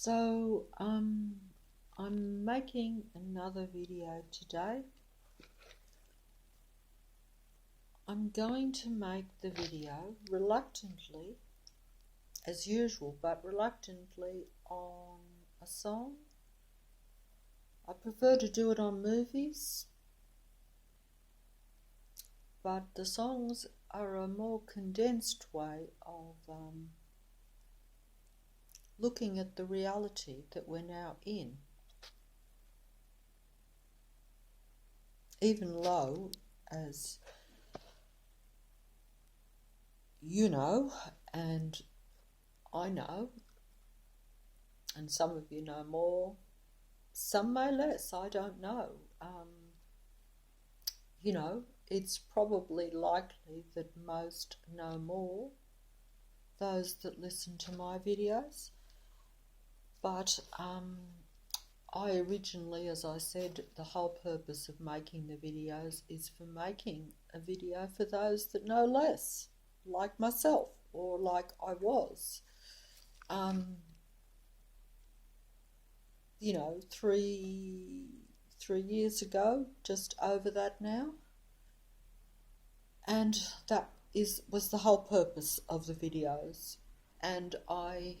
I'm making another video today. I'm going to make the video reluctantly, as usual, but reluctantly on a song. I prefer to do it on movies, but the songs are a more condensed way of looking at the reality that we're now in. Even though, as you know, and I know, and some of you know more, some may less, I don't know. It's probably likely that most know more, those that listen to my videos. But I originally, as I said, the whole purpose of making the videos is for making a video for those that know less, like myself, or like I was. 3 years ago, just over that now. And that was the whole purpose of the videos. And I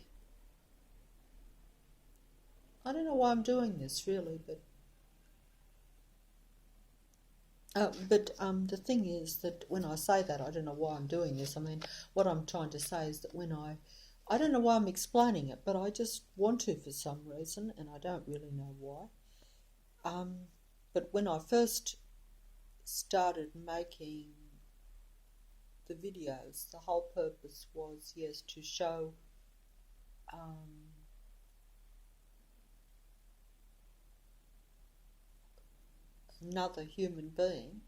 don't know why I'm doing this really, but the thing is that when I say that, I don't know why I'm doing this. I mean, what I'm trying to say is that when I don't know why I'm explaining it, but I just want to for some reason, and I don't really know why. But when I first started making the videos, the whole purpose was, yes, to show another human being.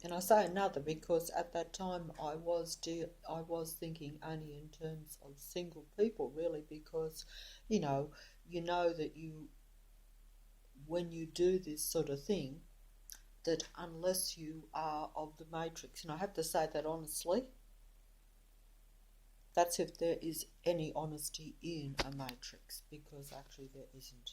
And I say another because at that time I was thinking only in terms of single people, really, because you know that when you do this sort of thing, that unless you are of the matrix, and I have to say that honestly, that's if there is any honesty in a matrix, because actually there isn't.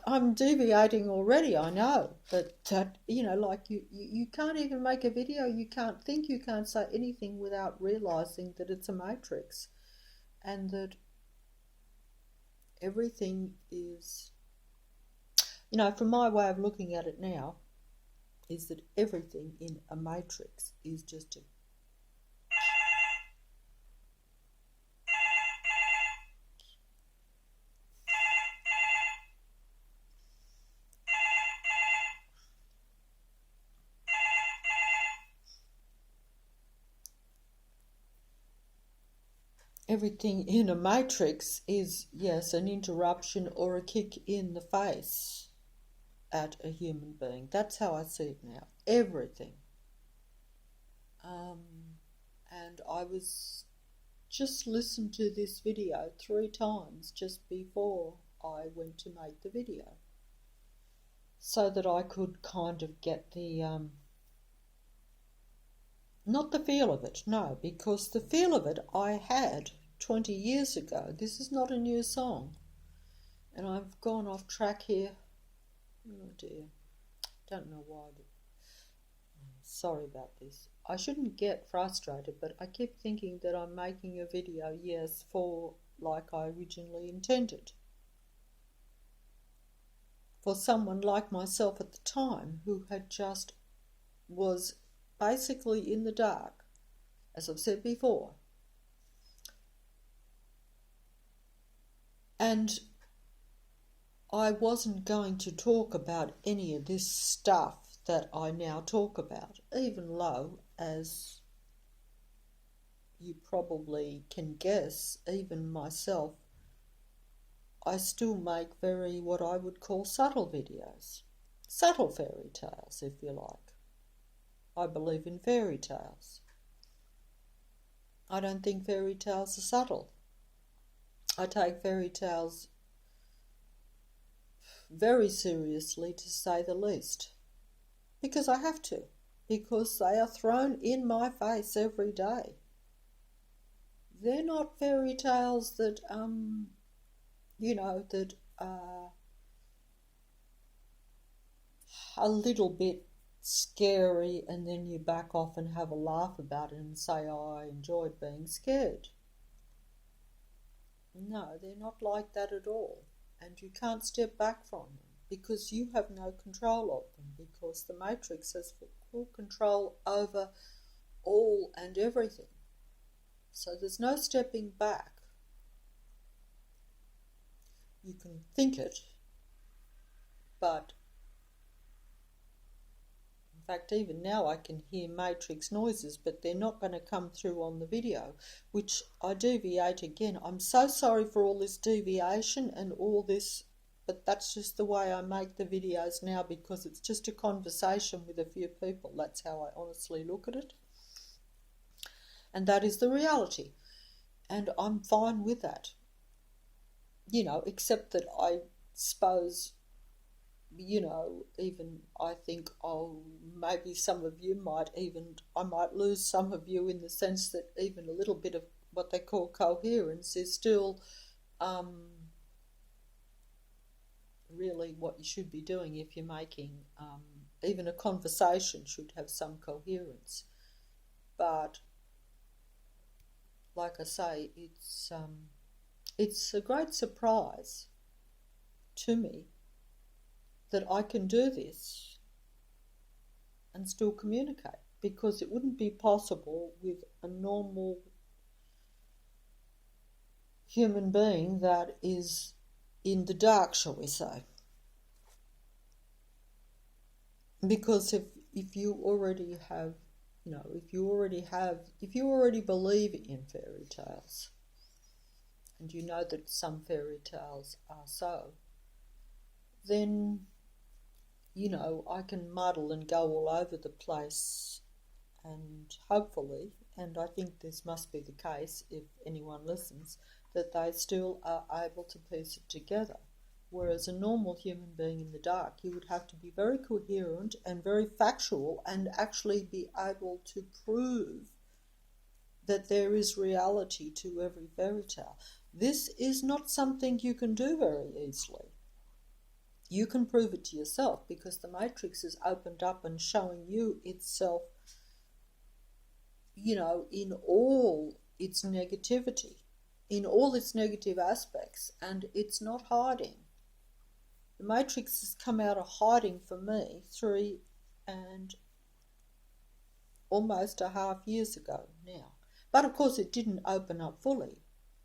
I'm deviating already, I know, but that, like you can't even make a video, you can't think, you can't say anything without realizing that it's a matrix, and that everything is, from my way of looking at it now, is that everything in a matrix is just a everything in a matrix is, yes, an interruption or a kick in the face at a human being. That's how I see it now. Everything. And I was just listened to this video 3 times just before I went to make the video, so that I could kind of get the not the feel of it, no, because the feel of it I had 20 years ago. This is not a new song. And I've gone off track here. Oh dear. Don't know why. Sorry about this. I shouldn't get frustrated, but I keep thinking that I'm making a video, yes, for like I originally intended. For someone like myself at the time who was basically in the dark, as I've said before. And I wasn't going to talk about any of this stuff that I now talk about, even though, as you probably can guess, even myself, I still make very what I would call subtle videos. Subtle fairy tales, if you like. I believe in fairy tales. I don't think fairy tales are subtle. I take fairy tales very seriously, to say the least, because I have to, because they are thrown in my face every day. they're not fairy tales that, that are a little bit scary and then you back off and have a laugh about it and say, oh, I enjoyed being scared. No, they're not like that at all. And you can't step back from them because you have no control of them, because the Matrix has full control over all and everything. So there's no stepping back. You can think it, but in fact even now I can hear Matrix noises, but they're not going to come through on the video, which I deviate again. I'm so sorry for all this deviation and all this, but that's just the way I make the videos now, because it's just a conversation with a few people. That's how I honestly look at it. And that is the reality. And I'm fine with that. Except that I suppose, even I think, maybe some of you I might lose some of you, in the sense that even a little bit of what they call coherence is still really what you should be doing if you're making, even a conversation should have some coherence. But like I say, it's a great surprise to me that I can do this and still communicate, because it wouldn't be possible with a normal human being that is in the dark, shall we say. Because if you already have, if you already believe in fairy tales, and you know that some fairy tales are so, then, I can muddle and go all over the place, and hopefully, and I think this must be the case if anyone listens, that they still are able to piece it together. Whereas a normal human being in the dark, you would have to be very coherent and very factual and actually be able to prove that there is reality to every fairy tale. This is not something you can do very easily. You can prove it to yourself, because the Matrix is opened up and showing you itself, in all its negativity, in all its negative aspects, and it's not hiding. The Matrix has come out of hiding for me 3 and almost a half years ago now. But of course it didn't open up fully.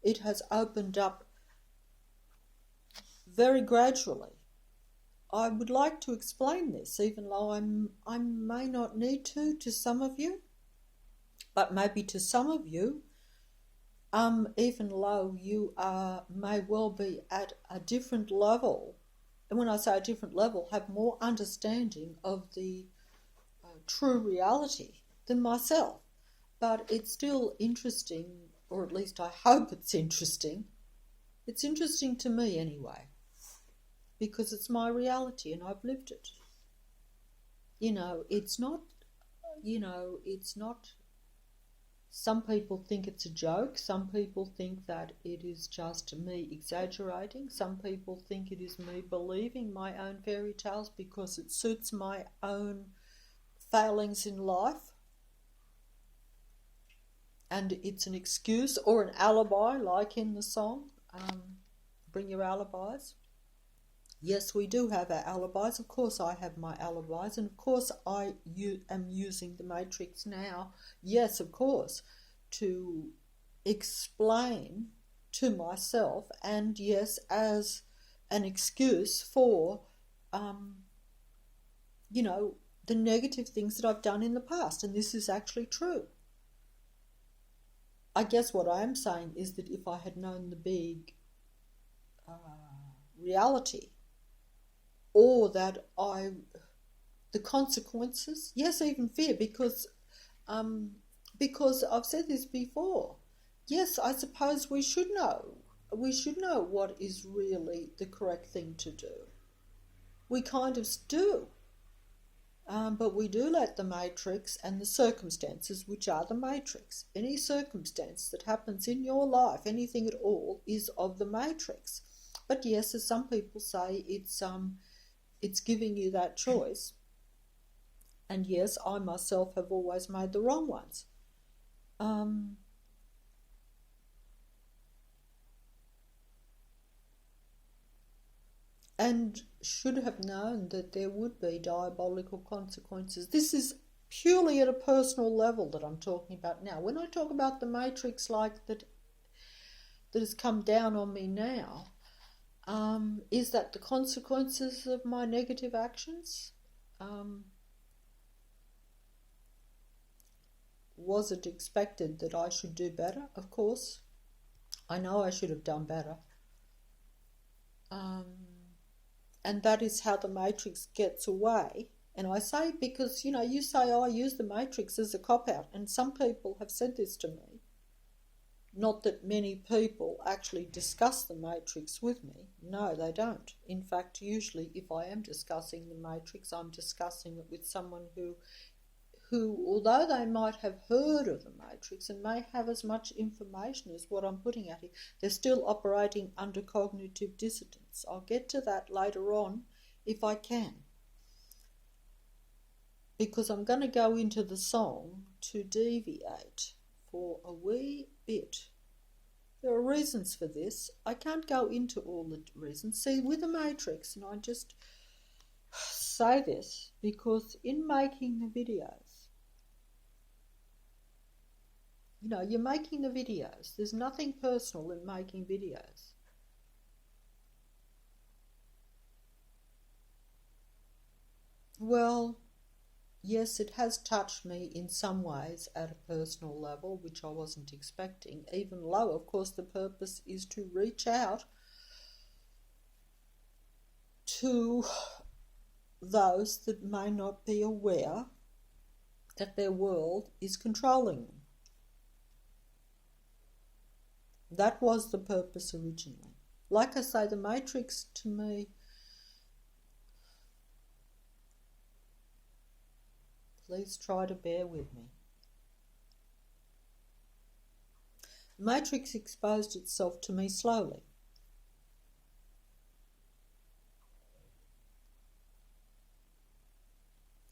It has opened up very gradually. I would like to explain this, even though I may not need to some of you, but maybe to some of you, even though you may well be at a different level, and when I say a different level, have more understanding of the true reality than myself. But it's still interesting, or at least I hope it's interesting. It's interesting to me anyway, because it's my reality and I've lived it. It's not, some people think it's a joke. Some people think that it is just me exaggerating. Some people think it is me believing my own fairy tales because it suits my own failings in life. And it's an excuse or an alibi, like in the song, Bring Your Alibis. Yes, we do have our alibis. Of course I have my alibis, and of course I am using the Matrix now, yes, of course, to explain to myself, and yes, as an excuse for, the negative things that I've done in the past, and this is actually true. I guess what I am saying is that if I had known the big reality, or that the consequences, yes, even fear, because I've said this before. Yes, I suppose we should know. We should know what is really the correct thing to do. We kind of do. But we do let the matrix and the circumstances, which are the matrix, any circumstance that happens in your life, anything at all, is of the matrix. But yes, as some people say, it's giving you that choice. And yes, I myself have always made the wrong ones. And should have known that there would be diabolical consequences. This is purely at a personal level that I'm talking about now. When I talk about the matrix like that has come down on me now, is that the consequences of my negative actions? Was it expected that I should do better? Of course. I know I should have done better. And that is how the matrix gets away. And I say because, you say, I use the matrix as a cop-out. And some people have said this to me. Not that many people actually discuss the matrix with me. No, they don't. In fact, usually if I am discussing the matrix, I'm discussing it with someone who although they might have heard of the matrix and may have as much information as what I'm putting out here, they're still operating under cognitive dissonance. I'll get to that later on if I can, because I'm going to go into the song to deviate for a wee bit. There are reasons for this. I can't go into all the reasons. See, with the matrix, and I just say this because in making the videos, you're making the videos. There's nothing personal in making videos. Well, yes, it has touched me in some ways at a personal level, which I wasn't expecting. Even though, of course, the purpose is to reach out to those that may not be aware that their world is controlling them. That was the purpose originally. Like I say, the matrix to me, please try to bear with me. The matrix exposed itself to me slowly.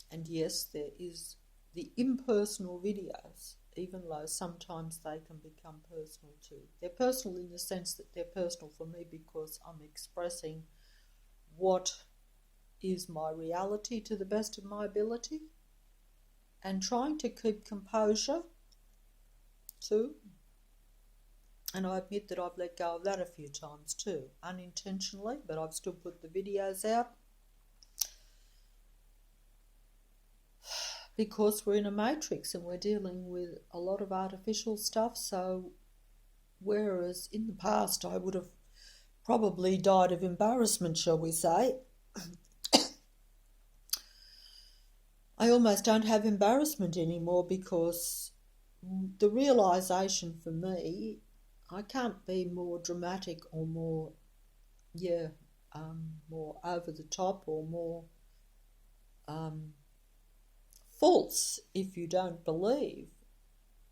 And yes, there is the impersonal videos, even though sometimes they can become personal too. They're personal in the sense that they're personal for me because I'm expressing what is my reality to the best of my ability and trying to keep composure too. And I admit that I've let go of that a few times too, unintentionally, but I've still put the videos out because we're in a matrix and we're dealing with a lot of artificial stuff. So whereas in the past I would have probably died of embarrassment, shall we say, I almost don't have embarrassment anymore because the realisation for me, I can't be more dramatic or more over the top or more false if you don't believe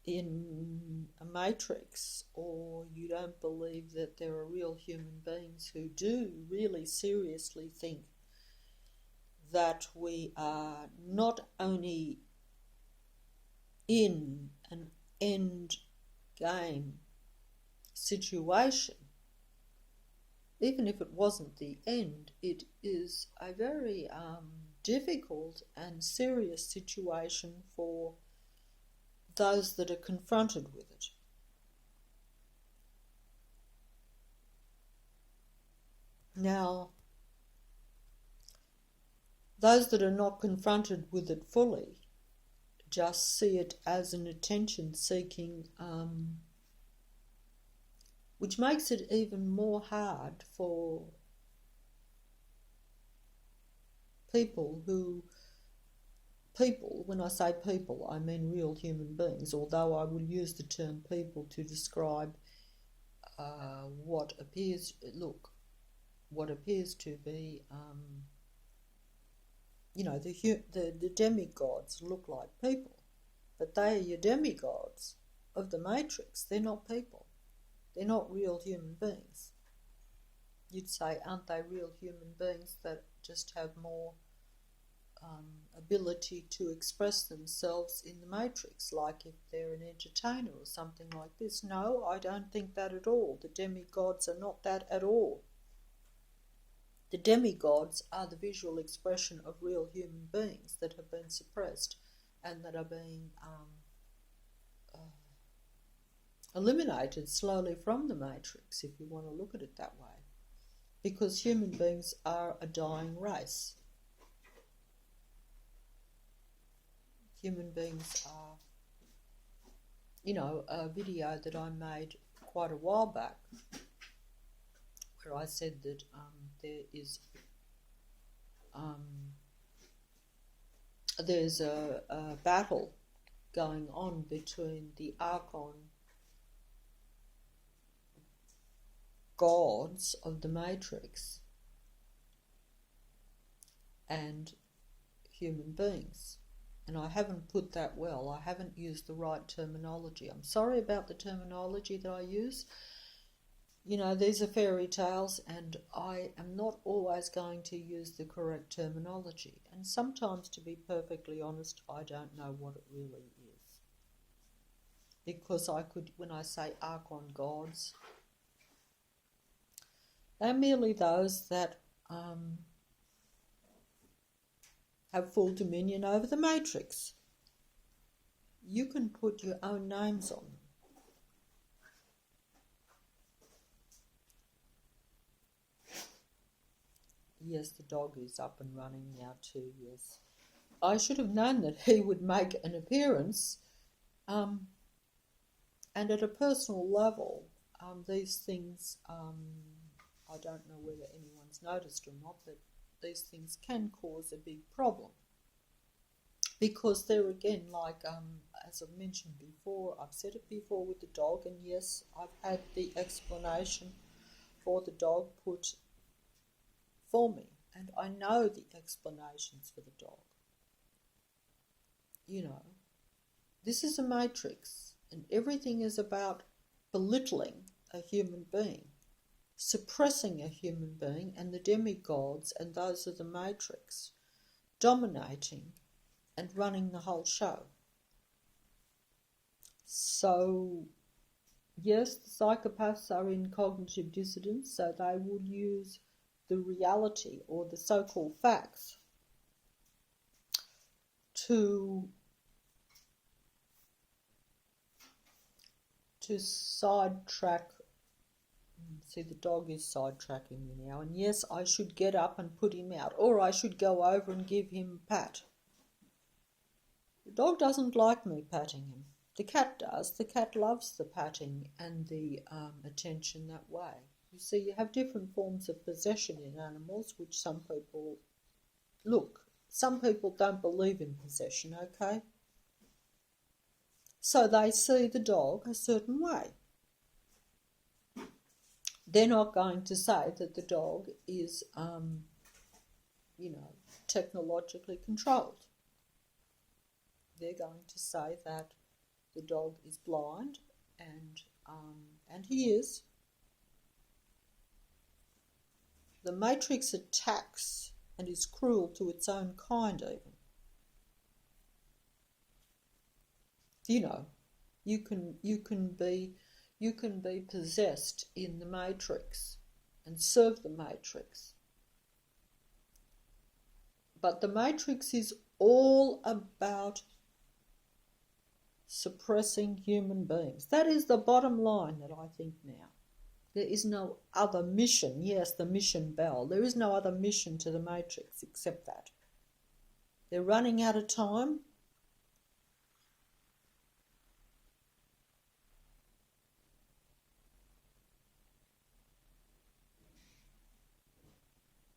in a matrix or you don't believe that there are real human beings who do really seriously think that we are not only in an end game situation. Even if it wasn't the end, it is a very difficult and serious situation for those that are confronted with it. Now, those that are not confronted with it fully just see it as an attention-seeking, which makes it even more hard for people, when I say people, I mean real human beings, although I will use the term people to describe what appears to be the demigods look like people, but they are your demigods of the Matrix. They're not people. They're not real human beings. You'd say, aren't they real human beings that just have more ability to express themselves in the Matrix, like if they're an entertainer or something like this? No, I don't think that at all. The demigods are not that at all. The demigods are the visual expression of real human beings that have been suppressed and that are being eliminated slowly from the Matrix, if you want to look at it that way. Because human beings are a dying race. Human beings are, a video that I made quite a while back where I said that there's a battle going on between the Archon gods of the Matrix and human beings. And I haven't put that well. I haven't used the right terminology. I'm sorry about the terminology that I use. These are fairy tales, and I am not always going to use the correct terminology. And sometimes, to be perfectly honest, I don't know what it really is. Because when I say Archon gods, they're merely those that have full dominion over the Matrix. You can put your own names on them. Yes, the dog is up and running now too, yes. I should have known that he would make an appearance. And at a personal level, these things, I don't know whether anyone's noticed or not, but these things can cause a big problem. Because they're, again, like, as I've mentioned before, I've said it before with the dog, and yes, I've had the explanation for the dog put for me, and I know the explanations for the dog. This is a Matrix, and everything is about belittling a human being, suppressing a human being, and the demigods and those of the Matrix dominating and running the whole show. So, yes, the psychopaths are in cognitive dissonance, so they would use the reality or the so-called facts to sidetrack. See, the dog is sidetracking me now, and yes, I should get up and put him out, or I should go over and give him a pat. The dog doesn't like me patting him. The cat does. The cat loves the patting and the attention that way. You see, you have different forms of possession in animals, which some people don't believe in possession, okay? So they see the dog a certain way. They're not going to say that the dog is, technologically controlled. They're going to say that the dog is blind, and he is. The Matrix attacks and is cruel to its own kind, even. You can be possessed in the Matrix and serve the Matrix. But the Matrix is all about suppressing human beings. That is the bottom line that I think now. There is no other mission. Yes, the mission bell. There is no other mission to the Matrix except that. They're running out of time.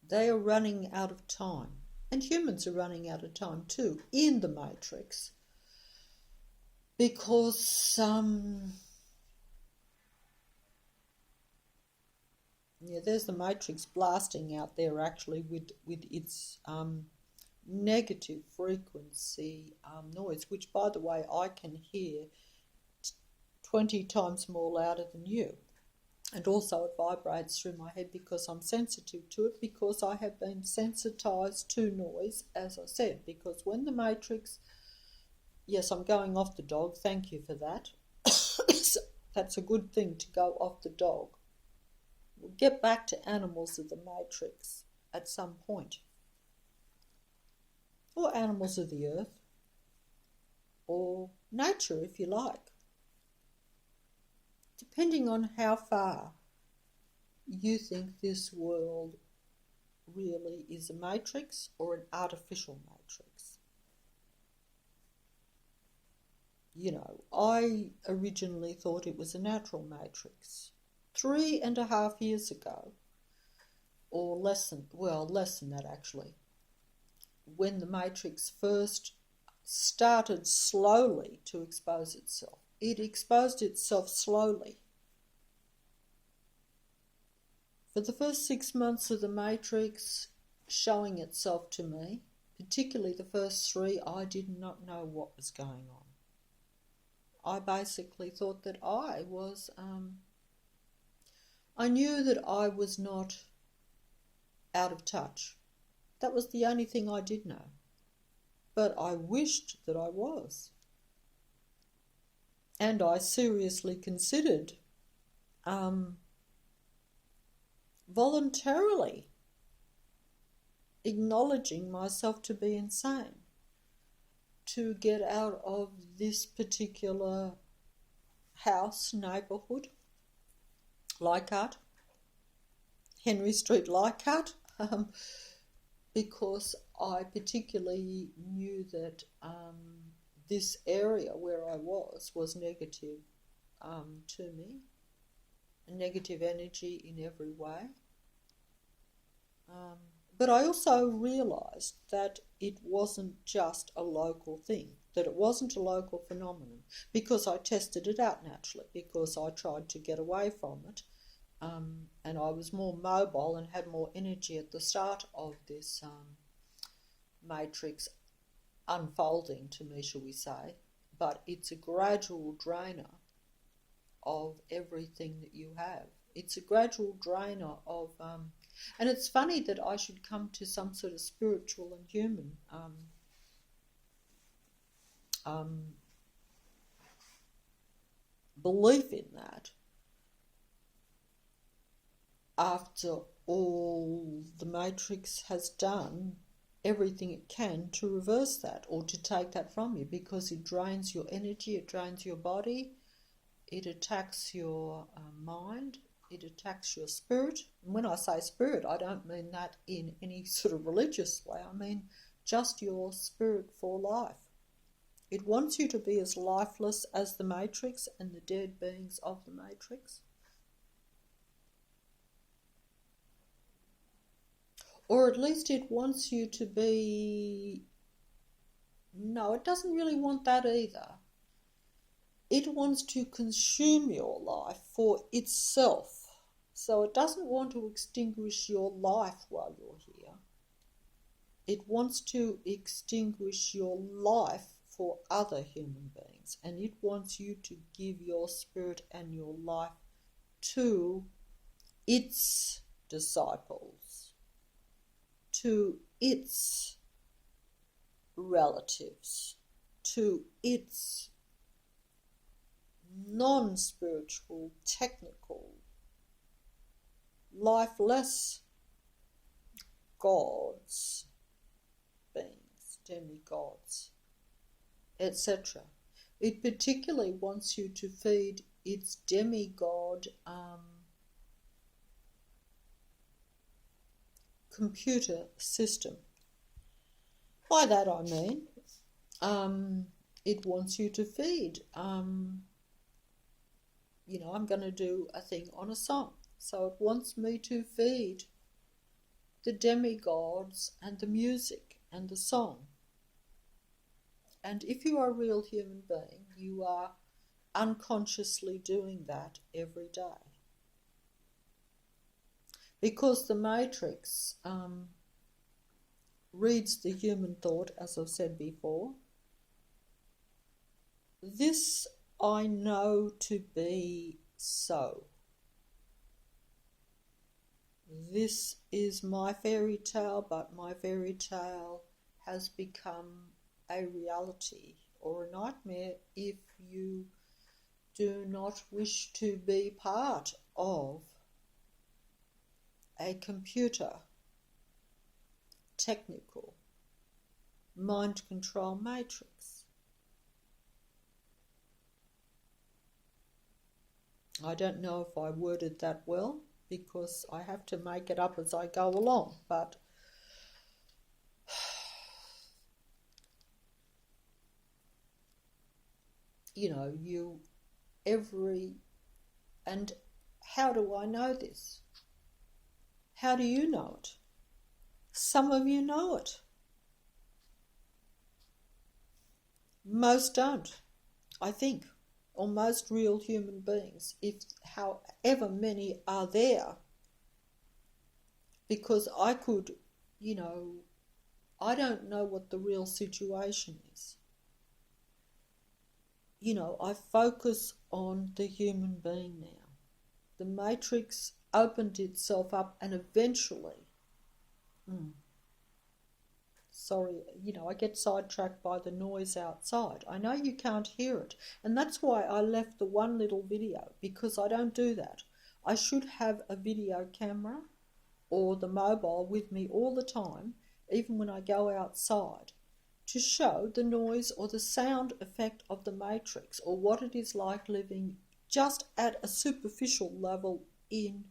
They are running out of time. And humans are running out of time too in the Matrix. Because there's the Matrix blasting out there actually with its negative frequency noise, which, by the way, I can hear 20 times more louder than you. And also it vibrates through my head because I'm sensitive to it, because I have been sensitized to noise, as I said, because when the matrix, yes, I'm going off the dog, thank you for that. That's a good thing, to go off the dog. We'll get back to animals of the matrix at some point, or animals of the earth, or nature if you like, depending on how far you think this world really is a matrix or an artificial matrix. You know, I originally thought it was a natural matrix 3.5 years ago, or less than that actually, when the matrix first started slowly to expose itself. It exposed itself slowly. For the first 6 months of the matrix showing itself to me, particularly the first 3, I did not know what was going on. I basically thought that I was, I knew that I was not out of touch. That was the only thing I did know. But I wished that I was. And I seriously considered voluntarily acknowledging myself to be insane, to get out of this particular house, neighbourhood, Leichhardt, Henry Street, Leichhardt, because I particularly knew that this area where I was negative to me, a negative energy in every way. But I also realised that it wasn't just a local thing, that it wasn't a local phenomenon, because I tested it out naturally, because I tried to get away from it, and I was more mobile and had more energy at the start of this matrix unfolding to me, shall we say. But it's a gradual drainer of everything that you have. It's a gradual drainer of... and it's funny that I should come to some sort of spiritual and human belief in that after all the Matrix has done everything it can to reverse that or to take that from you, because it drains your energy, it drains your body, it attacks your mind, it attacks your spirit. And when I say spirit, I don't mean that in any sort of religious way. I mean just your spirit for life. It wants you to be as lifeless as the Matrix and the dead beings of the Matrix. Or at least it wants you to be... No, it doesn't really want that either. It wants to consume your life for itself. So it doesn't want to extinguish your life while you're here. It wants to extinguish your life for other human beings. And it wants you to give your spirit and your life to its disciples, to its relatives, to its non-spiritual, technical, lifeless gods, beings, demigods, etc. It particularly wants you to feed its demigod computer system. By that I mean, it wants you to feed, I'm going to do a thing on a song. So it wants me to feed the demigods and the music and the song. And if you are a real human being, you are unconsciously doing that every day. Because the Matrix reads the human thought, as I've said before, this I know to be so. This is my fairy tale, but my fairy tale has become a reality or a nightmare if you do not wish to be part of a computer, technical, mind control matrix. I don't know if I worded that well because I have to make it up as I go along, but and how do I know this? How do you know it? Some of you know it. Most don't, I think, or most real human beings, if however many are there. Because I could, I don't know what the real situation is. I focus on the human being now. The matrix opened itself up and eventually, sorry, I get sidetracked by the noise outside. I know you can't hear it, and that's why I left the one little video, because I don't do that. I should have a video camera or the mobile with me all the time, even when I go outside, to show the noise or the sound effect of the matrix, or what it is like living just at a superficial level in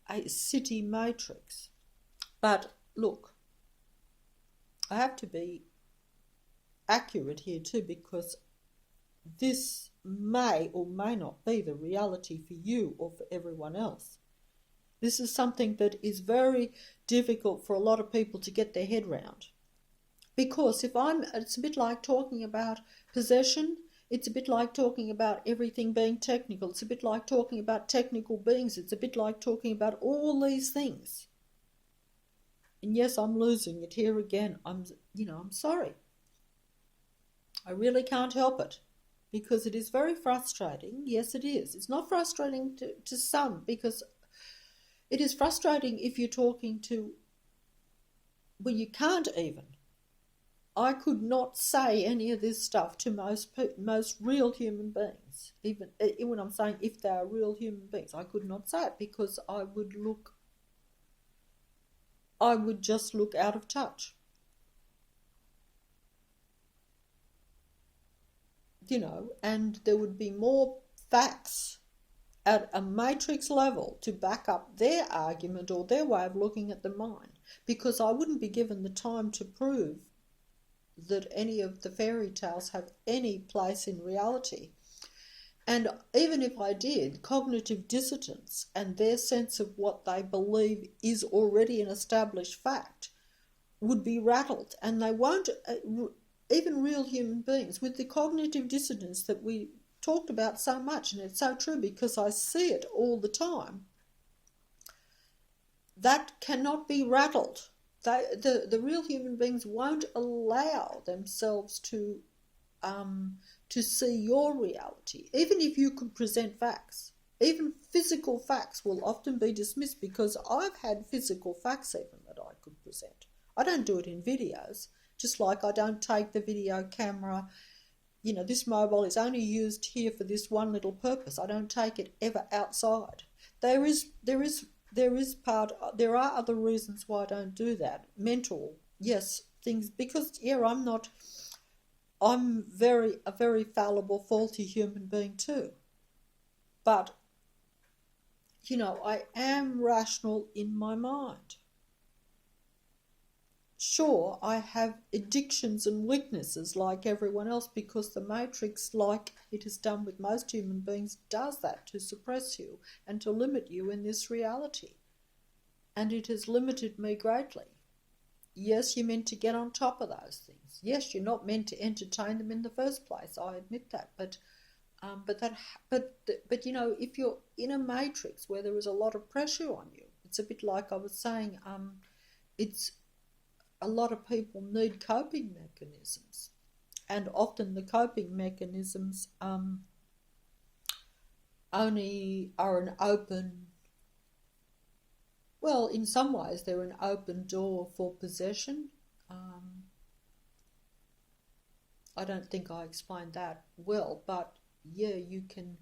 a city matrix. But look, I have to be accurate here too, because this may or may not be the reality for you or for everyone else. This is something that is very difficult for a lot of people to get their head round. Because it's a bit like talking about possession, it's a bit like talking about everything being technical, it's a bit like talking about technical beings, it's a bit like talking about all these things. And yes, I'm losing it here again. I'm sorry. I really can't help it, because it is very frustrating. Yes, it is. It's not frustrating to some, because it is frustrating if you're talking to, well, you can't even. I could not say any of this stuff to most real human beings. Even when I'm saying if they are real human beings, I could not say it, because I would just look out of touch. And there would be more facts at a matrix level to back up their argument or their way of looking at the mind, because I wouldn't be given the time to prove that any of the fairy tales have any place in reality. And even if I did, cognitive dissonance and their sense of what they believe is already an established fact would be rattled, and they won't, even real human beings, with the cognitive dissonance that we talked about so much, and it's so true because I see it all the time, that cannot be rattled. The real human beings won't allow themselves to see your reality. Even if you could present facts, even physical facts will often be dismissed, because I've had physical facts even that I could present. I don't do it in videos, just like I don't take the video camera. This mobile is only used here for this one little purpose. I don't take it ever outside. There are other reasons why I don't do that. Mental, yes, things, because I'm a very fallible, faulty human being too. But, I am rational in my mind. Sure, I have addictions and weaknesses like everyone else, because the matrix, like it has done with most human beings, does that to suppress you and to limit you in this reality. And it has limited me greatly. Yes, you're meant to get on top of those things. Yes, you're not meant to entertain them in the first place. I admit that. But if you're in a matrix where there is a lot of pressure on you, it's a bit like I was saying. It's a lot of people need coping mechanisms, and often the coping mechanisms only are an open, well, in some ways they're an open door for possession. I don't think I explained that well, but yeah, you can.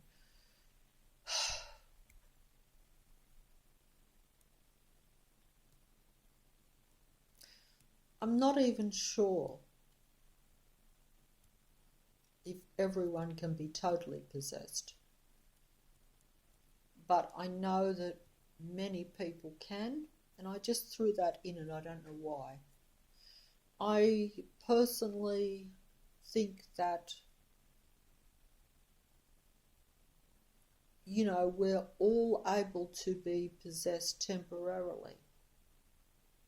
I'm not even sure if everyone can be totally possessed, but I know that many people can, and I just threw that in and I don't know why. I personally think that, we're all able to be possessed temporarily.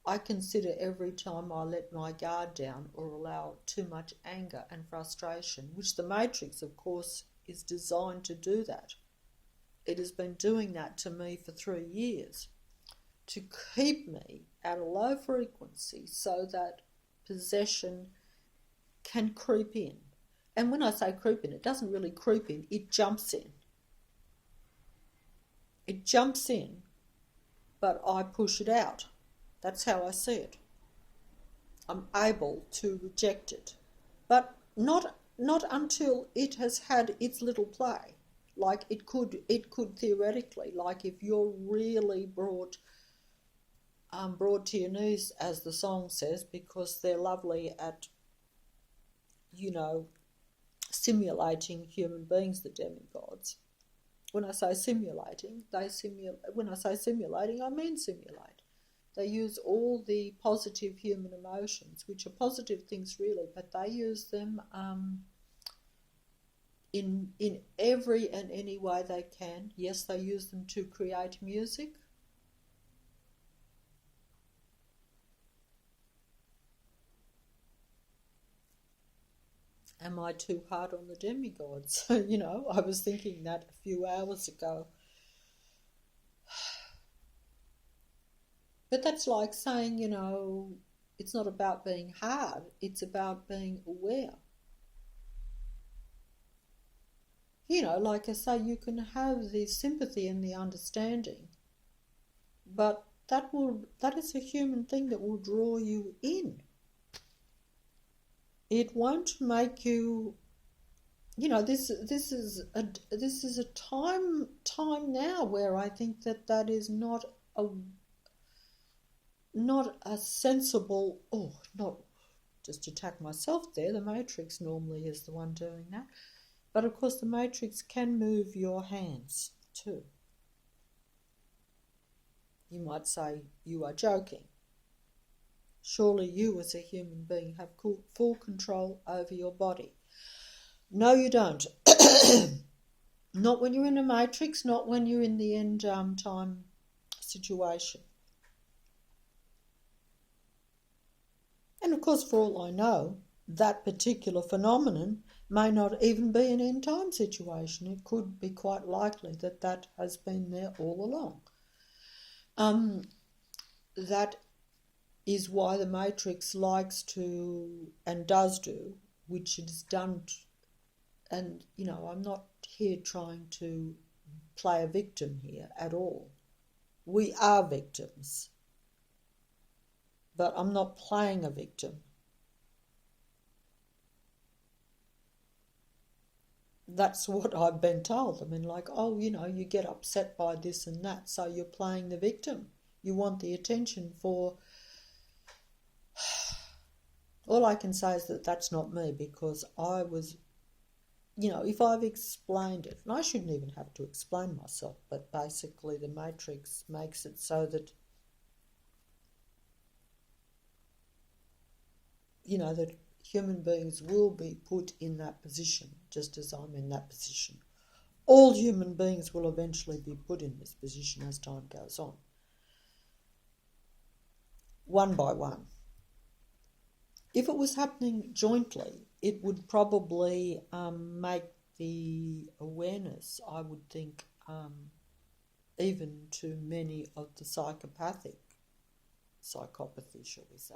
I consider every time I let my guard down or allow too much anger and frustration, which the Matrix, of course, is designed to do that. It has been doing that to me for 3 years, to keep me at a low frequency so that possession can creep in. And when I say creep in, it doesn't really creep in, it jumps in. It jumps in, but I push it out. That's how I see it. I'm able to reject it, but not until it has had its little play. Like it could theoretically, like if you're really brought to your knees, as the song says, because they're lovely at, simulating human beings, the demigods. When I say simulating, when I say simulating, I mean simulate. They use all the positive human emotions, which are positive things really, but they use them in every and any way they can. Yes, they use them to create music. Am I too hard on the demigods? I was thinking that a few hours ago. But that's like saying, it's not about being hard, it's about being aware. Like I say, you can have the sympathy and the understanding, but that is a human thing that will draw you in. It won't make you, this is a time now where I think that is not a sensible, not just to attack myself there, the Matrix normally is the one doing that, but of course the Matrix can move your hands too. You might say you are joking. Surely you as a human being have full control over your body. No, you don't. Not when you're in a Matrix, not when you're in the end time situation. And of course, for all I know, that particular phenomenon may not even be an end time situation. It could be quite likely that has been there all along. That is why the Matrix likes to and does do, which it has done. And, I'm not here trying to play a victim here at all. We are victims. But I'm not playing a victim. That's what I've been told. I mean, like, you get upset by this and that, so you're playing the victim. You want the attention for... All I can say is that that's not me, because I was... if I've explained it, and I shouldn't even have to explain myself, but basically the Matrix makes it so that that human beings will be put in that position, just as I'm in that position. All human beings will eventually be put in this position as time goes on, one by one. If it was happening jointly, it would probably make the awareness, I would think, even to many of the psychopathy, shall we say,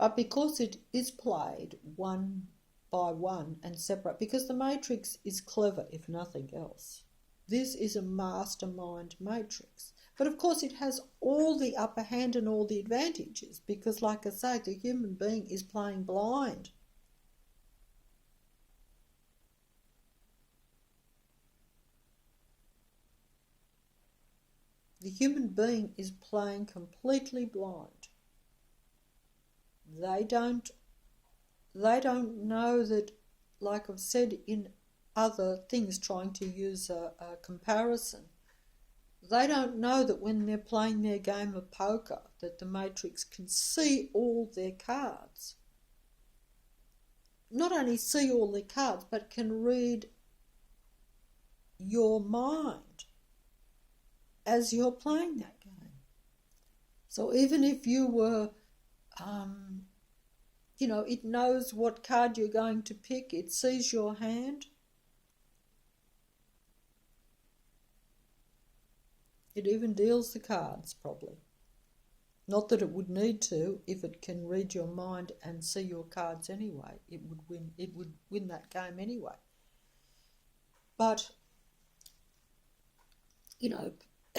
But because it is played one by one and separate, because the Matrix is clever if nothing else. This is a mastermind matrix. But of course it has all the upper hand and all the advantages because, like I say, the human being is playing blind. The human being is playing completely blind. They don't know that, like I've said in other things, trying to use a comparison, they don't know that when they're playing their game of poker that the Matrix can see all their cards. Not only see all their cards, but can read your mind as you're playing that game. So even if you were, it knows what card you're going to pick, it sees your hand. It even deals the cards, probably. Not that it would need to. If it can read your mind and see your cards anyway, it would win that game anyway. But,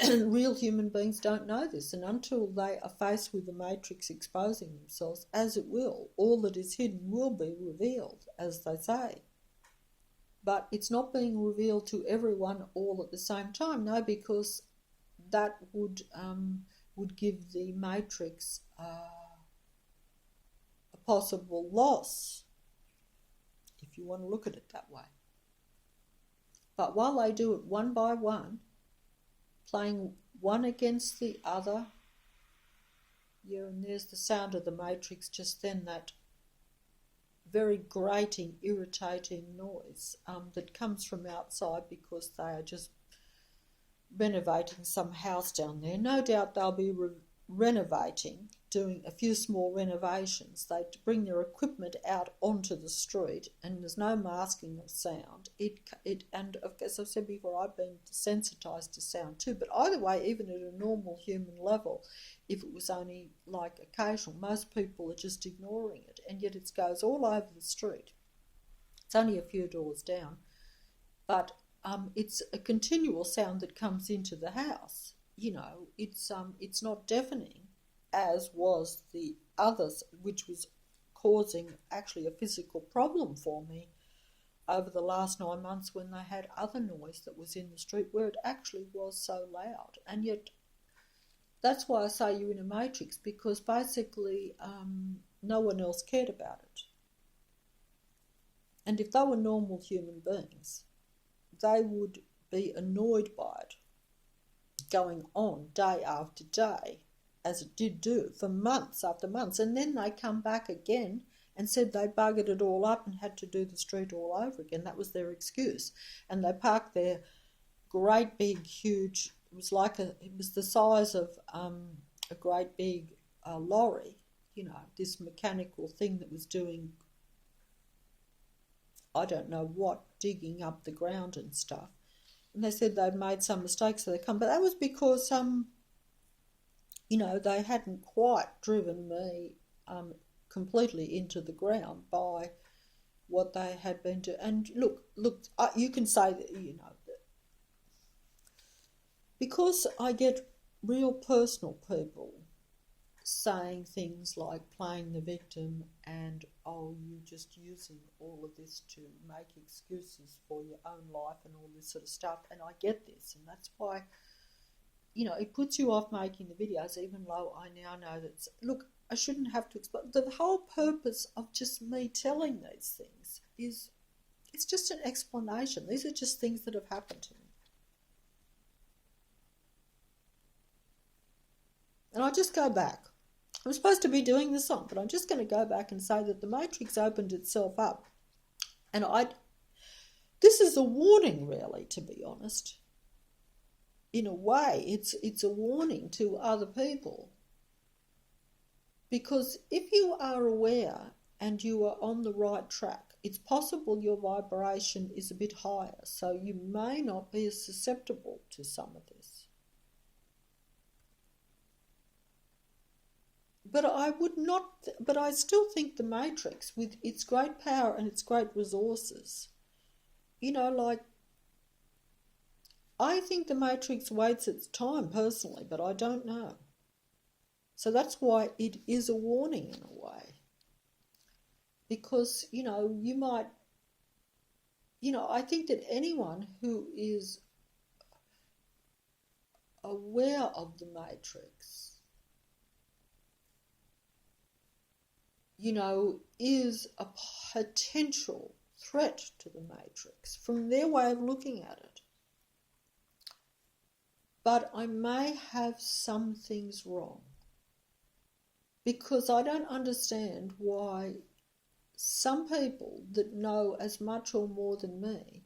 real human beings don't know this, and until they are faced with the Matrix exposing themselves, as it will, all that is hidden will be revealed, as they say. But it's not being revealed to everyone all at the same time, no, because that would give the Matrix a possible loss, if you want to look at it that way. But while they do it one by one, playing one against the other, and there's the sound of the Matrix just then, that very grating, irritating noise that comes from outside because they are just renovating some house down there. No doubt they'll be renovating, doing a few small renovations. They bring their equipment out onto the street, and there's no masking of sound. And as I've said before, I've been desensitized to sound too. But either way, even at a normal human level, if it was only like occasional, most people are just ignoring it, and yet it goes all over the street. It's only a few doors down, but it's a continual sound that comes into the house. It's not deafening, as was the others, which was causing actually a physical problem for me over the last 9 months when they had other noise that was in the street where it actually was so loud. And yet, that's why I say you're in a matrix, because basically no one else cared about it. And if they were normal human beings, they would be annoyed by it going on day after day, as it did do for months after months. And then they come back again and said they buggered it all up and had to do the street all over again. That was their excuse. And they parked their great big, huge, it was the size of a great big lorry, this mechanical thing that was doing, I don't know what, digging up the ground and stuff. And they said they'd made some mistakes, so they come. But that was because, they hadn't quite driven me completely into the ground by what they had been doing. And look, you can say that, because I get real personal people saying things like playing the victim and, oh, you're just using all of this to make excuses for your own life and all this sort of stuff. And I get this, and that's why, it puts you off making the videos, even though I now know that, look, I shouldn't have to explain. The whole purpose of just me telling these things is, it's just an explanation. These are just things that have happened to me. And I just go back. I'm supposed to be doing the song, but I'm just going to go back and say that the Matrix opened itself up. And this is a warning, really, to be honest. In a way, it's a warning to other people. Because if you are aware and you are on the right track, it's possible your vibration is a bit higher, so you may not be as susceptible to some of this. But I would not, but I still think the Matrix, with its great power and its great resources, like, I think the Matrix waits its time personally, but I don't know. So that's why it is a warning in a way. Because, you might, I think that anyone who is aware of the Matrix, is a potential threat to the Matrix from their way of looking at it. But I may have some things wrong, because I don't understand why some people that know as much or more than me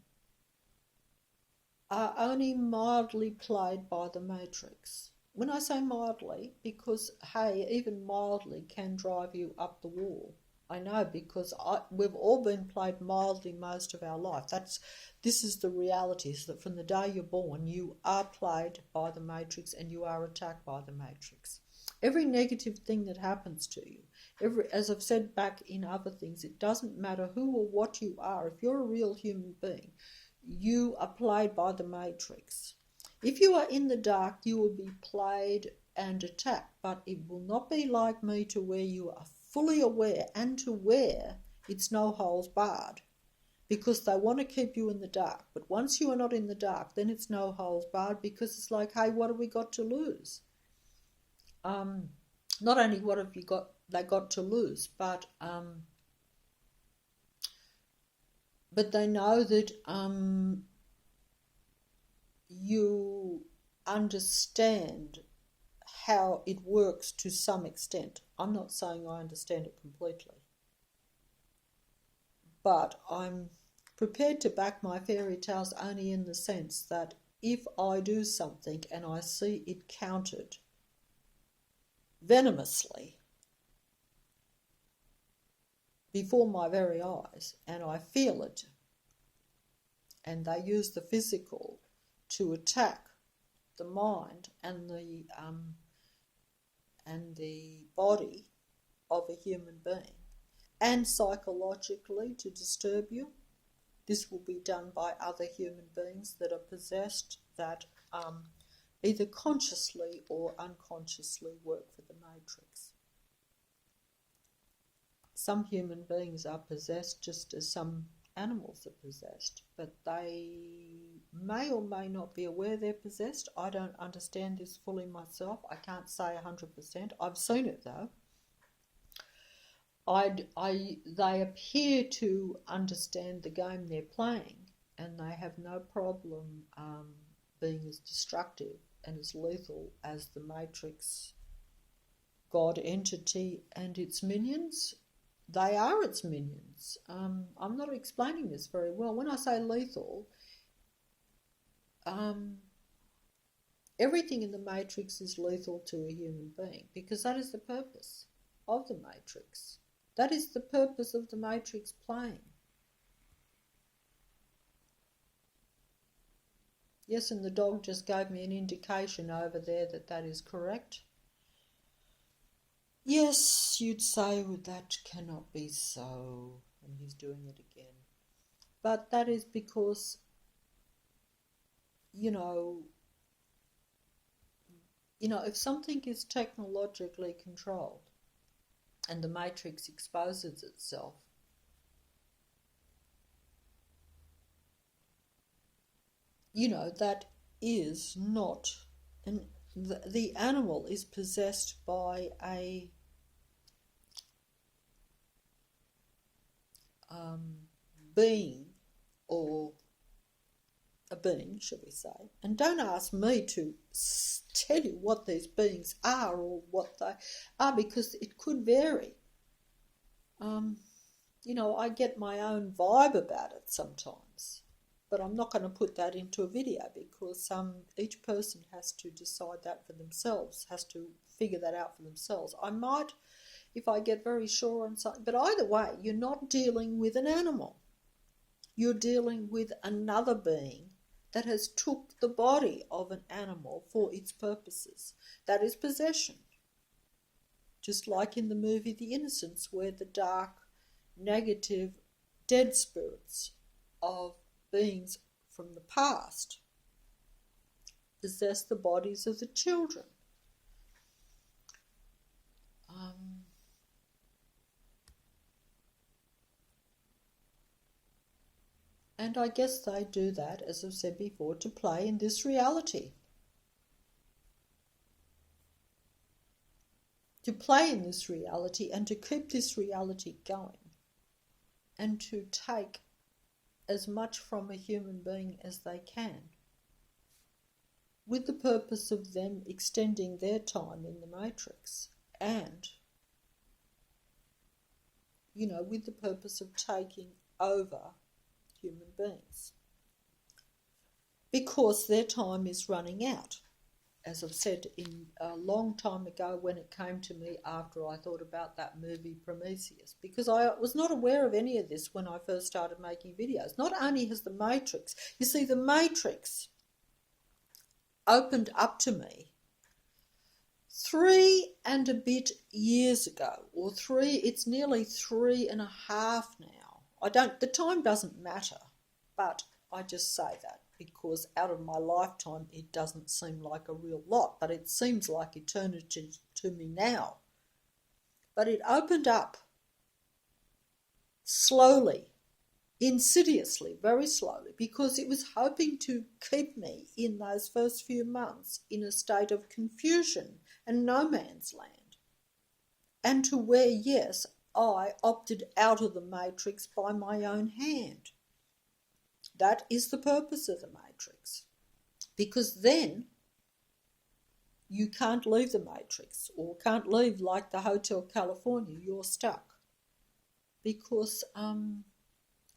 are only mildly played by the Matrix. When I say mildly, because, hey, even mildly can drive you up the wall. I know, because we've all been played mildly most of our life. This is the reality, is that from the day you're born, you are played by the Matrix and you are attacked by the Matrix. Every negative thing that happens to you, as I've said back in other things, it doesn't matter who or what you are. If you're a real human being, you are played by the Matrix. If you are in the dark, you will be played and attacked, but it will not be like me, to where you are fully aware and to where it's no holes barred, because they want to keep you in the dark. But once you are not in the dark, then it's no holes barred, because it's like, hey, what have we got to lose? Not only what have they got to lose, but they know that you understand how it works to some extent. I'm not saying I understand it completely, but I'm prepared to back my fairy tales only in the sense that if I do something and I see it countered venomously before my very eyes, and I feel it, and they use the physical to attack the mind and the body of a human being, and psychologically to disturb you, this will be done by other human beings that are possessed, that either consciously or unconsciously work for the Matrix. Some human beings are possessed just as some animals are possessed, but they may or may not be aware they're possessed. I don't understand this fully myself. I can't say 100%. I've seen it though. They appear to understand the game they're playing, and they have no problem being as destructive and as lethal as the Matrix God entity and its minions. They are its minions. I'm not explaining this very well. When I say lethal, everything in the Matrix is lethal to a human being, because that is the purpose of the Matrix. That is the purpose of the Matrix playing. Yes, and the dog just gave me an indication over there that is correct. Yes, you'd say, well, that cannot be so, and he's doing it again. But that is because, if something is technologically controlled and the Matrix exposes itself, that is not, and the animal is possessed by a being, or a being, should we say. And don't ask me to tell you what these beings are or what they are, because it could vary. I get my own vibe about it sometimes, but I'm not going to put that into a video, because each person has to decide that for themselves, has to figure that out for themselves. I might, if I get very sure on something, but either way, you're not dealing with an animal. You're dealing with another being that has took the body of an animal for its purposes. That is possession. just like in the movie The Innocents, where the dark, negative, dead spirits of beings from the past possess the bodies of the children. And I guess they do that, as I've said before, to play in this reality. To play in this reality and to keep this reality going, and to take as much from a human being as they can, with the purpose of them extending their time in the matrix, and, with the purpose of taking over human beings, because their time is running out. As I've said in a long time ago, when it came to me after I thought about that movie Prometheus, because I was not aware of any of this when I first started making videos. Not only has the Matrix, you see, the Matrix opened up to me 3 and a bit years ago, it's nearly 3.5 now. The time doesn't matter, but I just say that because out of my lifetime it doesn't seem like a real lot, but it seems like eternity to me now. But it opened up slowly, insidiously, very slowly, because it was hoping to keep me in those first few months in a state of confusion and no man's land, and to where, yes, I opted out of the Matrix by my own hand. That is the purpose of the Matrix, because then you can't leave the Matrix, or can't leave like the Hotel California. You're stuck, because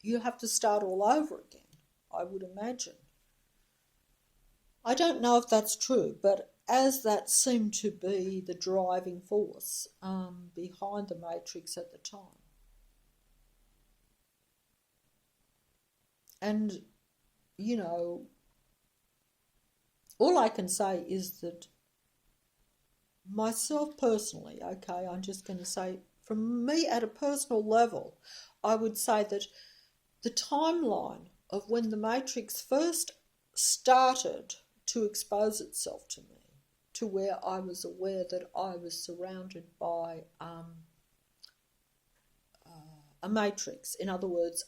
you have to start all over again, I would imagine. I don't know if that's true, but as that seemed to be the driving force behind the Matrix at the time. And, all I can say is that myself personally, okay, I'm just going to say, from me at a personal level, I would say that the timeline of when the Matrix first started to expose itself to me, to where I was aware that I was surrounded by a matrix, in other words,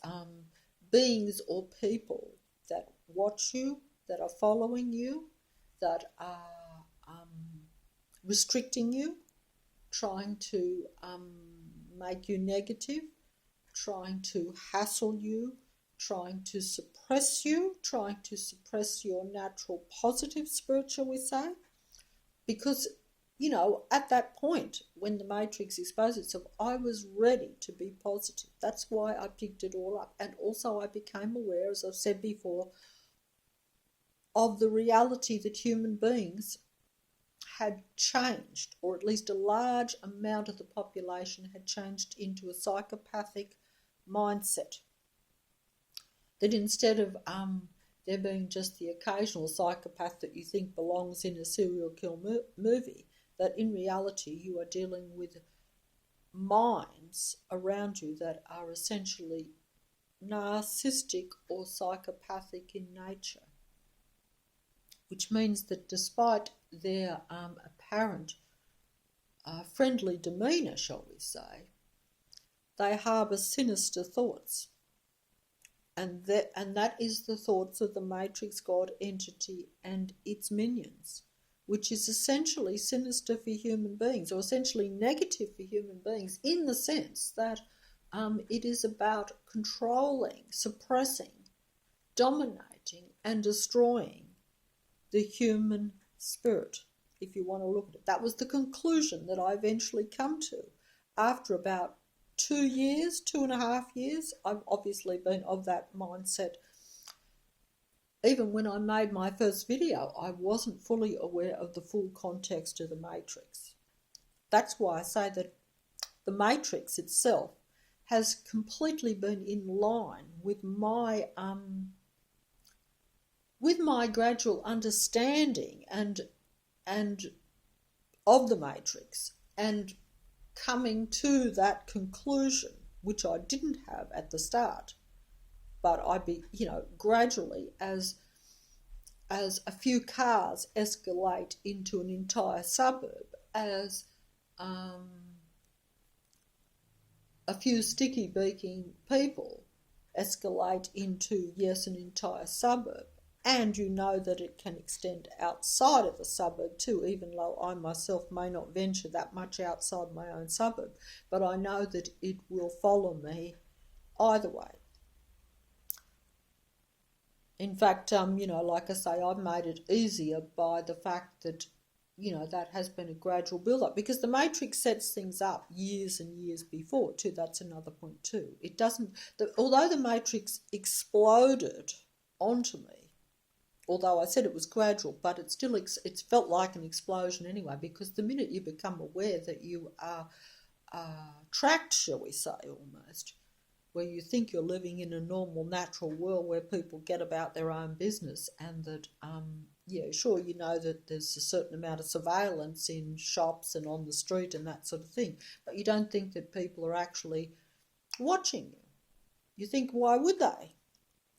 beings or people that watch you, that are following you, that are restricting you, trying to make you negative, trying to hassle you, trying to suppress you, trying to suppress your natural positive spirit, shall we say? Because, at that point, when the Matrix exposed itself, I was ready to be positive. That's why I picked it all up. And also I became aware, as I've said before, of the reality that human beings had changed, or at least a large amount of the population had changed into a psychopathic mindset. That instead of there being just the occasional psychopath that you think belongs in a serial kill movie, that in reality you are dealing with minds around you that are essentially narcissistic or psychopathic in nature. Which means that despite their apparent friendly demeanour, shall we say, they harbour sinister thoughts. And that is the thoughts of the Matrix God entity and its minions, which is essentially sinister for human beings, or essentially negative for human beings, in the sense that it is about controlling, suppressing, dominating and destroying the human spirit, if you want to look at it. That was the conclusion that I eventually come to after about 2.5 years. I've obviously been of that mindset. Even when I made my first video, I wasn't fully aware of the full context of the Matrix. That's why I say that the Matrix itself has completely been in line with my gradual understanding and of the Matrix, and coming to that conclusion, which I didn't have at the start, but gradually as a few cars escalate into an entire suburb, as a few sticky-beaking people escalate into, yes, an entire suburb, and you know that it can extend outside of the suburb too, even though I myself may not venture that much outside my own suburb, but I know that it will follow me either way. In fact, like I say, I've made it easier by the fact that, that has been a gradual build-up, because the Matrix sets things up years and years before too. That's another point too. It doesn't, although the Matrix exploded onto me, although I said it was gradual, but it's felt like an explosion anyway, because the minute you become aware that you are tracked, shall we say, almost, where you think you're living in a normal, natural world where people get about their own business, and that, sure, you know that there's a certain amount of surveillance in shops and on the street and that sort of thing, but you don't think that people are actually watching you. You think, why would they?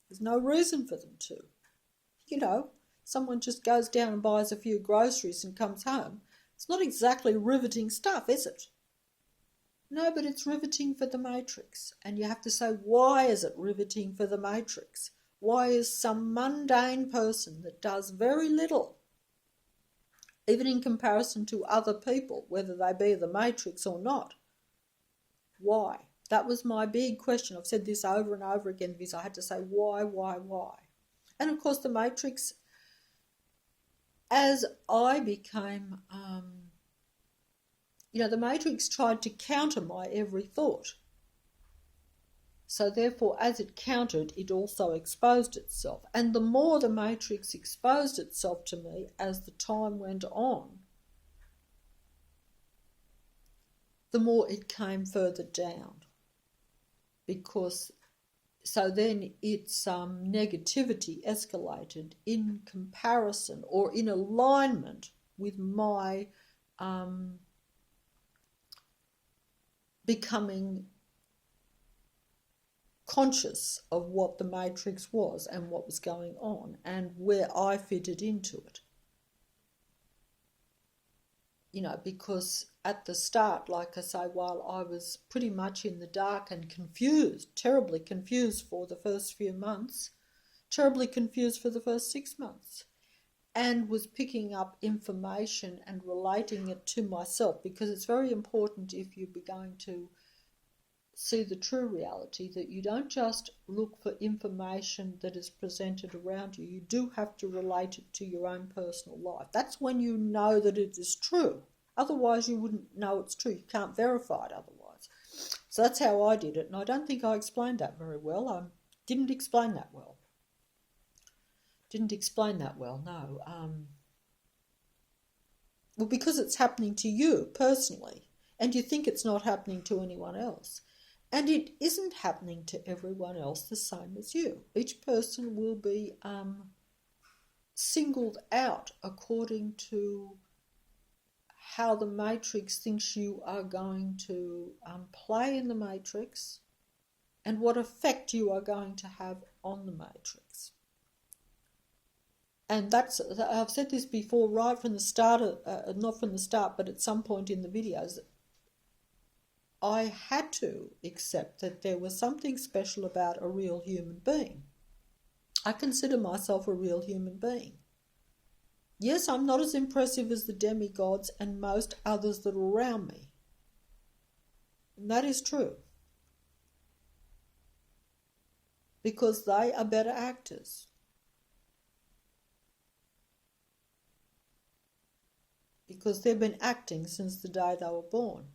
There's no reason for them to. Someone just goes down and buys a few groceries and comes home. It's not exactly riveting stuff, is it? No, but it's riveting for the Matrix. And you have to say, why is it riveting for the Matrix? Why is some mundane person that does very little, even in comparison to other people, whether they be the Matrix or not, why? That was my big question. I've said this over and over again because I had to say, why? And of course, the Matrix, as I became, the Matrix tried to counter my every thought. So therefore, as it countered, it also exposed itself. And the more the Matrix exposed itself to me as the time went on, the more it came further down. Because so then its negativity escalated in comparison or in alignment with my becoming conscious of what the Matrix was and what was going on and where I fitted into it. Because at the start, like I say, while I was pretty much in the dark and confused, terribly confused for the first few months, terribly confused for the first 6 months, and was picking up information and relating it to myself, because it's very important, if you're going to see the true reality, that you don't just look for information that is presented around you. You do have to relate it to your own personal life. That's when you know that it is true. Otherwise, you wouldn't know it's true. You can't verify it otherwise. So that's how I did it, and I don't think I explained that very well. I didn't explain that well. No. Well, because it's happening to you personally, and you think it's not happening to anyone else. And it isn't happening to everyone else the same as you. Each person will be singled out according to how the Matrix thinks you are going to play in the Matrix, and what effect you are going to have on the Matrix. And I've said this before, right from the start, not from the start, but at some point in the videos, I had to accept that there was something special about a real human being. I consider myself a real human being. Yes, I'm not as impressive as the demigods and most others that are around me. And that is true. Because they are better actors. Because they've been acting since the day they were born.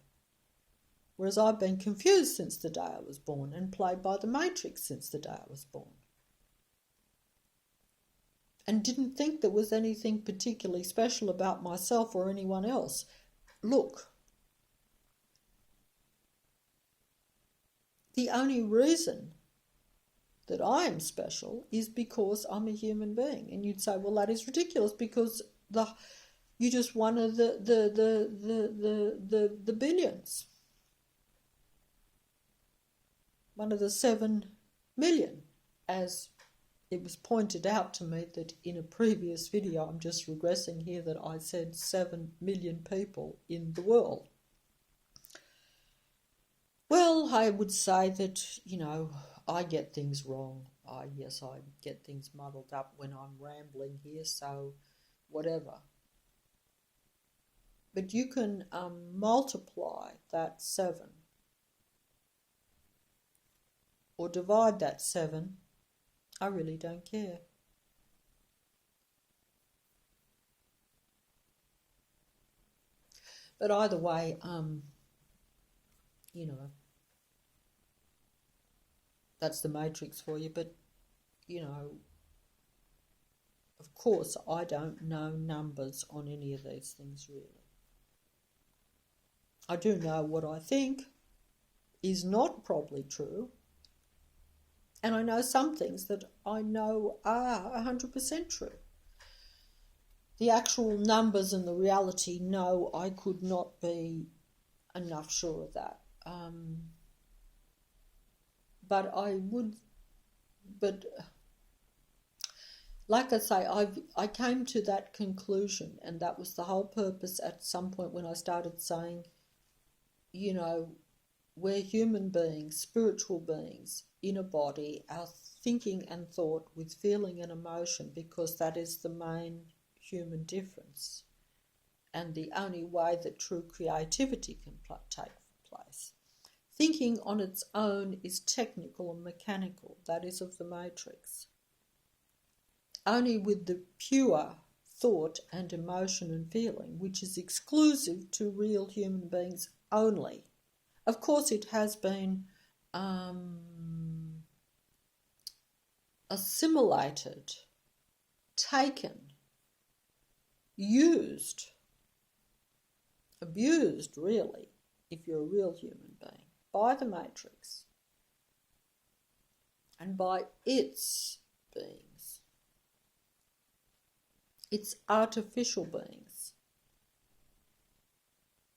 Whereas I've been confused since the day I was born and played by the Matrix since the day I was born. And didn't think there was anything particularly special about myself or anyone else. Look, the only reason that I am special is because I'm a human being. And you'd say, well, that is ridiculous, because you're just one of the billions. one of the 7 million, as it was pointed out to me that in a previous video, I'm just regressing here, that I said 7 million people in the world. Well, I would say that, I get things wrong. I get things muddled up when I'm rambling here, so whatever. But you can multiply that 7 or divide that 7. I really don't care. But either way, that's the matrix for you. But, of course, I don't know numbers on any of these things, really. I do know what I think is not probably true. And I know some things that I know are 100% true. The actual numbers and the reality, no, I could not be enough sure of that. But like I say, I came to that conclusion, and that was the whole purpose at some point when I started saying, we're human beings, spiritual beings in a body, our thinking and thought with feeling and emotion, because that is the main human difference and the only way that true creativity can take place. Thinking on its own is technical and mechanical, that is of the matrix. Only with the pure thought and emotion and feeling, which is exclusive to real human beings only. Of course, it has been assimilated, taken, used, abused, really, if you're a real human being, by the matrix and by its beings, its artificial beings.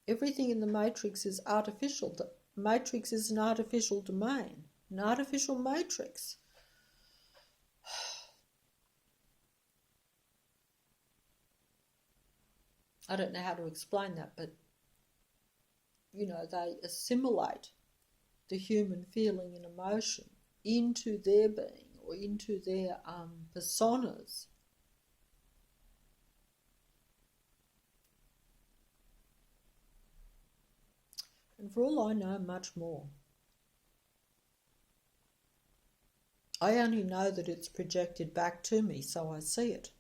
Everything in the matrix is artificial. The matrix is an artificial domain, an artificial matrix. I don't know how to explain that, but, they assimilate the human feeling and emotion into their being or into their personas. And for all I know, much more. I only know that it's projected back to me, so I see it.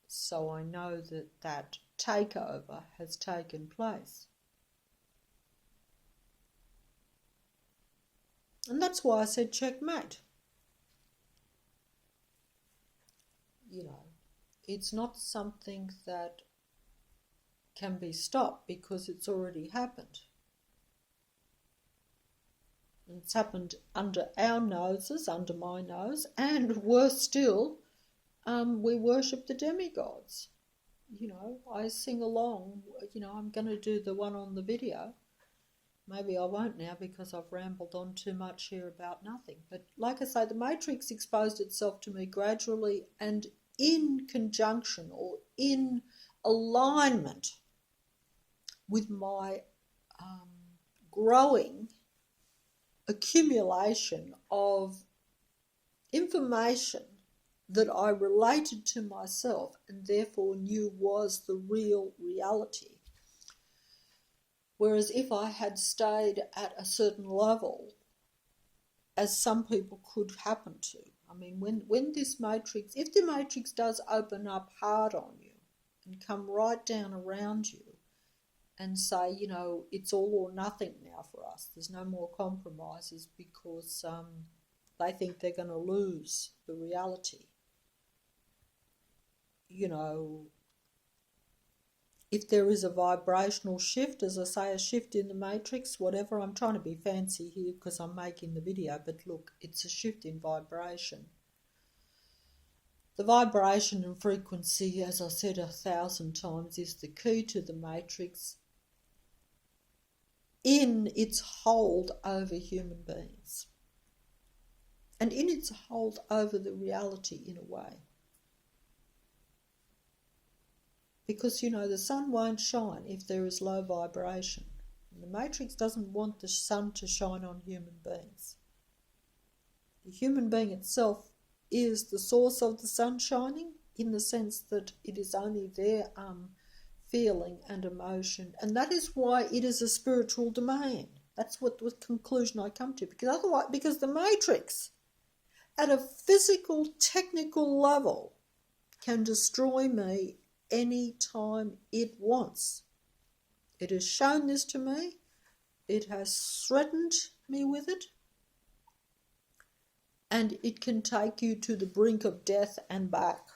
So I know that takeover has taken place. And that's why I said checkmate. It's not something that can be stopped because it's already happened. It's happened under our noses, under my nose, and worse still, we worship the demigods. I sing along, I'm going to do the one on the video. Maybe I won't now because I've rambled on too much here about nothing. But like I say, the matrix exposed itself to me gradually and in conjunction or in alignment with my growing accumulation of information that I related to myself and therefore knew was the real reality. Whereas if I had stayed at a certain level, as some people could happen to, when this matrix, if the matrix does open up hard on you and come right down around you and say, it's all or nothing now for us, there's no more compromises because they think they're going to lose the reality. If there is a vibrational shift, as I say, a shift in the matrix, whatever, I'm trying to be fancy here because I'm making the video, but look, it's a shift in vibration. The vibration and frequency, as I said 1,000 times, is the key to the matrix. in its hold over human beings and in its hold over the reality in a way. Because, the sun won't shine if there is low vibration. And the Matrix doesn't want the sun to shine on human beings. The human being itself is the source of the sun shining, in the sense that it is only their feeling and emotion, and that is why it is a spiritual domain. That's what the conclusion I come to, because the Matrix, at a physical, technical level, can destroy me any time it wants. It has shown this to me. It has threatened me with it. And it can take you to the brink of death and back.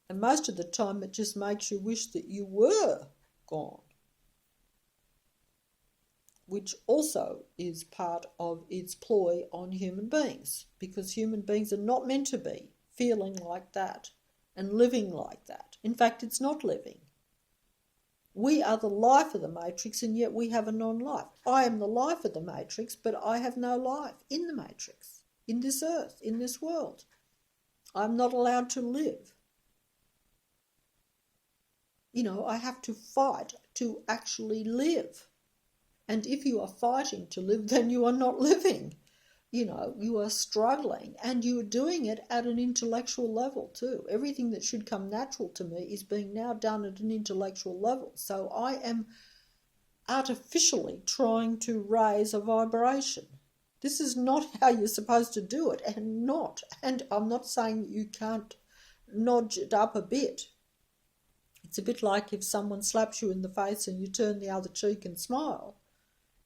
And most of the time it just makes you wish that you were gone, which also is part of its ploy on human beings, because human beings are not meant to be feeling like that and living like that. In fact, it's not living. We are the life of the Matrix, and yet we have a non-life. I am the life of the Matrix, but I have no life in the Matrix, in this earth, in this world. I'm not allowed to live. I have to fight to actually live. And if you are fighting to live, then you are not living. You are struggling, and you are doing it at an intellectual level too. Everything that should come natural to me is being now done at an intellectual level. So I am artificially trying to raise a vibration. This is not how you're supposed to do it, and I'm not saying you can't nudge it up a bit. It's a bit like if someone slaps you in the face and you turn the other cheek and smile.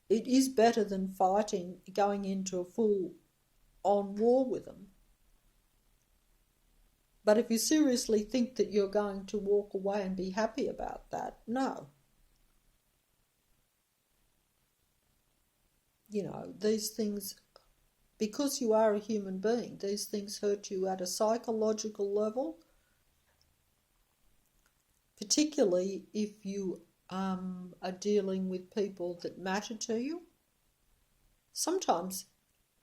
It is better than fighting, going into a full-on war with them. But if you seriously think that you're going to walk away and be happy about that, no. These things, because you are a human being, these things hurt you at a psychological level, particularly if you are dealing with people that matter to you. Sometimes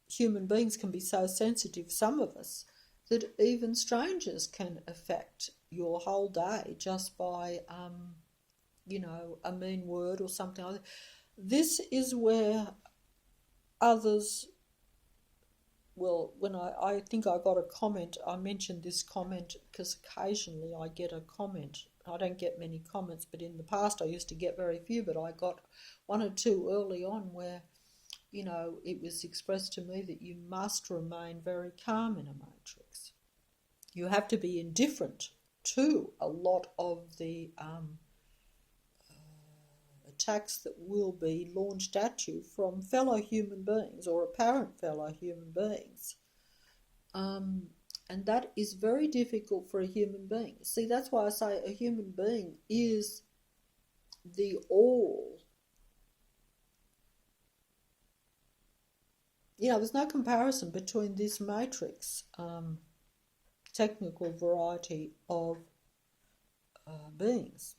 human beings can be so sensitive, some of us, that even strangers can affect your whole day just by, a mean word or something like that. This is where others, when I think I got a comment, I mentioned this comment because occasionally I get a comment. I don't get many comments, but in the past I used to get very few, but I got one or two early on where, it was expressed to me that you must remain very calm in a matrix. You have to be indifferent to a lot of the attacks that will be launched at you from fellow human beings or apparent fellow human beings. And that is very difficult for a human being. See, that's why I say a human being is the all. There's no comparison between this matrix technical variety of beings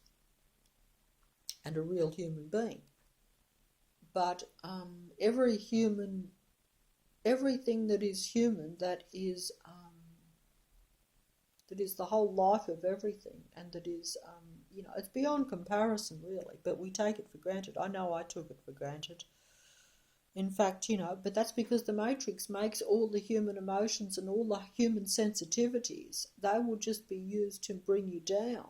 and a real human being. But everything that is human, that is the whole life of everything, and that is, it's beyond comparison really, but we take it for granted. I know I took it for granted. In fact, but that's because the matrix makes all the human emotions and all the human sensitivities, they will just be used to bring you down.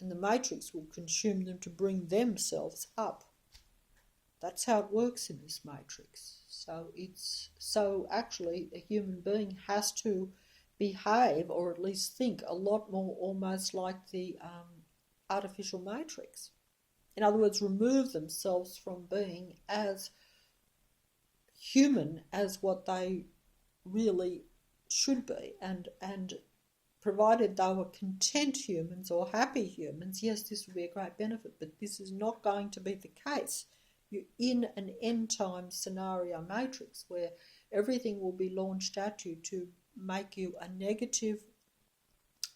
And the matrix will consume them to bring themselves up. That's how it works in this matrix. So actually a human being has to behave, or at least think, a lot more almost like the artificial matrix. In other words, remove themselves from being as human as what they really should be, and provided they were content humans or happy humans, yes, this would be a great benefit, but this is not going to be the case. You're in an end time scenario matrix where everything will be launched at you to make you a negative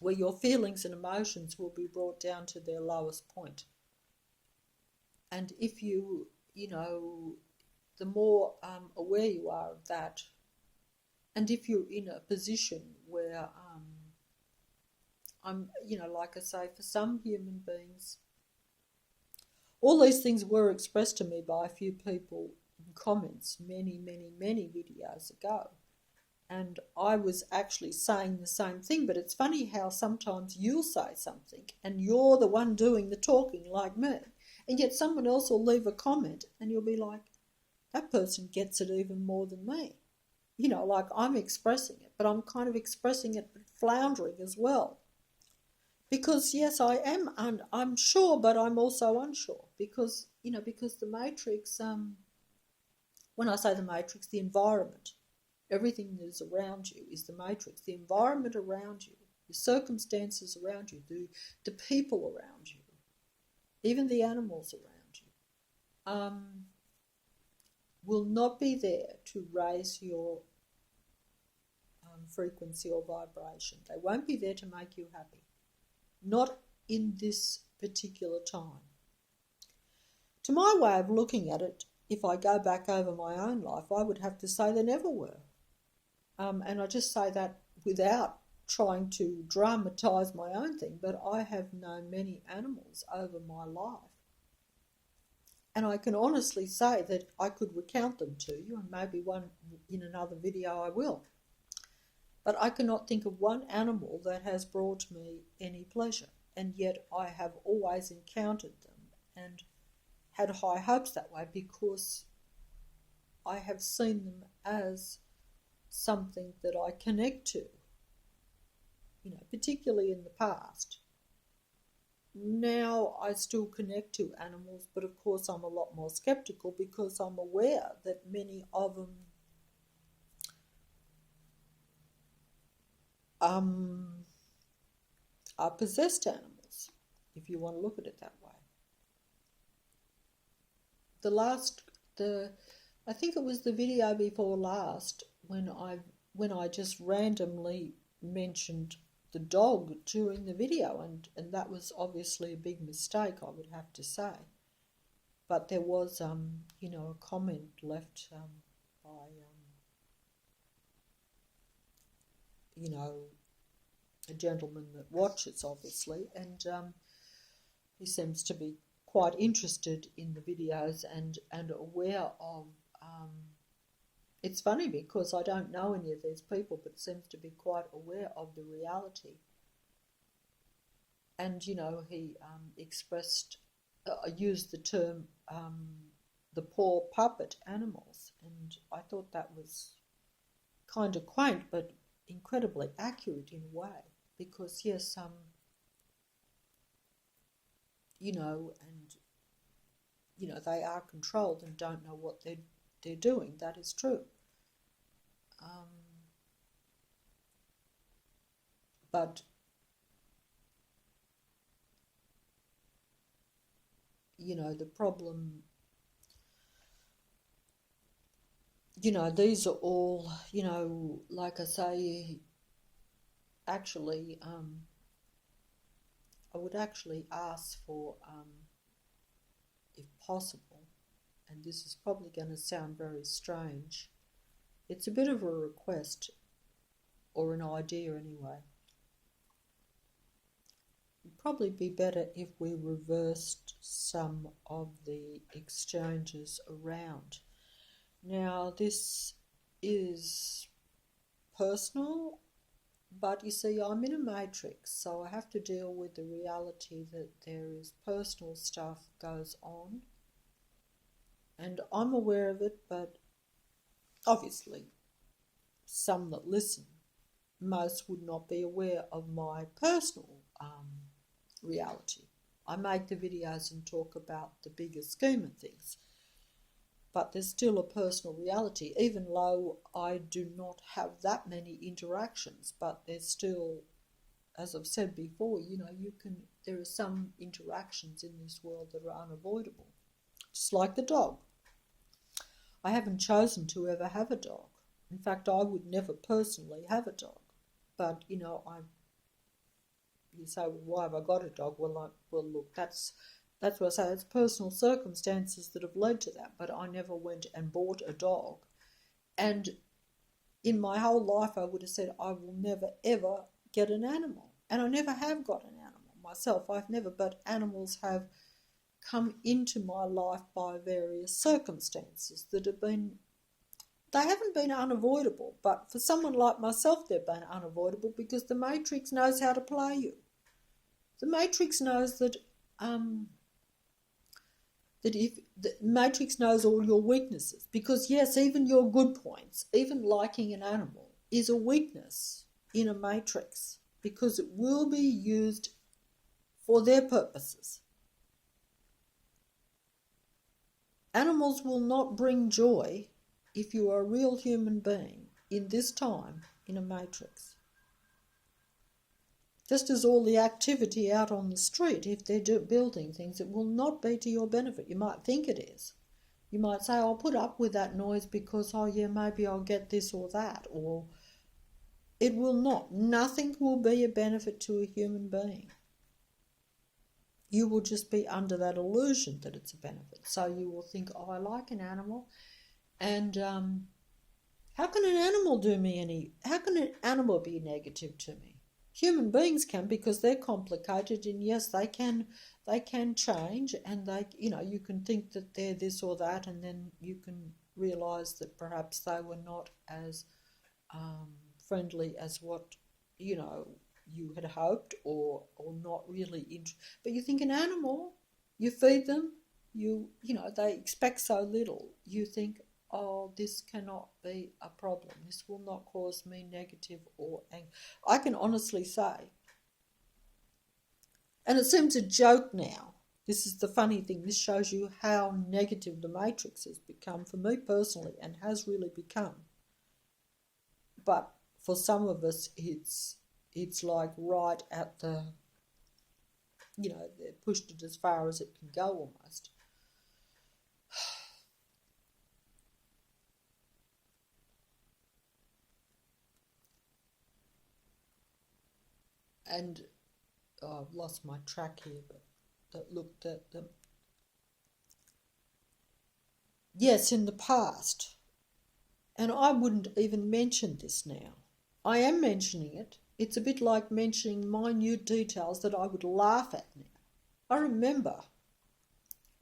where your feelings and emotions will be brought down to their lowest point. And if you, the more aware you are of that, and if you're in a position where like I say, for some human beings, all these things were expressed to me by a few people in comments many, many, many videos ago. And I was actually saying the same thing, but it's funny how sometimes you'll say something and you're the one doing the talking like me, and yet someone else will leave a comment and you'll be like, that person gets it even more than me. Like I'm expressing it, but I'm kind of expressing it but floundering as well. Because yes, I am, I'm sure, but I'm also unsure. Because the matrix, when I say the matrix, the environment, everything that is around you is the matrix. The environment around you, the circumstances around you, the people around you, even the animals around you, will not be there to raise your frequency or vibration. They won't be there to make you happy. Not in this particular time. To my way of looking at it, if I go back over my own life, I would have to say they never were. And I just say that without trying to dramatise my own thing, but I have known many animals over my life. And I can honestly say that I could recount them to you, and maybe one in another video I will. But I cannot think of one animal that has brought me any pleasure, and yet I have always encountered them and had high hopes that way, because I have seen them as something that I connect to, particularly in the past. Now I still connect to animals, but of course I'm a lot more skeptical because I'm aware that many of them are possessed animals, if you want to look at it that way. I think it was the video before last when I just randomly mentioned the dog during the video, and that was obviously a big mistake, I would have to say. But there was a comment left by a gentleman that watches, obviously, and he seems to be quite interested in the videos and aware of. It's funny because I don't know any of these people, but seems to be quite aware of the reality. And he expressed, used the term, the poor puppet animals, and I thought that was kind of quaint, but incredibly accurate in a way, because yes, they are controlled and don't know what they're doing. That is true. But the problem, these are all, like I say, actually, I would actually ask for, if possible, and this is probably going to sound very strange, it's a bit of a request, or an idea anyway. It'd probably be better if we reversed some of the exchanges around. Now, this is personal, but you see, I'm in a matrix, so I have to deal with the reality that there is personal stuff goes on, and I'm aware of it, but obviously some that listen, most would not be aware of my personal reality. I make the videos and talk about the bigger scheme of things, but there's still a personal reality, even though I do not have that many interactions, but there's still, as I've said before, there are some interactions in this world that are unavoidable, just like the dog. I haven't chosen to ever have a dog. In fact, I would never personally have a dog, but you say, well, why have I got a dog? Well, look, that's what I say. It's personal circumstances that have led to that. But I never went and bought a dog. And in my whole life, I would have said I will never ever get an animal, and I never have got an animal myself. I've never, but animals have come into my life by various circumstances that have been. They haven't been unavoidable, but for someone like myself, they've been unavoidable because the Matrix knows how to play you. The Matrix knows that if the Matrix knows all your weaknesses, because yes, even your good points, even liking an animal, is a weakness in a Matrix because it will be used for their purposes. Animals will not bring joy if you are a real human being in this time in a Matrix. Just as all the activity out on the street, if they're building things, it will not be to your benefit. You might think it is. You might say, I'll put up with that noise because, oh yeah, maybe I'll get this or that. Or it will not. Nothing will be a benefit to a human being. You will just be under that illusion that it's a benefit. So you will think, oh, I like an animal. And how can an animal do me how can an animal be negative to me? Human beings can, because they're complicated, and yes, they can change, and you can think that they're this or that, and then you can realise that perhaps they were not as friendly as what you had hoped, or not really but you think an animal, you feed them, they expect so little, you think, oh, this cannot be a problem. This will not cause me negative or anger. I can honestly say, and it seems a joke now. This is the funny thing. This shows you how negative the Matrix has become for me personally, and has really become. But for some of us, it's like right at the, they've pushed it as far as it can go almost. And I've lost my track here, but that looked at them. Yes, in the past, and I wouldn't even mention this now. I am mentioning it. It's a bit like mentioning minute details that I would laugh at now. I remember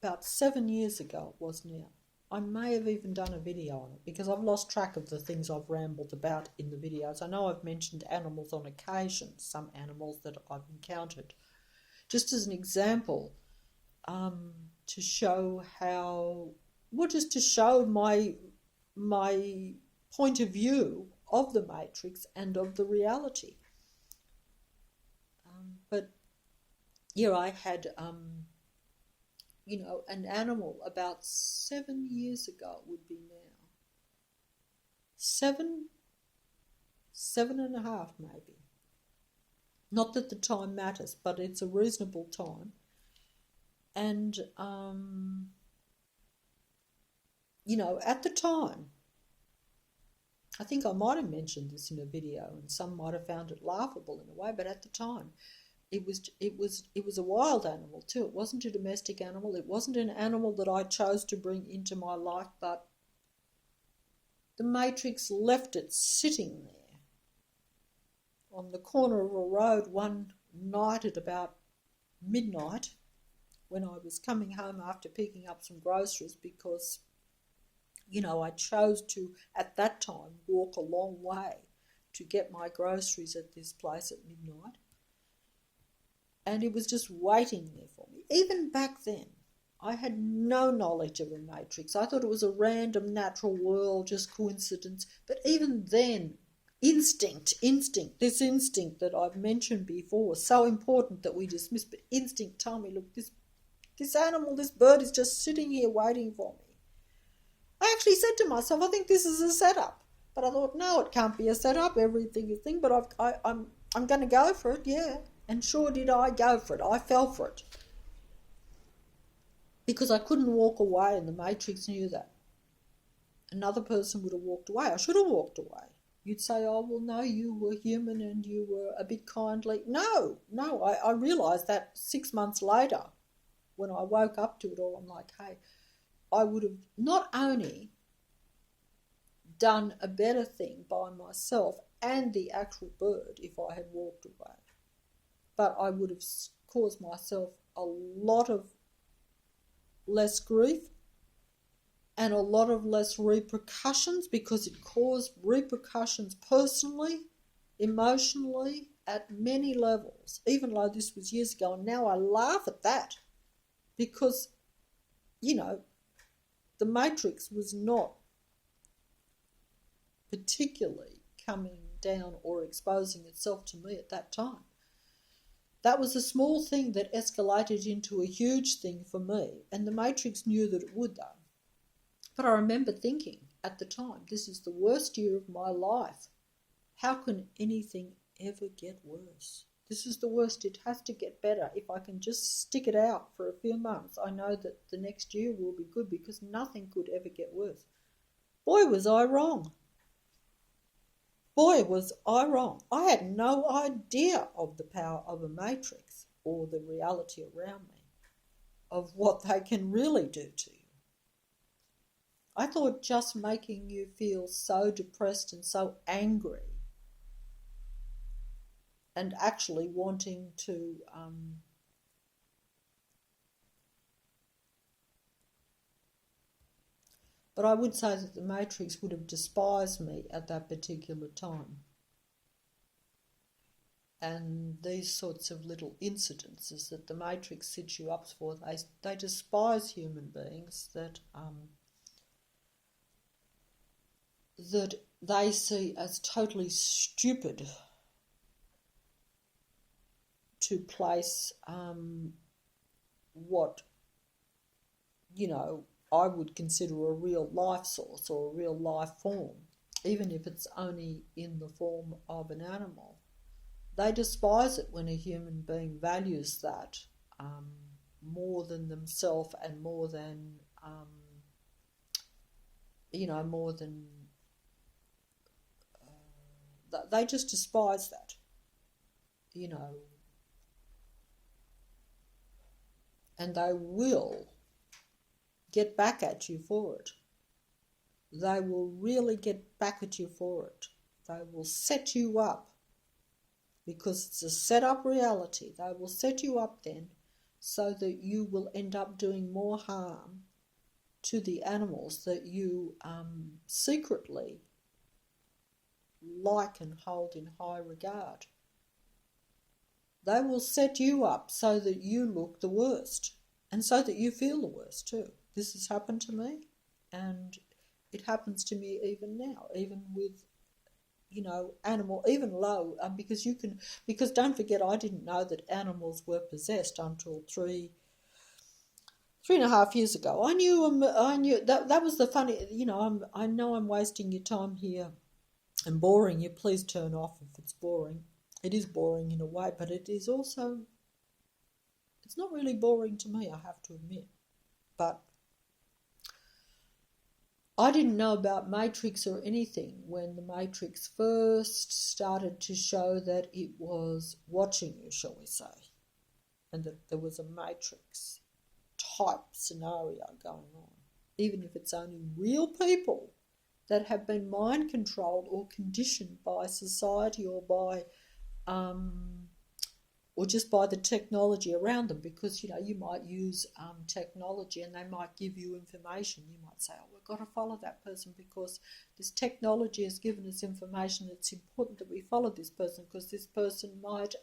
about 7 years ago it was now. I may have even done a video on it because I've lost track of the things I've rambled about in the videos. I know I've mentioned animals on occasion, some animals that I've encountered. Just as an example, to show just to show my point of view of the Matrix and of the reality. But yeah, I had an animal about 7 years ago, it would be now. 7.5 maybe. Not that the time matters, but it's a reasonable time. And, at the time, I think I might have mentioned this in a video, and some might have found it laughable in a way, but at the time, it was a wild animal too. It wasn't a domestic animal. It wasn't an animal that I chose to bring into my life, but the Matrix left it sitting there on the corner of a road one night at about midnight when I was coming home after picking up some groceries because, I chose to, at that time, walk a long way to get my groceries at this place at midnight. And it was just waiting there for me. Even back then, I had no knowledge of a Matrix. I thought it was a random natural world, just coincidence. But even then, instinct, this instinct that I've mentioned before, so important that we dismiss, but instinct told me, look, this animal, this bird is just sitting here waiting for me. I actually said to myself, I think this is a setup. But I thought, no, it can't be a setup. Everything is thing. But I'm going to go for it, yeah. And sure did I go for it. I fell for it. Because I couldn't walk away, and the Matrix knew that. Another person would have walked away. I should have walked away. You'd say, oh, well, no, you were human and you were a bit kindly. No, I realised that 6 months later when I woke up to it all. I'm like, hey, I would have not only done a better thing by myself and the actual bird if I had walked away, but I would have caused myself a lot of less grief and a lot of less repercussions, because it caused repercussions personally, emotionally, at many levels, even though this was years ago. And now I laugh at that because, you know, the Matrix was not particularly coming down or exposing itself to me at that time. That was a small thing that escalated into a huge thing for me, and the Matrix knew that it would, though. But I remember thinking at the time, this is the worst year of my life. How can anything ever get worse? This is the worst. It has to get better. If I can just stick it out for a few months, I know that the next year will be good, because nothing could ever get worse. Boy, was I wrong. Boy, was I wrong. I had no idea of the power of a matrix or the reality around me, of what they can really do to you. I thought just making you feel so depressed and so angry and actually wanting to but I would say that the Matrix would have despised me at that particular time. And these sorts of little incidences that the Matrix sets you up for, they despise human beings that they see as totally stupid to place what, you know, I would consider a real life source or a real life form, even if it's only in the form of an animal. They despise it when a human being values that more than themselves and more than, more than, they just despise that, and they will get back at you for it. They will really get back at you for it. They will set you up, because it's a set up reality. They will set you up then so that you will end up doing more harm to the animals that you secretly like and hold in high regard. They will set you up so that you look the worst and so that you feel the worst too. This has happened to me, and it happens to me even now, even with, animal, even low, because don't forget, I didn't know that animals were possessed until 3.5 years ago. I knew that was the funny, I know I'm wasting your time here and boring you. Please turn off if it's boring. It is boring in a way, but it is also, it's not really boring to me, I have to admit. But I didn't know about Matrix or anything when the Matrix first started to show that it was watching you, shall we say, and that there was a Matrix type scenario going on, even if it's only real people that have been mind controlled or conditioned by society or by or just by the technology around them, because you might use technology and they might give you information. You might say, oh, we've got to follow that person because this technology has given us information. It's important that we follow this person because this person might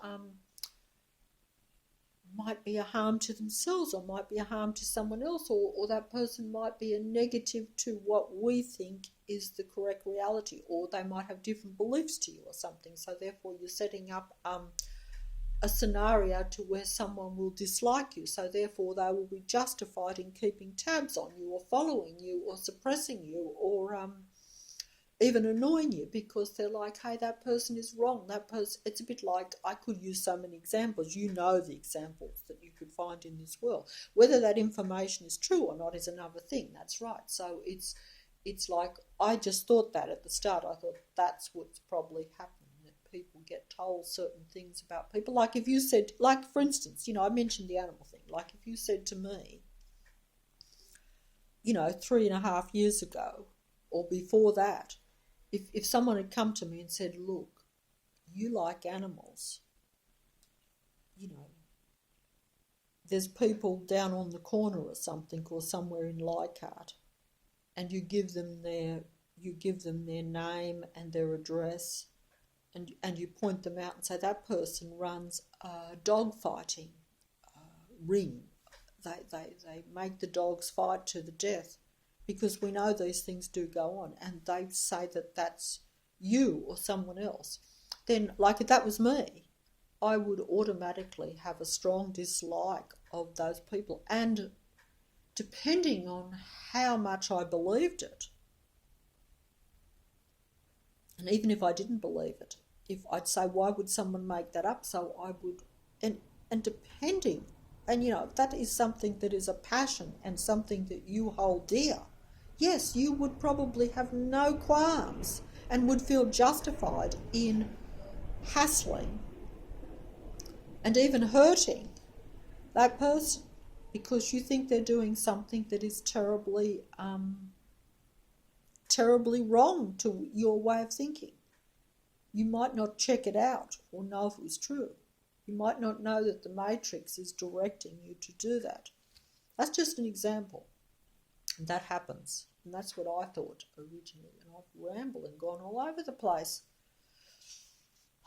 be a harm to themselves, or might be a harm to someone else, or that person might be a negative to what we think is the correct reality, or they might have different beliefs to you or something. So therefore you're setting up a scenario to where someone will dislike you, so therefore they will be justified in keeping tabs on you or following you or suppressing you or even annoying you, because they're like, hey, that person is wrong. That person, it's a bit like, I could use so many examples. You know the examples that you could find in this world. Whether that information is true or not is another thing. That's right. So it's it's like, I just thought that at the start. I thought that's what's probably happening, that people get told certain things about people. Like if you said, like for instance, I mentioned the animal thing. Like if you said to me, 3.5 years ago or before that, if someone had come to me and said, look, you like animals, there's people down on the corner or something, or somewhere in Leichhardt, and you give them their name and their address, and you point them out and say that person runs a dog fighting ring. They make the dogs fight to the death, because we know these things do go on, and they say that that's you or someone else. Then, like if that was me, I would automatically have a strong dislike of those people. And depending on how much I believed it, and even if I didn't believe it, if I'd say, why would someone make that up? So I would, and depending, and if that is something that is a passion and something that you hold dear, yes, you would probably have no qualms and would feel justified in hassling and even hurting that person, because you think they're doing something that is terribly wrong to your way of thinking. You might not check it out or know if it was true. You might not know that the Matrix is directing you to do that. That's just an example. And that happens. And that's what I thought originally. And I've rambled and gone all over the place.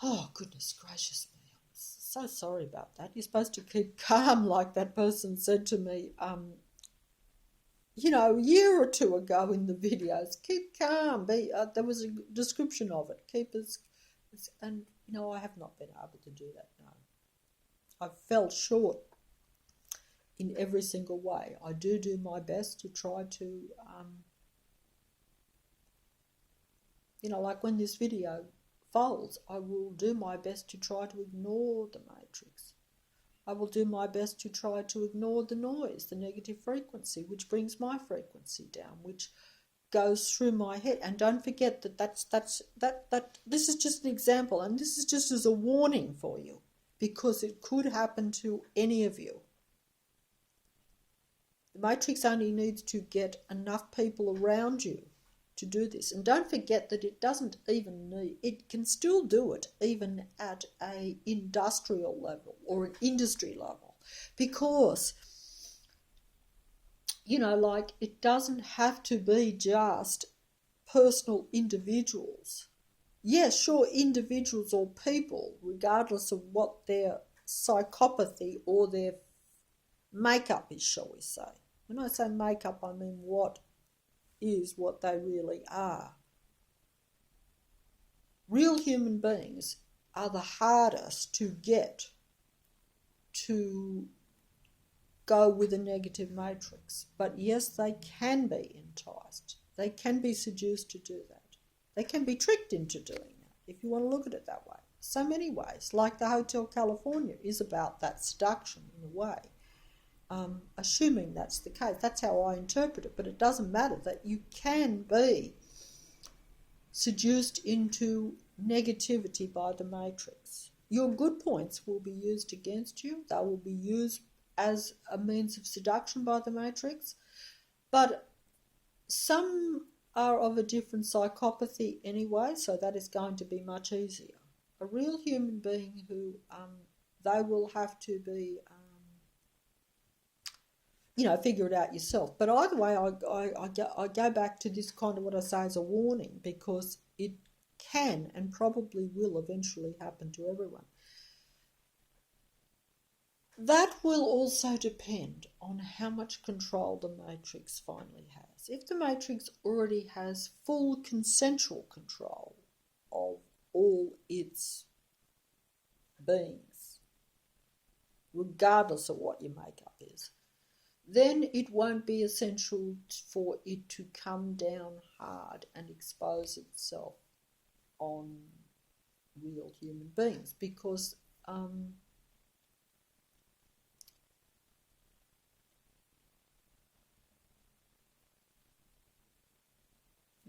Oh, goodness gracious me. I'm so sorry about that. You're supposed to keep calm, like that person said to me, a year or two ago in the videos. Keep calm. There was a description of it. And, I have not been able to do that, no. I've fell short in every single way. I do my best to try to, like when this video folds, I will do my best to try to ignore the Matrix. I will do my best to try to ignore the noise, the negative frequency, which brings my frequency down, which goes through my head. And don't forget that this is just an example, and this is just as a warning for you, because it could happen to any of you. The Matrix only needs to get enough people around you to do this. And don't forget that it doesn't even need, it can still do it even at a industrial level or an industry level, because it doesn't have to be just personal individuals. Yes, sure, individuals or people, regardless of what their psychopathy or their makeup is, shall we say. When I say makeup, I mean what they really are. Real human beings are the hardest to get to go with a negative matrix. But yes, they can be enticed. They can be seduced to do that. They can be tricked into doing that, if you want to look at it that way. So many ways, like the Hotel California is about that seduction in a way. Assuming that's the case. That's how I interpret it, but it doesn't matter, that you can be seduced into negativity by the matrix. Your good points will be used against you. They will be used as a means of seduction by the matrix, but some are of a different psychopathy anyway, so that is going to be much easier. A real human being who they will have to be figure it out yourself. But either way, I go back to this kind of what I say as a warning, because it can and probably will eventually happen to everyone. That will also depend on how much control the matrix finally has. If the matrix already has full consensual control of all its beings, regardless of what your makeup is, then it won't be essential for it to come down hard and expose itself on real human beings, because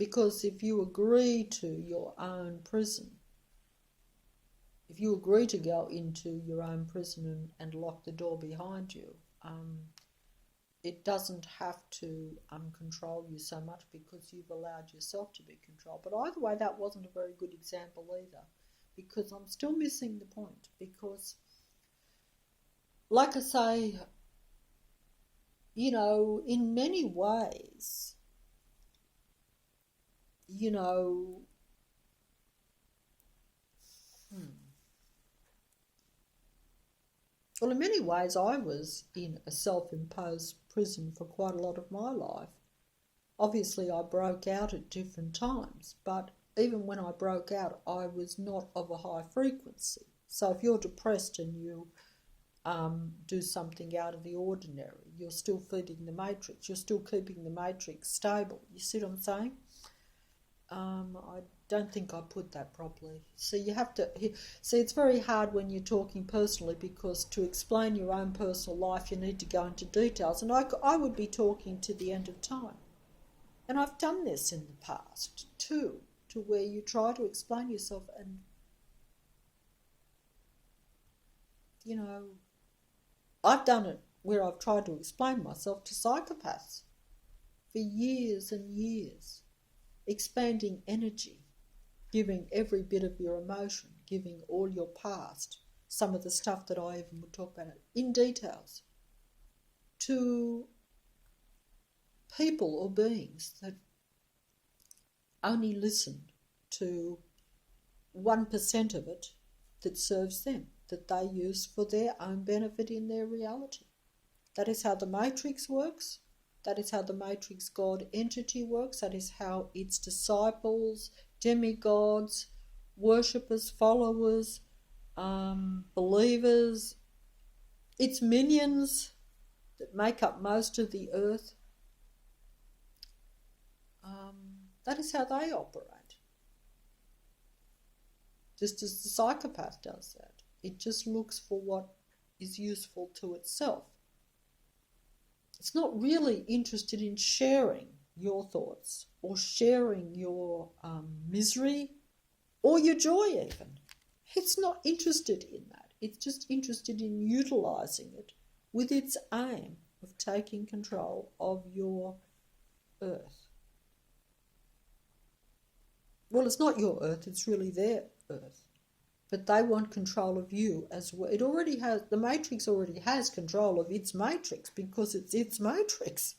Because if you agree to your own prison, if you agree to go into your own prison and lock the door behind you, it doesn't have to control you so much because you've allowed yourself to be controlled. But either way, that wasn't a very good example either, because I'm still missing the point. Because, like I say, in many ways, well, in many ways, I was in a self-imposed prison for quite a lot of my life. Obviously, I broke out at different times, but even when I broke out, I was not of a high frequency. So if you're depressed and you do something out of the ordinary, you're still feeding the matrix, you're still keeping the matrix stable. You see what I'm saying? I don't think I put that properly. So you have to see, it's very hard when you're talking personally, because to explain your own personal life you need to go into details, and I would be talking to the end of time. And I've done this in the past too, to where you try to explain yourself, and I've done it where I've tried to explain myself to psychopaths for years and years, expanding energy, giving every bit of your emotion, giving all your past, some of the stuff that I even would talk about in details, to people or beings that only listen to 1% of it that serves them, that they use for their own benefit in their reality. That is how the Matrix works. That is how the Matrix God entity works. That is how its disciples, demigods, worshippers, followers, believers, its minions that make up most of the earth, that is how they operate. Just as the psychopath does that. It just looks for what is useful to itself. It's not really interested in sharing your thoughts or sharing your misery or your joy even. It's not interested in that. It's just interested in utilising it with its aim of taking control of your earth. Well, it's not your earth, it's really their earth. But they want control of you as well. The Matrix already has control of its matrix because it's its matrix.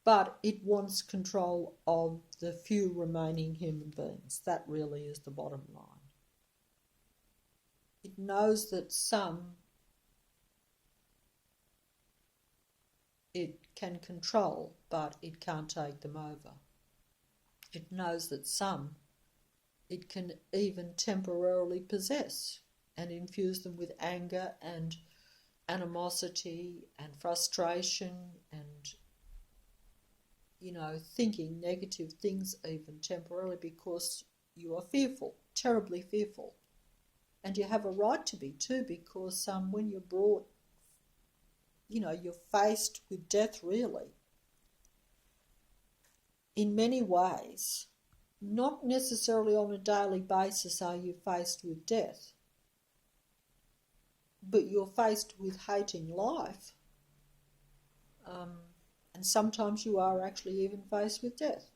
But it wants control of the few remaining human beings. That really is the bottom line. It knows that some it can control, but it can't take them over. It knows that some it can even temporarily possess and infuse them with anger and animosity and frustration and, thinking negative things even temporarily, because you are fearful, terribly fearful. And you have a right to be too, because when you're brought, you're faced with death really. In many ways, not necessarily on a daily basis are you faced with death, but you're faced with hating life, and sometimes you are actually even faced with death.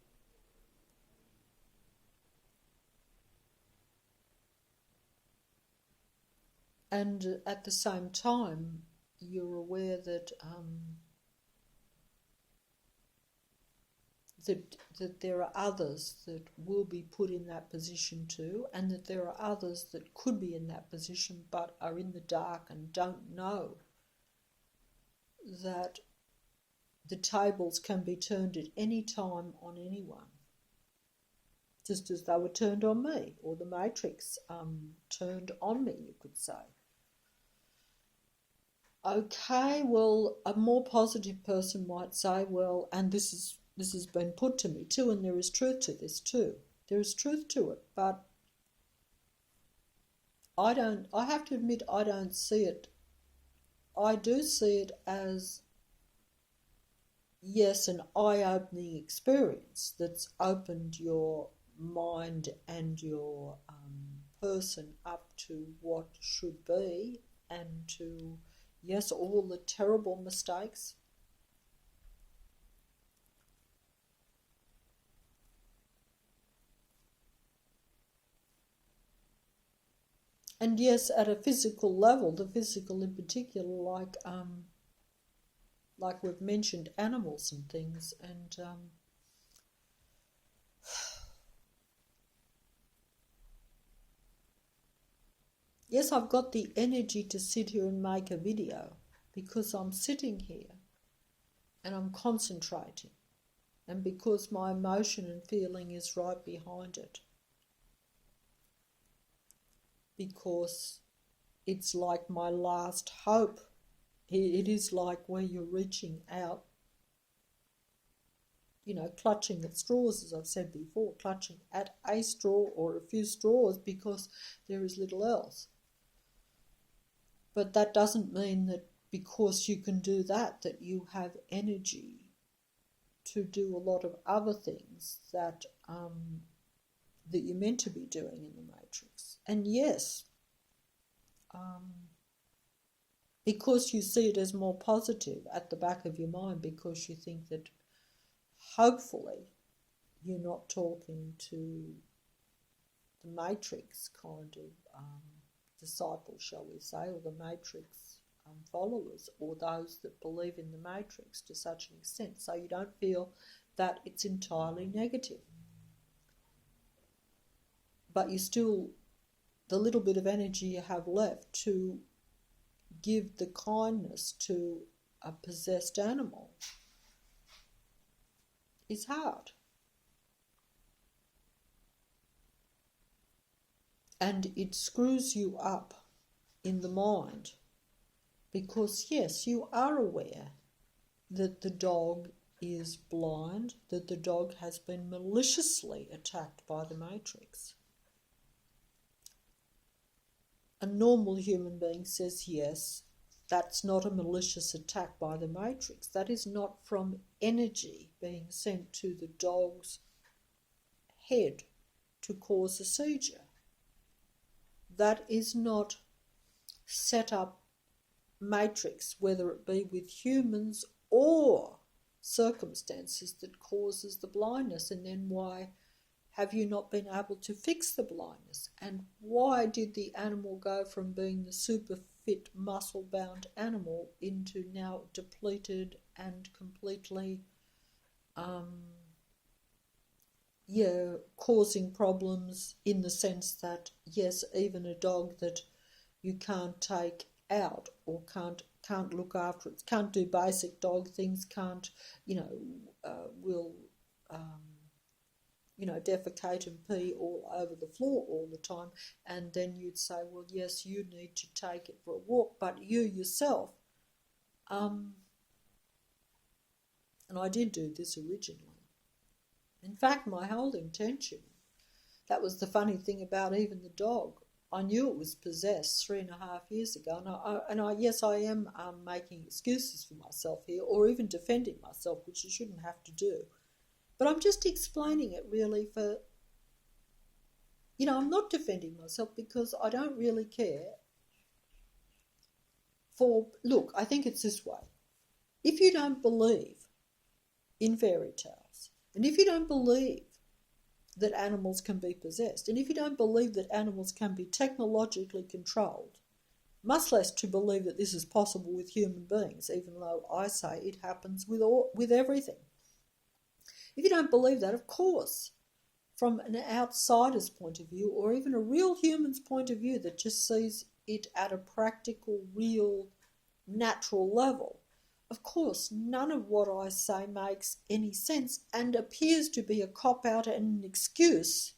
And at the same time, you're aware that that there are others that will be put in that position too, and that there are others that could be in that position but are in the dark and don't know that the tables can be turned at any time on anyone, just as they were turned on me, or the Matrix turned on me, you could say. Okay, well, a more positive person might say, well, and this has been put to me too, and there is truth to this too. There is truth to it, but I have to admit I don't see it. I do see it as, yes, an eye-opening experience that's opened your mind and your person up to what should be and to, yes, all the terrible mistakes. And yes, at a physical level, the physical in particular, like we've mentioned, animals and things, and yes, I've got the energy to sit here and make a video because I'm sitting here and I'm concentrating, and because my emotion and feeling is right behind it, because it's like my last hope. It is like where you're reaching out, clutching at straws, as I've said before, clutching at a straw or a few straws because there is little else. But that doesn't mean that because you can do that, that you have energy to do a lot of other things that you're meant to be doing in the Matrix. And yes, because you see it as more positive at the back of your mind, because you think that hopefully you're not talking to the Matrix kind of disciples, shall we say, or the Matrix followers, or those that believe in the Matrix to such an extent, so you don't feel that it's entirely negative. But you still, the little bit of energy you have left to give the kindness to a possessed animal is hard. And it screws you up in the mind because, yes, you are aware that the dog is blind, that the dog has been maliciously attacked by the Matrix. A normal human being says, yes, that's not a malicious attack by the Matrix. That is not from energy being sent to the dog's head to cause a seizure. That is not set up Matrix, whether it be with humans or circumstances that causes the blindness. And then why have you not been able to fix the blindness? And why did the animal go from being the super fit, muscle-bound animal into now depleted and completely, causing problems in the sense that, yes, even a dog that you can't take out or can't look after it, can't do basic dog things, can't, will defecate and pee all over the floor all the time. And then you'd say, well, yes, you need to take it for a walk, but you yourself, and I did do this originally. In fact, my whole intention, that was the funny thing about even the dog. I knew it was possessed 3.5 years ago, and I yes, I am making excuses for myself here, or even defending myself, which you shouldn't have to do. But I'm just explaining it really for, I'm not defending myself because I don't really care look, I think it's this way. If you don't believe in fairy tales, and if you don't believe that animals can be possessed, and if you don't believe that animals can be technologically controlled, much less to believe that this is possible with human beings, even though I say it happens with everything. If you don't believe that, of course, from an outsider's point of view, or even a real human's point of view that just sees it at a practical, real, natural level, of course, none of what I say makes any sense and appears to be a cop-out and an excuse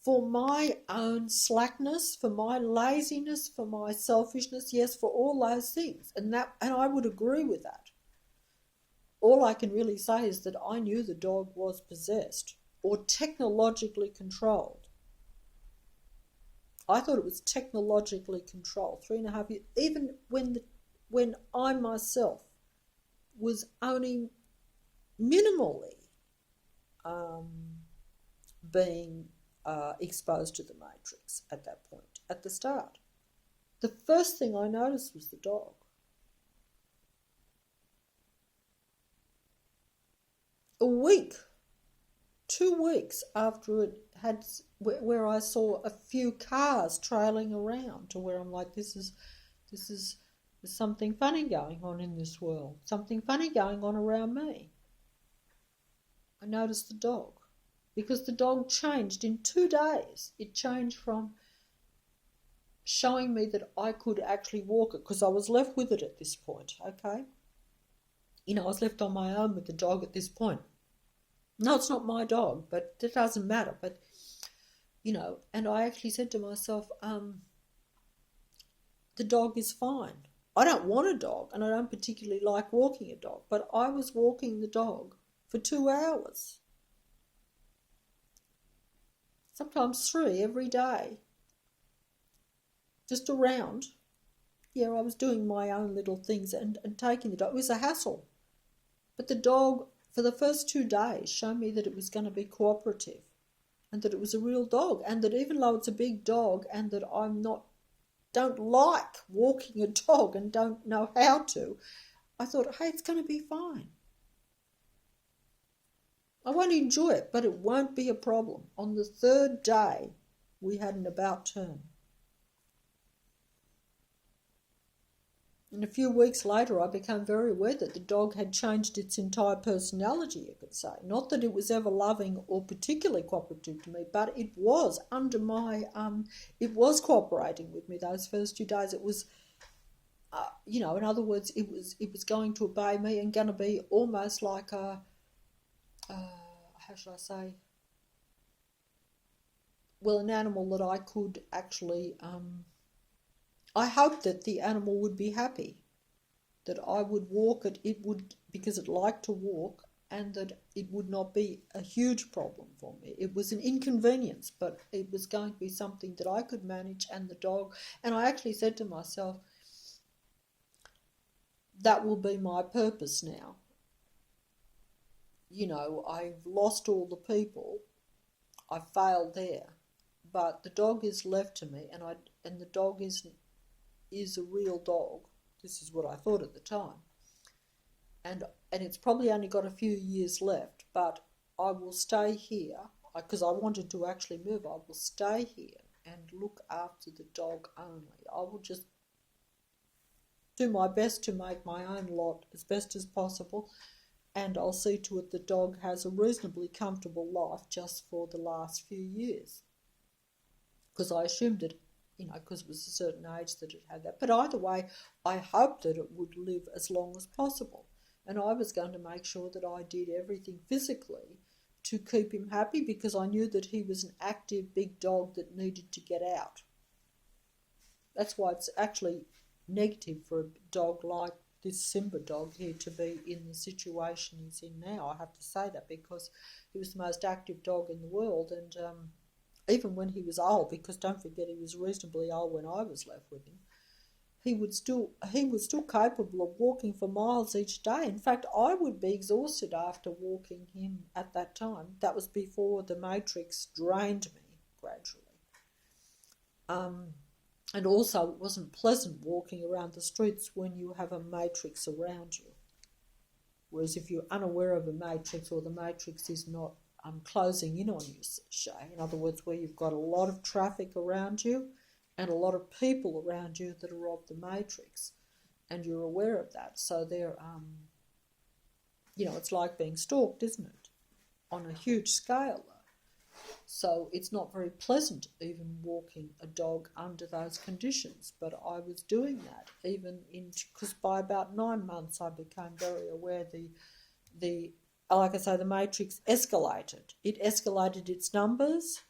for my own slackness, for my laziness, for my selfishness, yes, for all those things. And I would agree with that. All I can really say is that I knew the dog was possessed or technologically controlled. I thought it was technologically controlled 3.5 years, even when I myself was only minimally um, being exposed to the Matrix at that point, at the start. The first thing I noticed was the dog. A week, 2 weeks after it had, where I saw a few cars trailing around, to where I'm like, there's something funny going on in this world, something funny going on around me. I noticed the dog, because the dog changed in 2 days. It changed from showing me that I could actually walk it, because I was left with it at this point, okay? I was left on my own with the dog at this point. No, it's not my dog, but it doesn't matter. But, and I actually said to myself, the dog is fine. I don't want a dog, and I don't particularly like walking a dog, but I was walking the dog for 2 hours. Sometimes 3 every day. Just around. Yeah, I was doing my own little things and taking the dog. It was a hassle. But the dog, for the first 2 days, showed me that it was going to be cooperative and that it was a real dog, and that even though it's a big dog and that don't like walking a dog and don't know how to, I thought, hey, it's going to be fine. I won't enjoy it, but it won't be a problem. On the 3rd day, we had an about turn. And a few weeks later, I became very aware that the dog had changed its entire personality, you could say. Not that it was ever loving or particularly cooperative to me, but it was under my, it was cooperating with me those first 2 days. It was, in other words, it was going to obey me and going to be almost like how should I say? Well, an animal that I could actually, I hoped that the animal would be happy, that I would walk it would, because it liked to walk, and that it would not be a huge problem for me. It was an inconvenience, but it was going to be something that I could manage, and the dog, and I actually said to myself, that will be my purpose now. I've lost all the people, I failed there, but the dog is left to me, and the dog is a real dog. This is what I thought at the time. And it's probably only got a few years left, but I will stay here, because I wanted to actually move. I will stay here and look after the dog only. I will just do my best to make my own lot as best as possible, and I'll see to it the dog has a reasonably comfortable life just for the last few years. Because I assumed it, because it was a certain age that it had that. But either way, I hoped that it would live as long as possible. And I was going to make sure that I did everything physically to keep him happy, because I knew that he was an active big dog that needed to get out. That's why it's actually negative for a dog like this Simba dog here to be in the situation he's in now. I have to say that, because he was the most active dog in the world, and even when he was old, because don't forget he was reasonably old when I was left with him, he was still capable of walking for miles each day. In fact, I would be exhausted after walking him at that time. That was before the Matrix drained me gradually. And also, it wasn't pleasant walking around the streets when you have a Matrix around you. Whereas if you're unaware of a Matrix, or the Matrix is not closing in on you, Shay, in other words, where you've got a lot of traffic around you and a lot of people around you that are of the Matrix, and you're aware of that. So they're, it's like being stalked, isn't it? On a huge scale, though. So it's not very pleasant even walking a dog under those conditions, but I was doing that because by about 9 months I became very aware like I say, the Matrix escalated. It escalated its numbers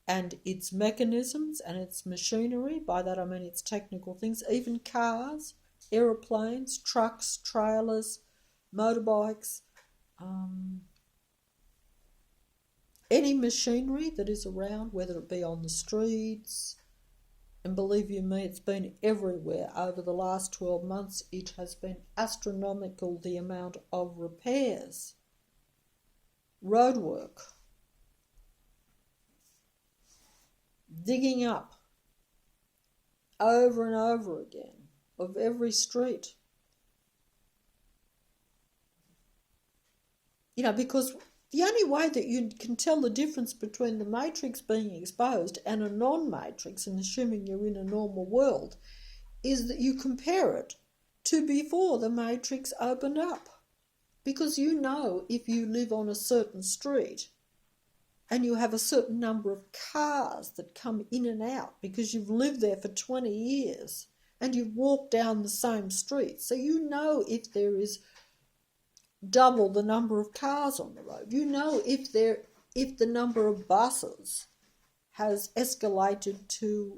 and its mechanisms and its machinery. By that I mean its technical things, even cars, aeroplanes, trucks, trailers, motorbikes, any machinery that is around, whether it be on the streets, And believe you me, it's been everywhere over the last 12 months. It has been astronomical, the amount of repairs, roadwork, digging up over and over again of every street. Because the only way that you can tell the difference between the matrix being exposed and a non-matrix, and assuming you're in a normal world, is that you compare it to before the matrix opened up. Because if you live on a certain street and you have a certain number of cars that come in and out because you've lived there for 20 years and you've walked down the same street, so if there is double the number of cars on the road. If the number of buses has escalated to,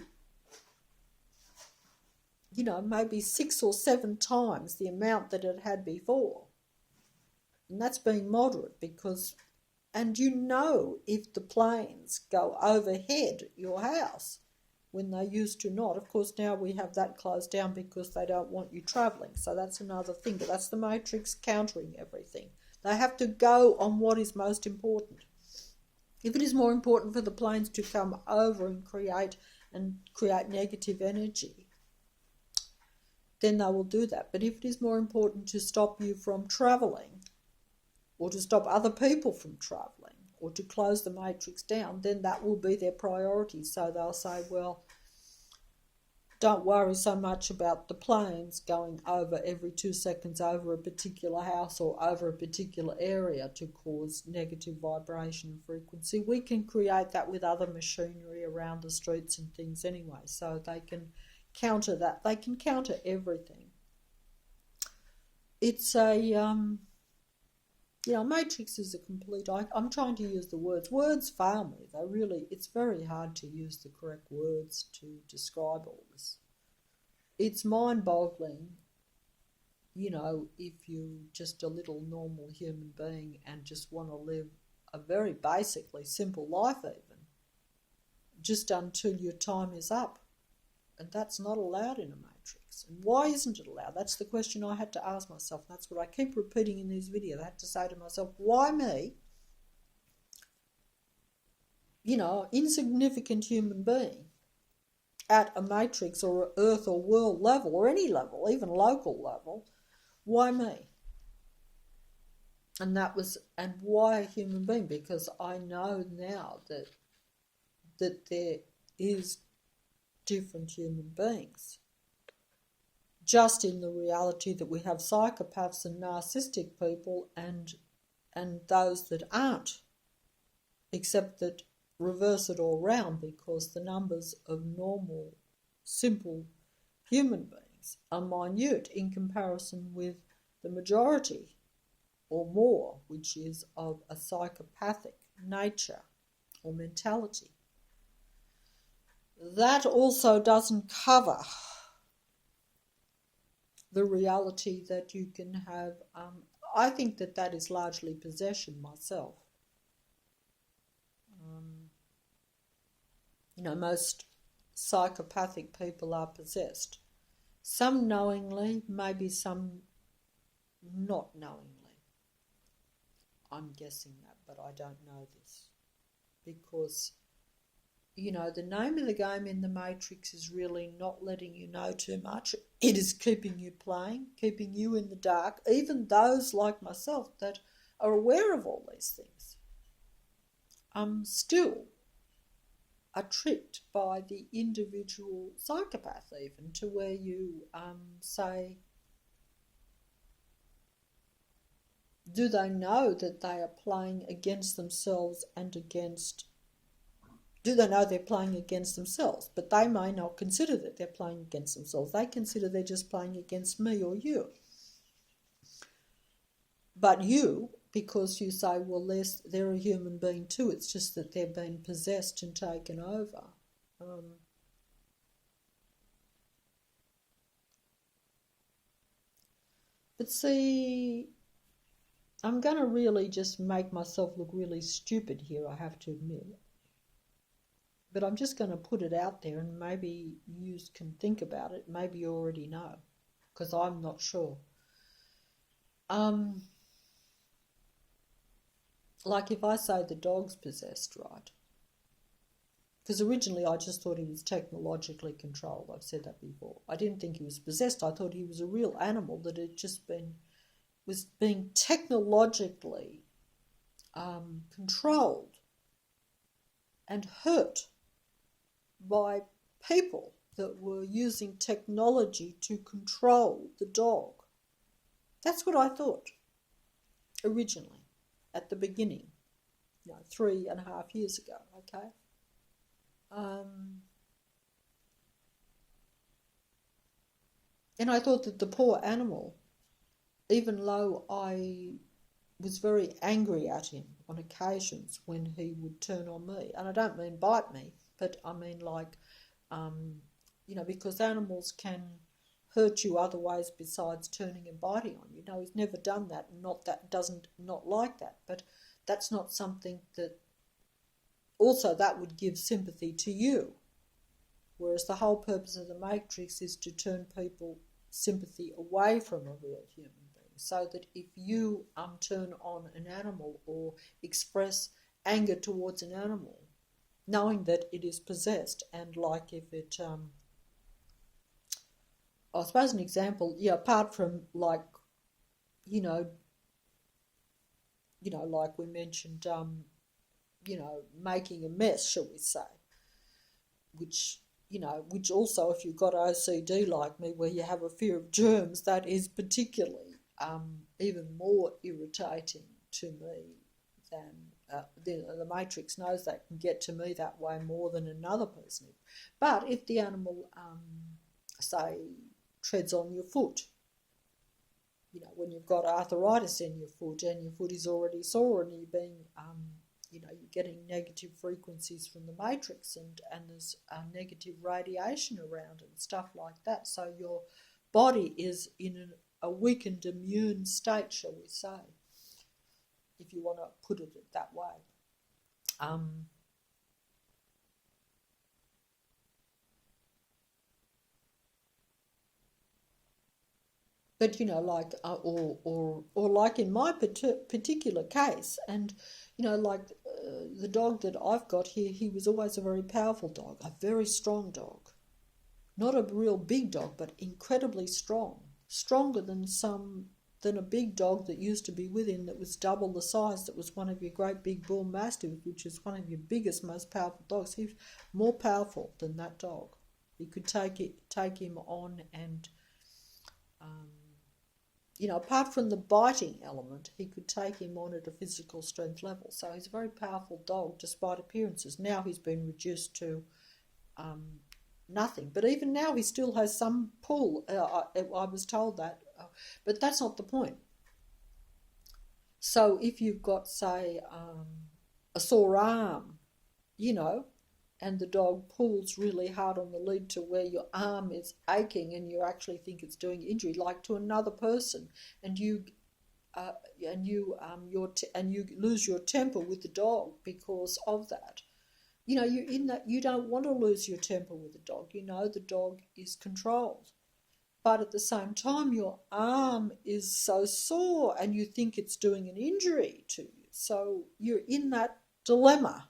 maybe 6 or 7 times the amount that it had before. And that's being moderate and if the planes go overhead your house when they used to not. Of course, now we have that closed down because they don't want you travelling. So that's another thing. But that's the matrix countering everything. They have to go on what is most important. If it is more important for the planes to come over and create negative energy, then they will do that. But if it is more important to stop you from travelling, or to stop other people from travelling, or to close the matrix down, then that will be their priority. So they'll say, well, don't worry so much about the planes going over every 2 seconds over a particular house or over a particular area to cause negative vibration and frequency. We can create that with other machinery around the streets and things anyway, so they can counter that. They can counter everything. It's matrix is a complete... I'm trying to use the words. Words fail me. It's very hard to use the correct words to describe all this. It's mind-boggling, if you're just a little normal human being and just want to live a very basically simple life even, just until your time is up. And that's not allowed in a matrix. And why isn't it allowed? That's the question I had to ask myself. That's what I keep repeating in these videos. I had to say to myself, why me? Insignificant human being at a matrix or earth or world level or any level, even local level, why me? And why a human being? Because I know now that there is different human beings. Just in the reality that we have psychopaths and narcissistic people and those that aren't, except that reverse it all round, because the numbers of normal, simple human beings are minute in comparison with the majority or more, which is of a psychopathic nature or mentality. That also doesn't cover the reality that you can have. I think that is largely possession myself. Most psychopathic people are possessed. Some knowingly, maybe some not knowingly. I'm guessing that, but I don't know this. Because the name of the game in the Matrix is really not letting you know too much. It is keeping you playing, keeping you in the dark, even those like myself that are aware of all these things. Still are tricked by the individual psychopath, even to where you say, do they know that they are playing against themselves and against... Do they know they're playing against themselves? But they may not consider that they're playing against themselves. They consider they're just playing against me or you. But you, because you say, well, they're a human being too, it's just that they're being possessed and taken over. But see, I'm going to really just make myself look really stupid here, I have to admit. but I'm just going to put it out there and maybe you can think about it. Maybe you already know, because I'm not sure. Like if I say the dog's possessed, right? Because originally I just thought he was technologically controlled. I've said that before. I didn't think he was possessed. I thought he was a real animal that was being technologically controlled and hurt by people that were using technology to control the dog. That's what I thought originally at the beginning, 3.5 years ago, okay? And I thought that the poor animal, even though I was very angry at him on occasions when he would turn on me, and I don't mean bite me, but I mean like, because animals can hurt you other ways besides turning and biting on you. He's never done that, not like that, but that's not something that, also that would give sympathy to you, whereas the whole purpose of the Matrix is to turn people sympathy away from a real human being, so that if you turn on an animal or express anger towards an animal, knowing that it is possessed, and like if it, I suppose an example, apart from like, like we mentioned, making a mess, shall we say, which also, if you've got OCD like me, where you have a fear of germs, that is particularly even more irritating to me than the Matrix knows that can get to me that way more than another person. But if the animal, say, treads on your foot, when you've got arthritis in your foot and your foot is already sore and you're being, you're getting negative frequencies from the Matrix, and there's negative radiation around and stuff like that. So your body is in a weakened immune state, shall we say, if you want to put it that way. But like, or like in my particular case, and like the dog that I've got here, he was always a very powerful dog, a very strong dog, not a real big dog, but incredibly strong, stronger than a big dog that used to be with him that was double the size, that was one of your great big bull mastiffs, which is one of your biggest, most powerful dogs. He's more powerful than that dog. You could take him on, and apart from the biting element, he could take him on at a physical strength level. So he's a very powerful dog despite appearances. Now he's been reduced to nothing. But even now he still has some pull. I was told that. But that's not the point. So if you've got, say, a sore arm, and the dog pulls really hard on the lead to where your arm is aching and you actually think it's doing injury, like to another person, and you lose your temper with the dog because of that. You're in that, you don't want to lose your temper with the dog. The dog is controlled. But at the same time, your arm is so sore and you think it's doing an injury to you. So you're in that dilemma.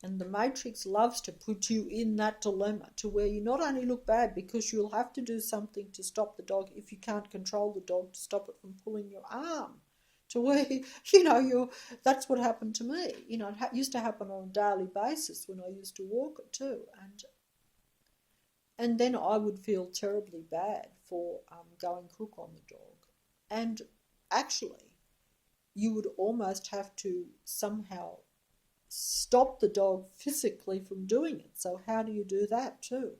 And the Matrix loves to put you in that dilemma, to where you not only look bad because you'll have to do something to stop the dog if you can't control the dog to stop it from pulling your arm, to where, that's what happened to me. It used to happen on a daily basis when I used to walk it too. And then I would feel terribly bad for going crook on the dog. And actually, you would almost have to somehow stop the dog physically from doing it. So how do you do that too?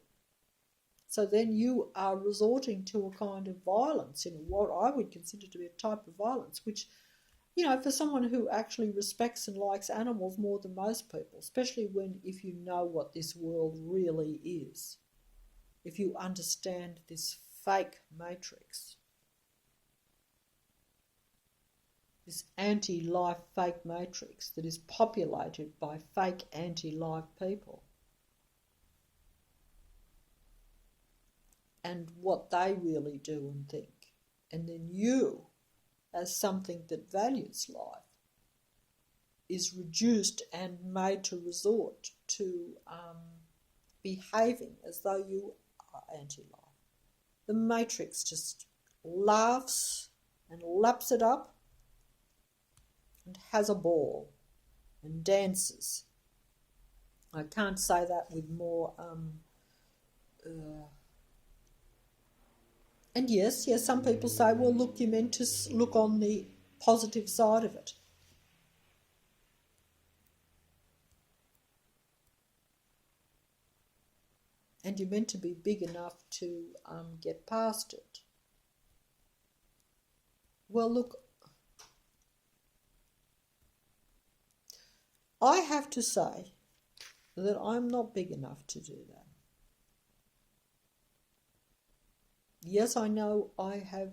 So then you are resorting to a kind of violence, what I would consider to be a type of violence, which, for someone who actually respects and likes animals more than most people, especially if you know what this world really is, if you understand this fake Matrix, this anti-life fake matrix that is populated by fake anti-life people, and what they really do and think. And then you, as something that values life, is reduced and made to resort to behaving as though you are anti-life. The matrix just laughs and laps it up and has a ball and dances. I can't say that with more... And yes, some people say, well, look, you're meant to look on the positive side of it. And you're meant to be big enough to get past it. Well, look, I have to say that I'm not big enough to do that. Yes, I know I have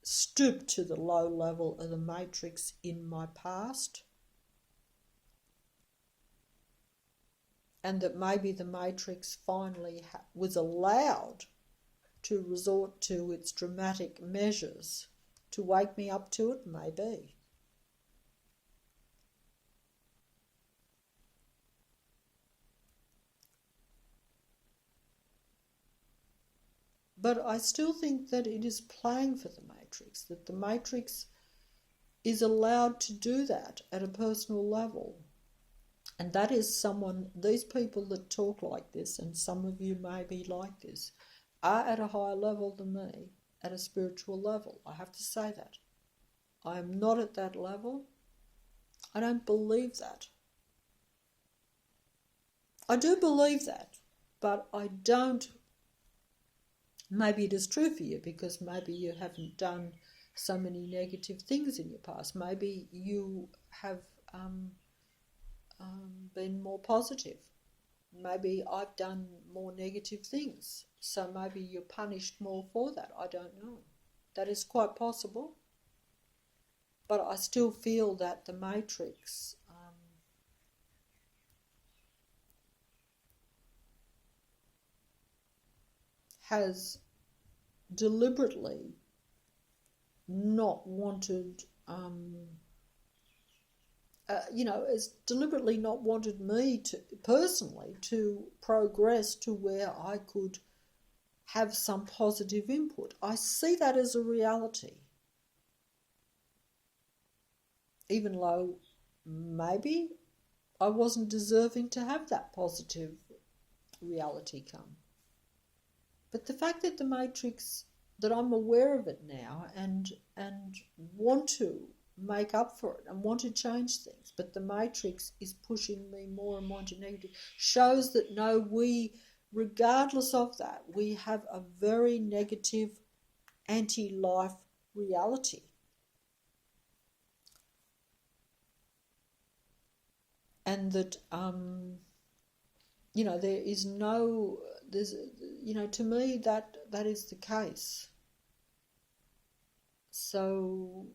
stooped to the low level of the matrix in my past, and that maybe the matrix finally was allowed to resort to its dramatic measures to wake me up to it, maybe. But I still think that it is playing for the matrix, that the matrix is allowed to do that at a personal level. And that is these people that talk like this, and some of you may be like this, are at a higher level than me, at a spiritual level. I have to say that. I am not at that level. I don't believe that. I do believe that, but I don't. Maybe it is true for you because maybe you haven't done so many negative things in your past. Maybe you have been more positive. Maybe I've done more negative things, so maybe you're punished more for that. I don't know. That is quite possible. But I still feel that the matrix has deliberately not wanted, has deliberately not wanted me to personally to progress to where I could have some positive input. I see that as a reality. Even though maybe I wasn't deserving to have that positive reality come. But the fact that the matrix, that I'm aware of it now and want to make up for it and want to change things, but the matrix is pushing me more and more into negative, shows that no, we, regardless of that, we have a very negative anti-life reality. And that, there is no, there's, to me that is the case. So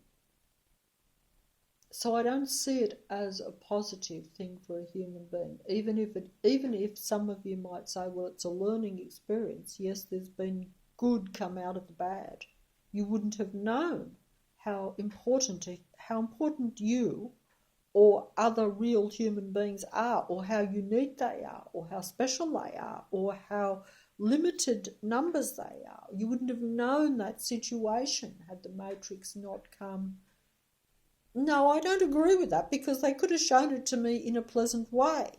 I don't see it as a positive thing for a human being. Even if some of you might say, well, it's a learning experience. Yes, there's been good come out of the bad. You wouldn't have known how important you or other real human beings are, or how unique they are, or how special they are, or how limited numbers they are. You wouldn't have known that situation had the matrix not come. No, I don't agree with that, because they could have shown it to me in a pleasant way,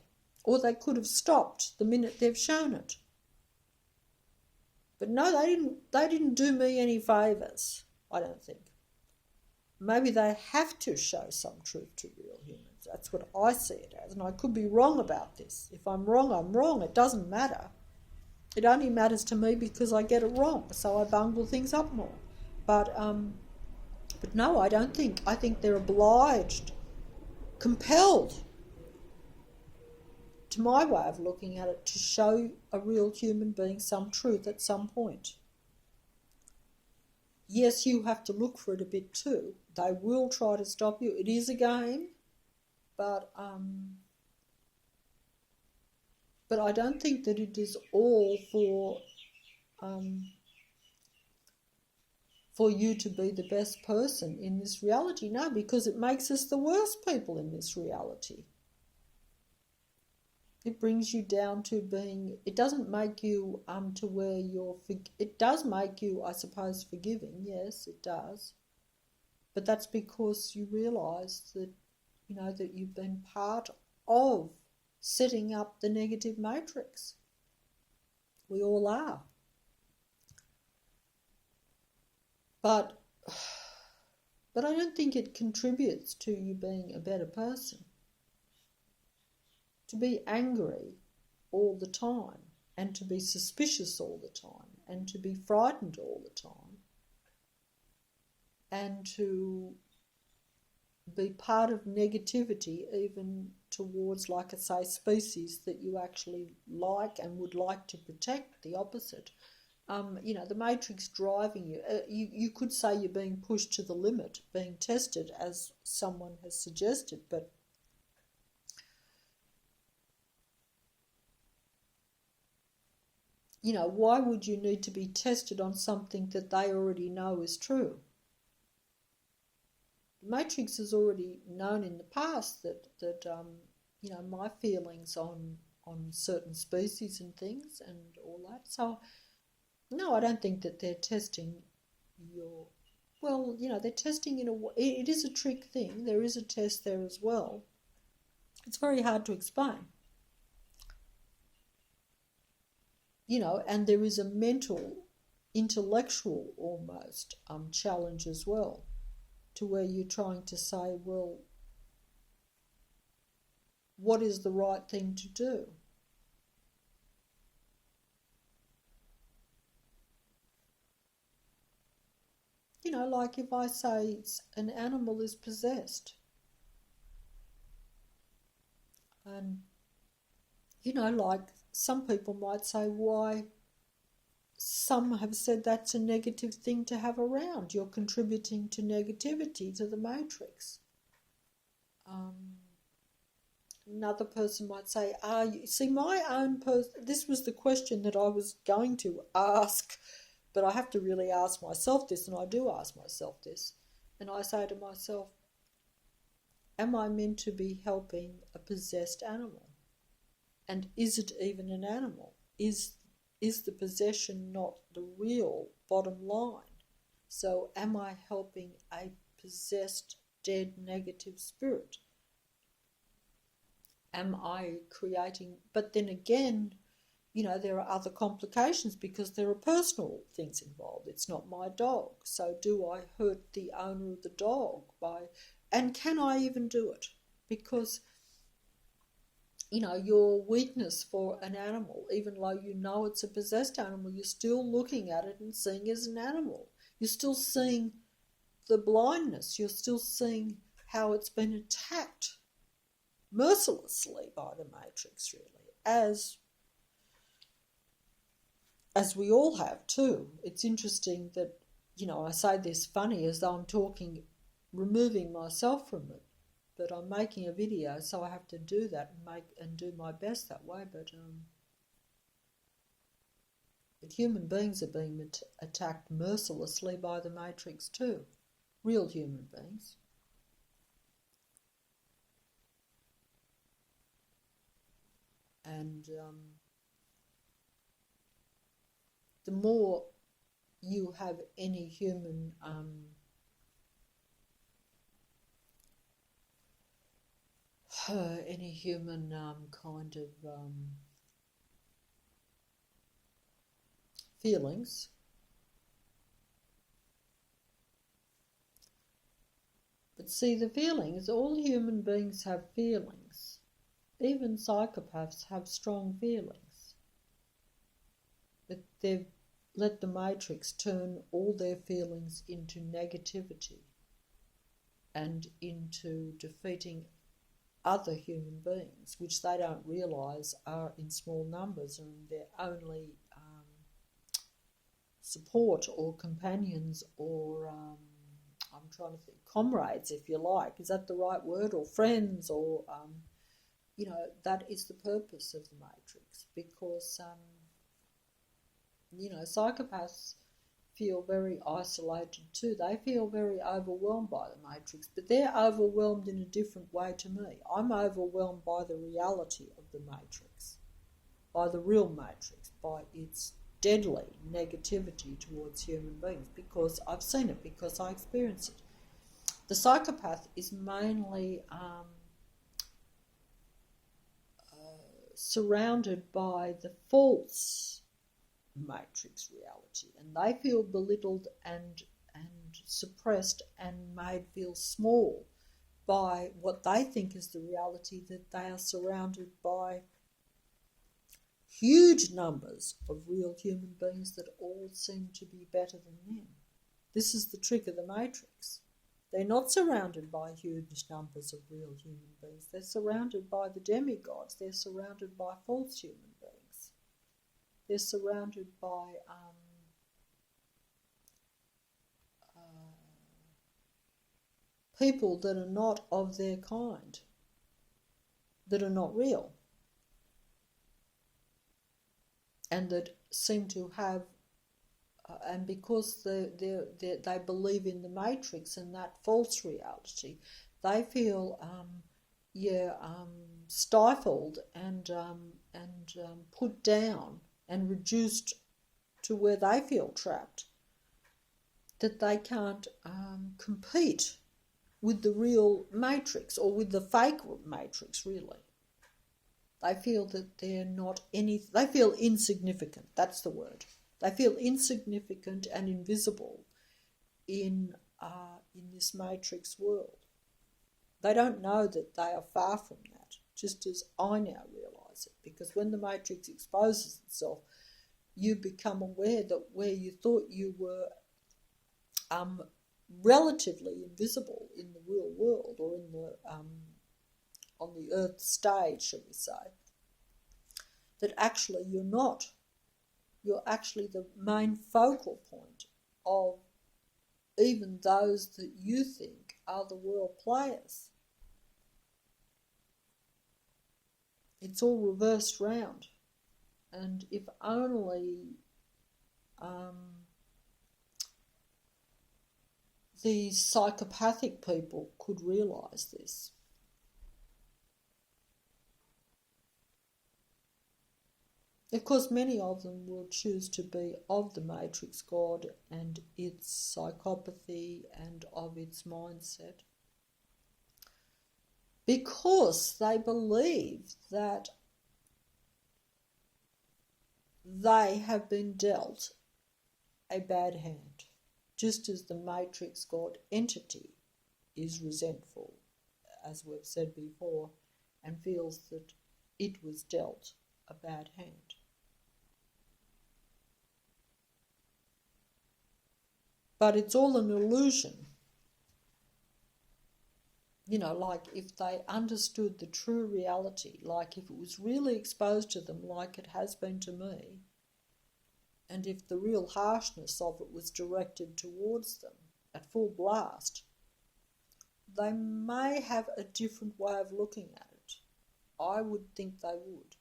or they could have stopped the minute they've shown it. But no, they didn't do me any favours, I don't think. Maybe they have to show some truth to real humans. That's what I see it as, and I could be wrong about this. If I'm wrong, I'm wrong. It doesn't matter. It only matters to me because I get it wrong, so I bungle things up more. But no, I don't think. I think they're obliged, compelled, to my way of looking at it, to show a real human being some truth at some point. Yes, you have to look for it a bit too, They will try to stop you. It is a game, but I don't think that it is all for you to be the best person in this reality. No, because it makes us the worst people in this reality. It brings you down to being, it doesn't make you to where it does make you, I suppose, forgiving. Yes, it does. But that's because you realise that, that you've been part of setting up the negative matrix. We all are. But I don't think it contributes to you being a better person. To be angry all the time, and to be suspicious all the time, and to be frightened all the time, and to be part of negativity even towards, like I say, species that you actually like and would like to protect, the opposite. The matrix driving you. You could say you're being pushed to the limit, being tested, as someone has suggested, but why would you need to be tested on something that they already know is true? The Matrix has already known in the past that my feelings on certain species and things and all that. So, no, I don't think that they're testing your... Well, they're testing in a way. It is a trick thing. There is a test there as well. It's very hard to explain. And there is a mental, intellectual almost challenge as well, to where you're trying to say, well, what is the right thing to do? Like if I say an animal is possessed, and, like some people might say, why? Some have said that's a negative thing to have around. You're contributing to negativity, to the matrix. Another person might say, see, my own this was the question that I was going to ask, but I have to really ask myself this, and I do ask myself this, and I say to myself, am I meant to be helping a possessed animal? And is it even an animal? Is the possession not the real bottom line? So am I helping a possessed, dead, negative spirit? Am I creating... But then again, there are other complications because there are personal things involved. It's not my dog. So do I hurt the owner of the dog by... And can I even do it? Because... your weakness for an animal, even though it's a possessed animal, you're still looking at it and seeing it as an animal. You're still seeing the blindness. You're still seeing how it's been attacked mercilessly by the Matrix, really, as we all have too. It's interesting that, I say this funny as though I'm talking, removing myself from it. But I'm making a video, so I have to do that and do my best that way. But human beings are being attacked mercilessly by the Matrix too, real human beings. And the more you have any human kind of feelings, but see, the feelings, all human beings have feelings. Even psychopaths have strong feelings, but they've let the Matrix turn all their feelings into negativity and into defeating other human beings, which they don't realise are in small numbers and they're only support or companions or I'm trying to think, comrades, if you like. Is that the right word? Or friends, or, that is the purpose of the Matrix, because, psychopaths feel very isolated too. They feel very overwhelmed by the Matrix, but they're overwhelmed in a different way to me. I'm overwhelmed by the reality of the Matrix, by the real Matrix, by its deadly negativity towards human beings, because I've seen it, because I experience it. The psychopath is mainly surrounded by the false Matrix reality, and they feel belittled and suppressed and made feel small by what they think is the reality, that they are surrounded by huge numbers of real human beings that all seem to be better than them. This is the trick of the Matrix. They're not surrounded by huge numbers of real human beings. They're surrounded by the demigods. They're surrounded by false human beings. They're surrounded by people that are not of their kind, that are not real, and that seem to have, and because they believe in the Matrix and that false reality, they feel stifled and put down and reduced to where they feel trapped, that they can't compete with the real Matrix, or with the fake Matrix, really. They feel that they're not they feel insignificant, that's the word. They feel insignificant and invisible in this Matrix world. They don't know that they are far from that, just as I now realise it, because when the Matrix exposes itself, you become aware that where you thought you were relatively invisible in the real world, or in the on the earth stage, shall we say, that actually you're not. You're actually the main focal point of even those that you think are the world players. It's all reversed round. And if only these psychopathic people could realise this. Of course, many of them will choose to be of the Matrix God and its psychopathy and of its mindset, because they believe that they have been dealt a bad hand, just as the Matrix God entity is resentful, as we've said before, and feels that it was dealt a bad hand. But it's all an illusion. Like if they understood the true reality, like if it was really exposed to them like it has been to me, and if the real harshness of it was directed towards them at full blast, they may have a different way of looking at it. I would think they would.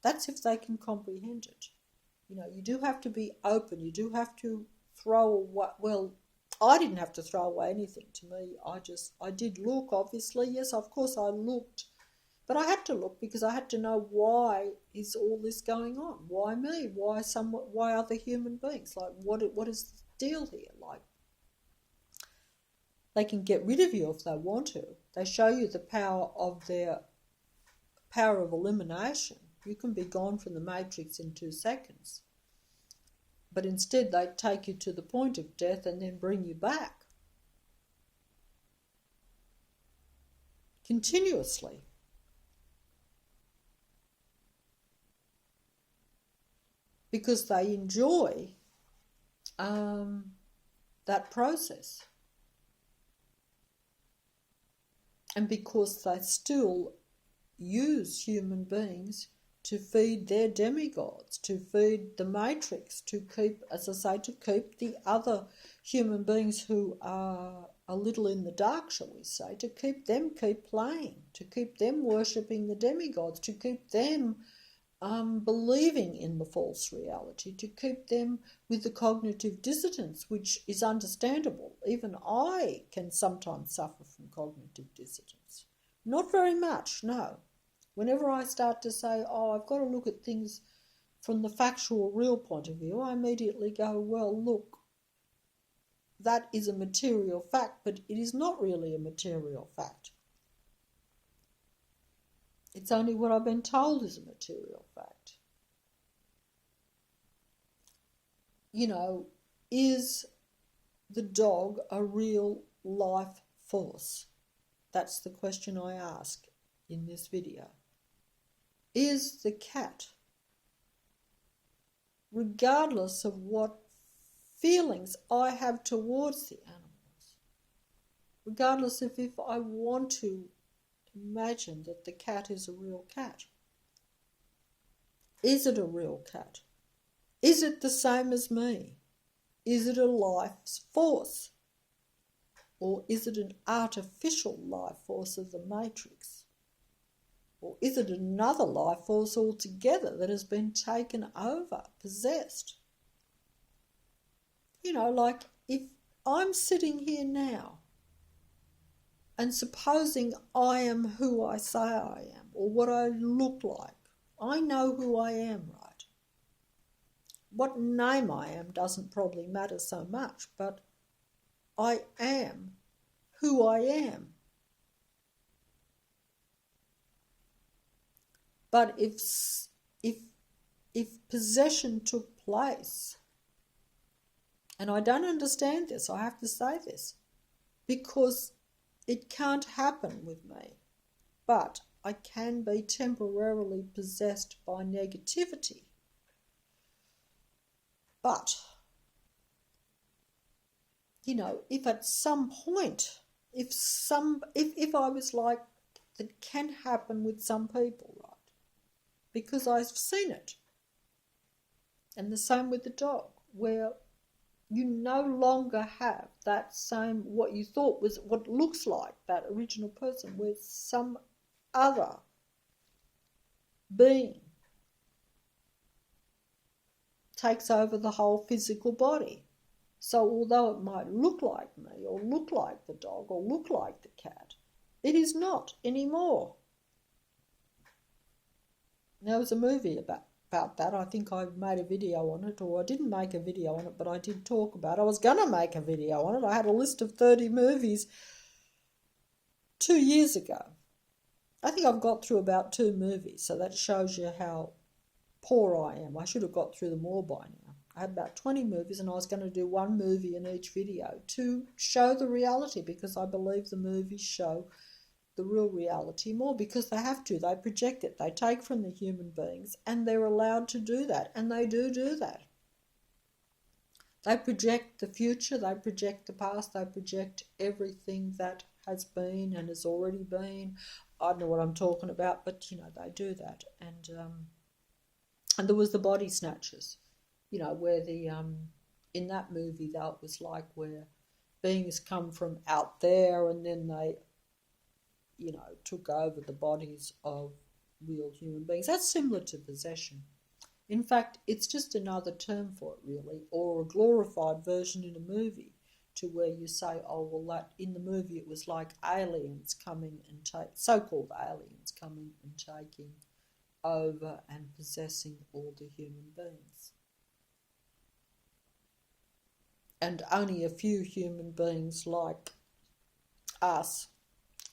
That's if they can comprehend it. You do have to be open. You do have to throw away, well, I didn't have to throw away anything. To me, I did look, obviously. Yes, of course I looked. But I had to look because I had to know, why is all this going on? Why me? Why other human beings? Like, what is the deal here? Like, they can get rid of you if they want to. They show you the power of elimination. You can be gone from the Matrix in 2 seconds. But instead they take you to the point of death and then bring you back. Continuously. Because they enjoy that process. And because they still use human beings to feed their demigods, to feed the Matrix, to keep, as I say, to keep the other human beings who are a little in the dark, shall we say, to keep them keep playing, to keep them worshipping the demigods, to keep them believing in the false reality, to keep them with the cognitive dissonance, which is understandable. Even I can sometimes suffer from cognitive dissonance. Not very much, no. Whenever I start to say, oh, I've got to look at things from the factual, real point of view, I immediately go, well, look, that is a material fact, but it is not really a material fact. It's only what I've been told is a material fact. You know, is the dog a real life force? That's the question I ask in this video. Is the cat, regardless of what feelings I have towards the animals, regardless of if I want to imagine that the cat is a real cat, is it a real cat? Is it the same as me? Is it a life force? Or is it an artificial life force of the Matrix? Or is it another life force altogether that has been taken over, possessed? You know, like if I'm sitting here now and supposing I am who I say I am, or what I look like, I know who I am, right? What name I am doesn't probably matter so much, but I am who I am. But if possession took place, and I don't understand this, I have to say this, because it can't happen with me, but I can be temporarily possessed by negativity. But, you know, if at some point, if I was like, that can happen with some people, right? Because I've seen it. And the same with the dog, where you no longer have that same, what you thought was what looks like that original person, where some other being takes over the whole physical body. So although it might look like me, or look like the dog, or look like the cat, it is not anymore. There was a movie about that. I think I made a video on it, or I didn't make a video on it, but I did talk about it. I was going to make a video on it. I had a list of 30 movies 2 years ago. I think I've got through about 2 movies, so that shows you how poor I am. I should have got through them all by now. I had about 20 movies, and I was going to do 1 movie in each video to show the reality, because I believe the movies show the real reality more, because they have to. They project it. They take from the human beings, and they're allowed to do that, and they do that. They project the future, they project the past, they project everything that has been and has already been. I don't know what I'm talking about, but, you know, they do that. And there was the Body Snatchers, you know, where the in that movie, that was like where beings come from out there, and then they, you know, took over the bodies of real human beings. That's similar to possession. In fact, it's just another term for it, really, or a glorified version in a movie, to where you say, oh, well, that in the movie it was like aliens coming and so-called aliens coming and taking over and possessing all the human beings. And only a few human beings like us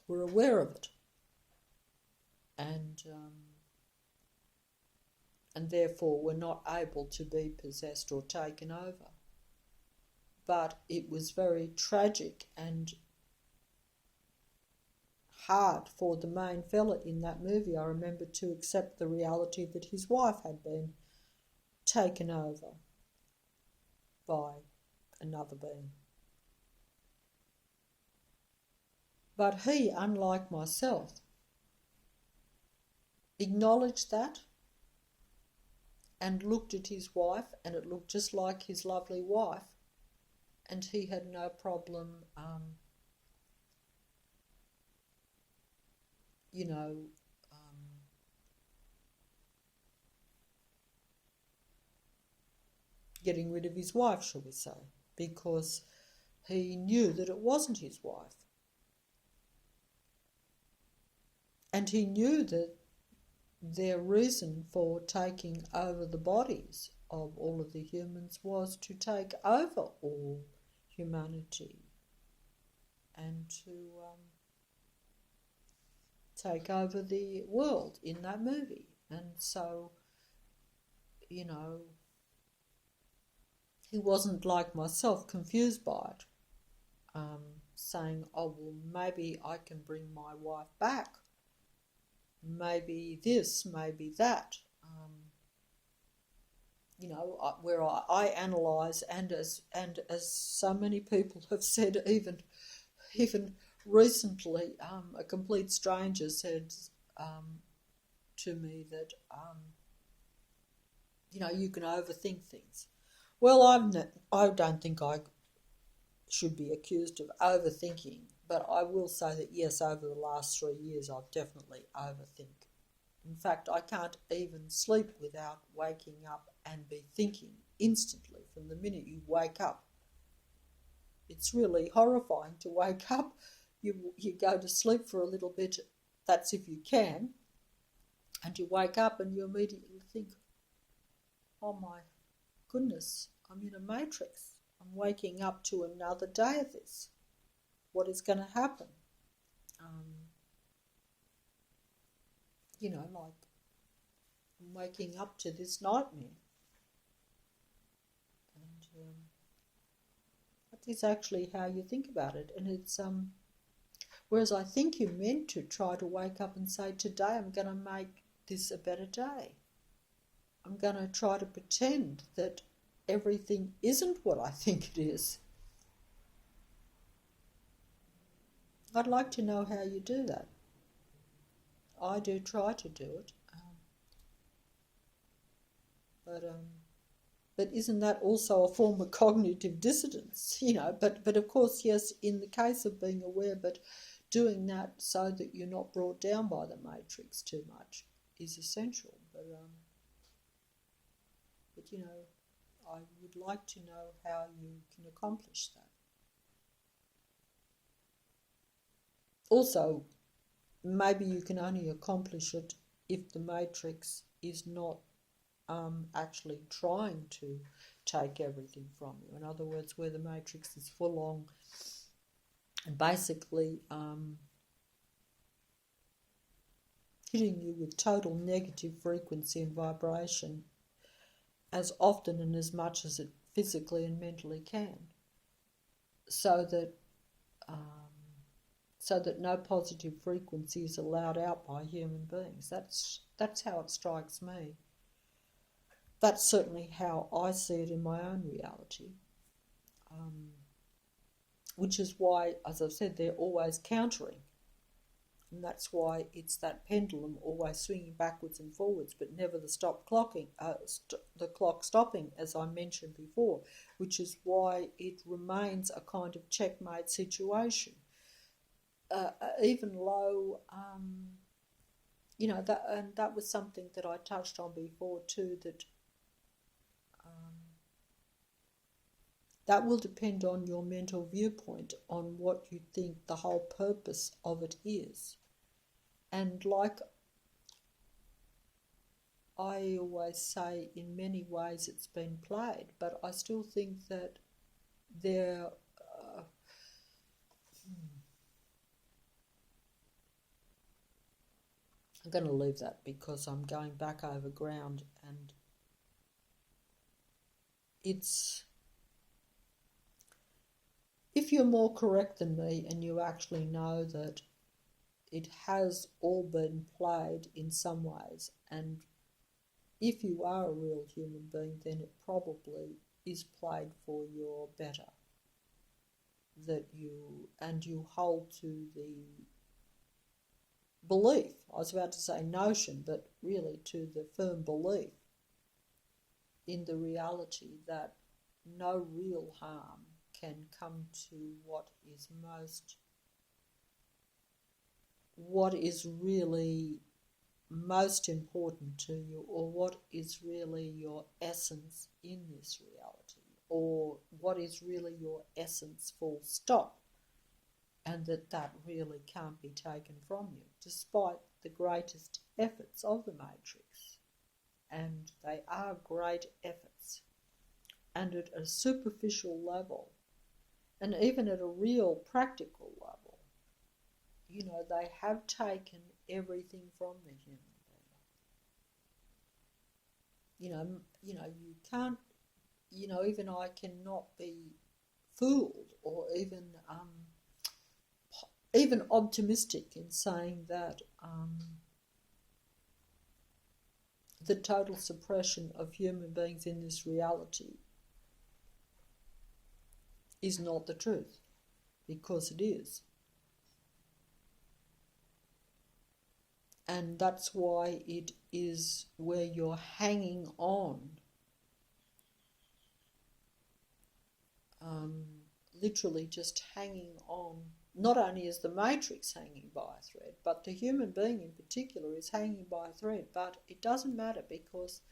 were aware of it, and therefore were not able to be possessed or taken over. But it was very tragic and hard for the main fella in that movie, I remember, to accept the reality that his wife had been taken over by another being. But he, unlike myself, acknowledged that and looked at his wife, and it looked just like his lovely wife, and he had no problem you know, getting rid of his wife, shall we say, because he knew that it wasn't his wife. And he knew that their reason for taking over the bodies of all of the humans was to take over all humanity and to take over the world in that movie. And so, you know, he wasn't like myself confused by it, saying, oh, well, maybe I can bring my wife back. Maybe this, maybe that. You know, where I analyse, and as so many people have said, even recently, a complete stranger said to me that you know, you can overthink things. Well, I don't think I should be accused of overthinking, but I will say that yes, over the last 3 years, I've definitely overthink. In fact, I can't even sleep without waking up and be thinking instantly from the minute you wake up. It's really horrifying to wake up. You go to sleep for a little bit, that's if you can, and you wake up and you immediately think, oh my goodness, I'm in a matrix. I'm waking up to another day of this. What is going to happen? You know, like I'm waking up to this nightmare. And that is actually how you think about it. And it's, whereas I think you're meant to try to wake up and say, today I'm going to make this a better day. I'm going to try to pretend that everything isn't what I think it is. I'd like to know how you do that. I do try to do it. But isn't that also a form of cognitive dissonance? You know, but of course, yes, in the case of being aware, but doing that so that you're not brought down by the matrix too much is essential. But you know, I would like to know how you can accomplish that. Also, maybe you can only accomplish it if the matrix is not actually trying to take everything from you. In other words, where the matrix is full on and basically hitting you with total negative frequency and vibration as often and as much as it physically and mentally can, so that no positive frequency is allowed out by human beings. That's how it strikes me. That's certainly how I see it in my own reality, which is why, as I've said, they're always countering. And that's why it's that pendulum always swinging backwards and forwards, but never the clock stopping, as I mentioned before, which is why it remains a kind of checkmate situation. Even low, you know, that was something that I touched on before too, that will depend on your mental viewpoint, on what you think the whole purpose of it is. And like I always say, in many ways it's been played, but I still think that there... I'm going to leave that because I'm going back over ground, and it's... If you're more correct than me and you actually know that it has all been played in some ways, and if you are a real human being, then it probably is played for your better. That you hold to the belief, I was about to say notion, but really to the firm belief in the reality that no real harm can come to what is most what is really most important to you, or what is really your essence in this reality, or what is really your essence full stop, and that really can't be taken from you, despite the greatest efforts of the Matrix. And they are great efforts. And at a superficial level, and even at a real practical level, they have taken everything from the human being. You can't, even I cannot be fooled or even optimistic in saying that the total suppression of human beings in this reality is not the truth, because it is. And that's why it is where you're hanging on, literally just hanging on. Not only is the Matrix hanging by a thread, but the human being in particular is hanging by a thread. But it doesn't matter, because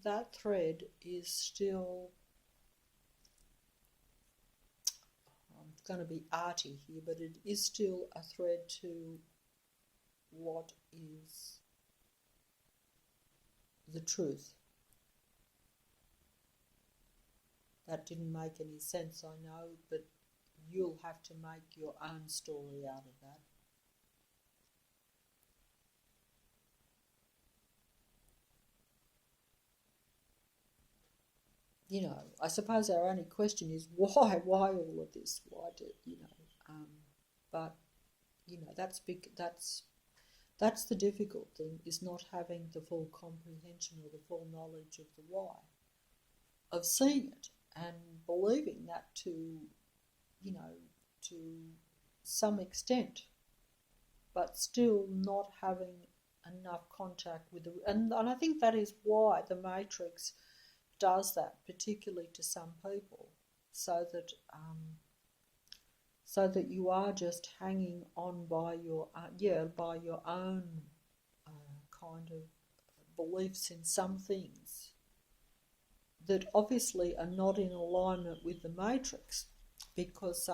that thread is still, I'm going to be arty here, but it is still a thread to what is the truth. That didn't make any sense, I know, but you'll have to make your own story out of that. I suppose our only question is why all of this? Why do But that's big. That's the difficult thing, is not having the full comprehension or the full knowledge of the why, of seeing it and believing that to some extent, but still not having enough contact with and I think that is why the Matrix does that, particularly to some people, so that you are just hanging on by your own kind of beliefs in some things that obviously are not in alignment with the Matrix, because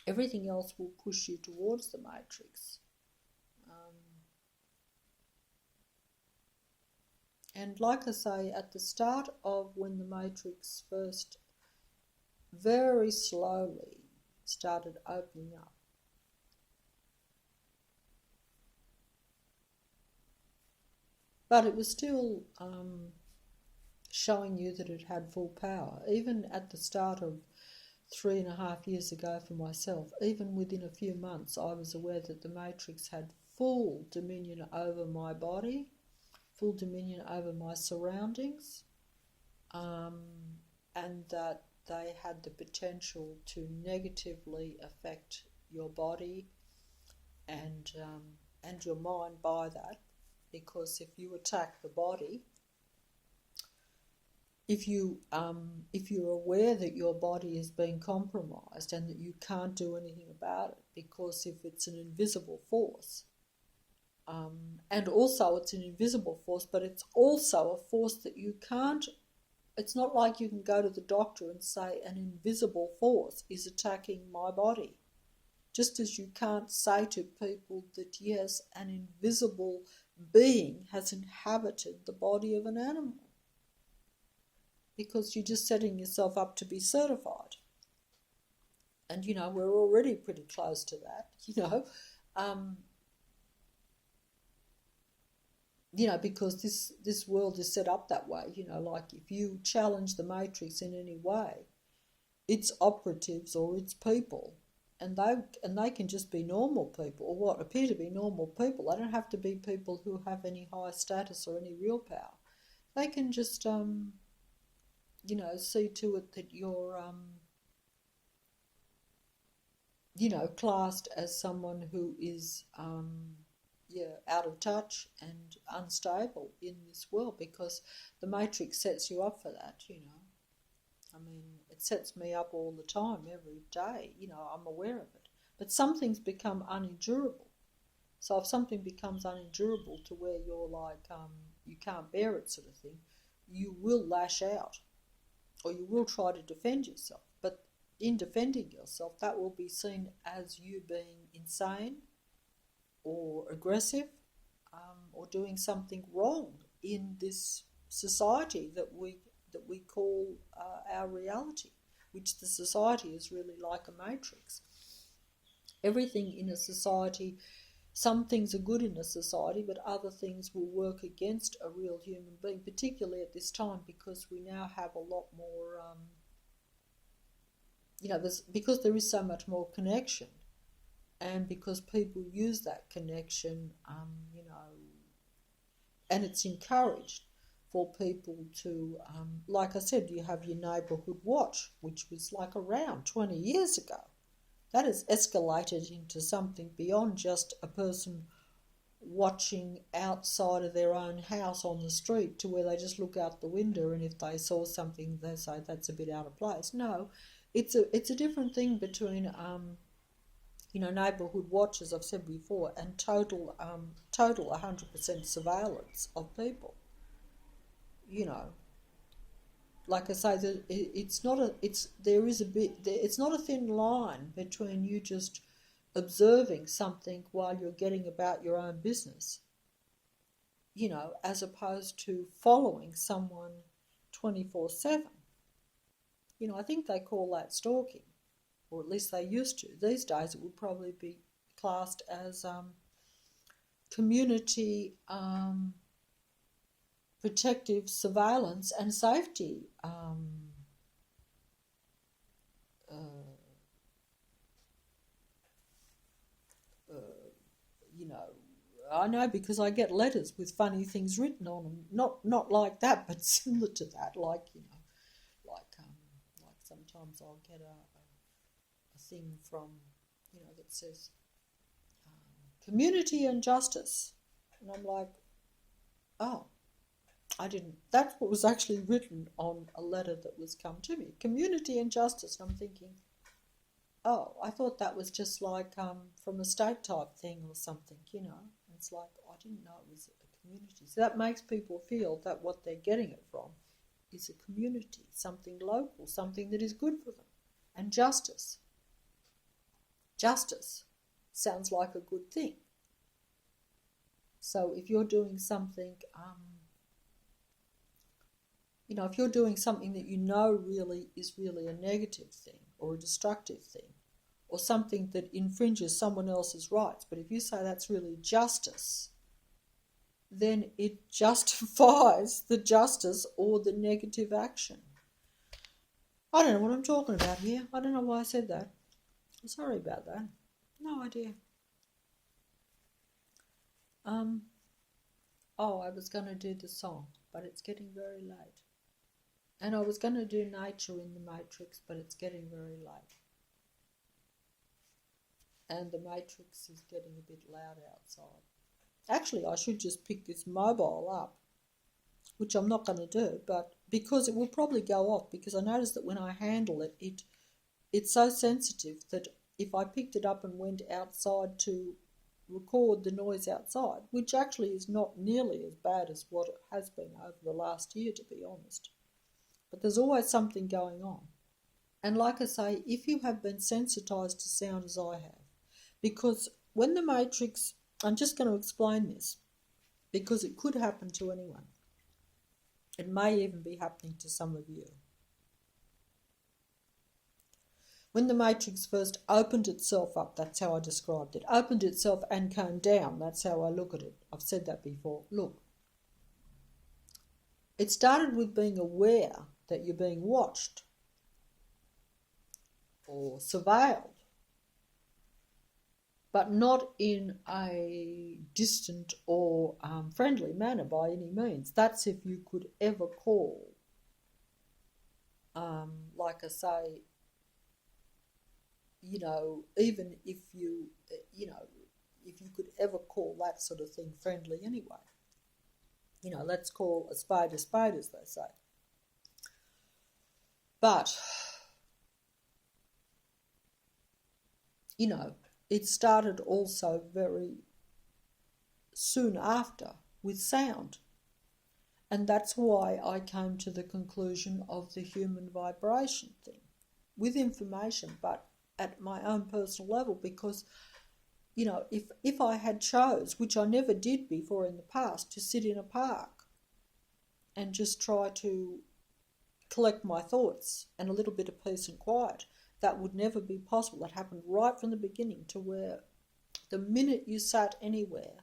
everything else will push you towards the Matrix. And like I say, at the start of when the Matrix first very slowly started opening up, but it was still showing you that it had full power. Even at the start of 3.5 years ago for myself, even within a few months, I was aware that the Matrix had full dominion over my body, full dominion over my surroundings, and that they had the potential to negatively affect your body and your mind by that, because if you attack the body, if you're aware that your body is being compromised and that you can't do anything about it, because if it's an invisible force, and also it's an invisible force, but it's also a force that you can't, it's not like you can go to the doctor and say an invisible force is attacking my body. Just as you can't say to people that yes, an invisible being has inhabited the body of an animal, because you're just setting yourself up to be certified. And, we're already pretty close to that, because this world is set up that way, like if you challenge the Matrix in any way, its operatives or its people, and they can just be normal people, or what appear to be normal people. They don't have to be people who have any high status or any real power. They can just see to it that you're classed as someone who is out of touch and unstable in this world, because the Matrix sets you up for that. I mean, it sets me up all the time, every day. I'm aware of it. But some things become unendurable. So if something becomes unendurable to where you're like, you can't bear it sort of thing, you will lash out or you will try to defend yourself. But in defending yourself, that will be seen as you being insane or aggressive, or doing something wrong in this society that we call our reality, which the society is really like a matrix. Everything in a society, some things are good in a society, but other things will work against a real human being, particularly at this time, because we now have a lot more, because there is so much more connection, and because people use that connection, and it's encouraged for people to, like I said, you have your neighbourhood watch, which was like around 20 years ago. That has escalated into something beyond just a person watching outside of their own house on the street, to where they just look out the window and if they saw something they say that's a bit out of place. No, it's a different thing between neighbourhood watch, as I've said before, and total 100% surveillance of people. Like I say, it's not a thin line between you just observing something while you're getting about your own business, as opposed to following someone 24/7. I think they call that stalking, or at least they used to. These days it would probably be classed as community protective surveillance and safety I know, because I get letters with funny things written on them. Not like that, but similar to that. Like sometimes I'll get a thing from that says community and justice, and I'm like, oh, I didn't. That's what was actually written on a letter that was come to me. Community and justice. And I'm thinking, oh, I thought that was just like from a state type thing or something, And it's like, I didn't know it was a community. So that makes people feel that what they're getting it from is a community, something local, something that is good for them. And justice. Justice sounds like a good thing. So if you're doing something, if you're doing something that really is really a negative thing or a destructive thing, or something that infringes someone else's rights, but if you say that's really justice, then it justifies the justice or the negative action. I don't know what I'm talking about here. I don't know why I said that. Sorry about that. No idea. I was going to do the song, but it's getting very late. And I was going to do Nature in the Matrix, but it's getting very late. And the Matrix is getting a bit loud outside. Actually, I should just pick this mobile up, which I'm not going to do, but because it will probably go off, because I noticed that when I handle it, it's so sensitive that if I picked it up and went outside to record the noise outside, which actually is not nearly as bad as what it has been over the last year, to be honest. But there's always something going on. And like I say, if you have been sensitised to sound as I have, because when the Matrix, I'm just going to explain this, because it could happen to anyone. It may even be happening to some of you. When the Matrix first opened itself up, that's how I described it, opened itself and came down, that's how I look at it. I've said that before. Look, it started with being aware that you're being watched or surveilled, but not in a distant or friendly manner by any means. That's if you could ever call, like I say, even if you could ever call that sort of thing friendly anyway. Let's call a spade, as they say. But, it started also very soon after with sound. And that's why I came to the conclusion of the human vibration thing with information, but at my own personal level, because, you know, if I had chose, which I never did before in the past, to sit in a park and just try to collect my thoughts and a little bit of peace and quiet, that would never be possible. That happened right from the beginning, to where the minute you sat anywhere,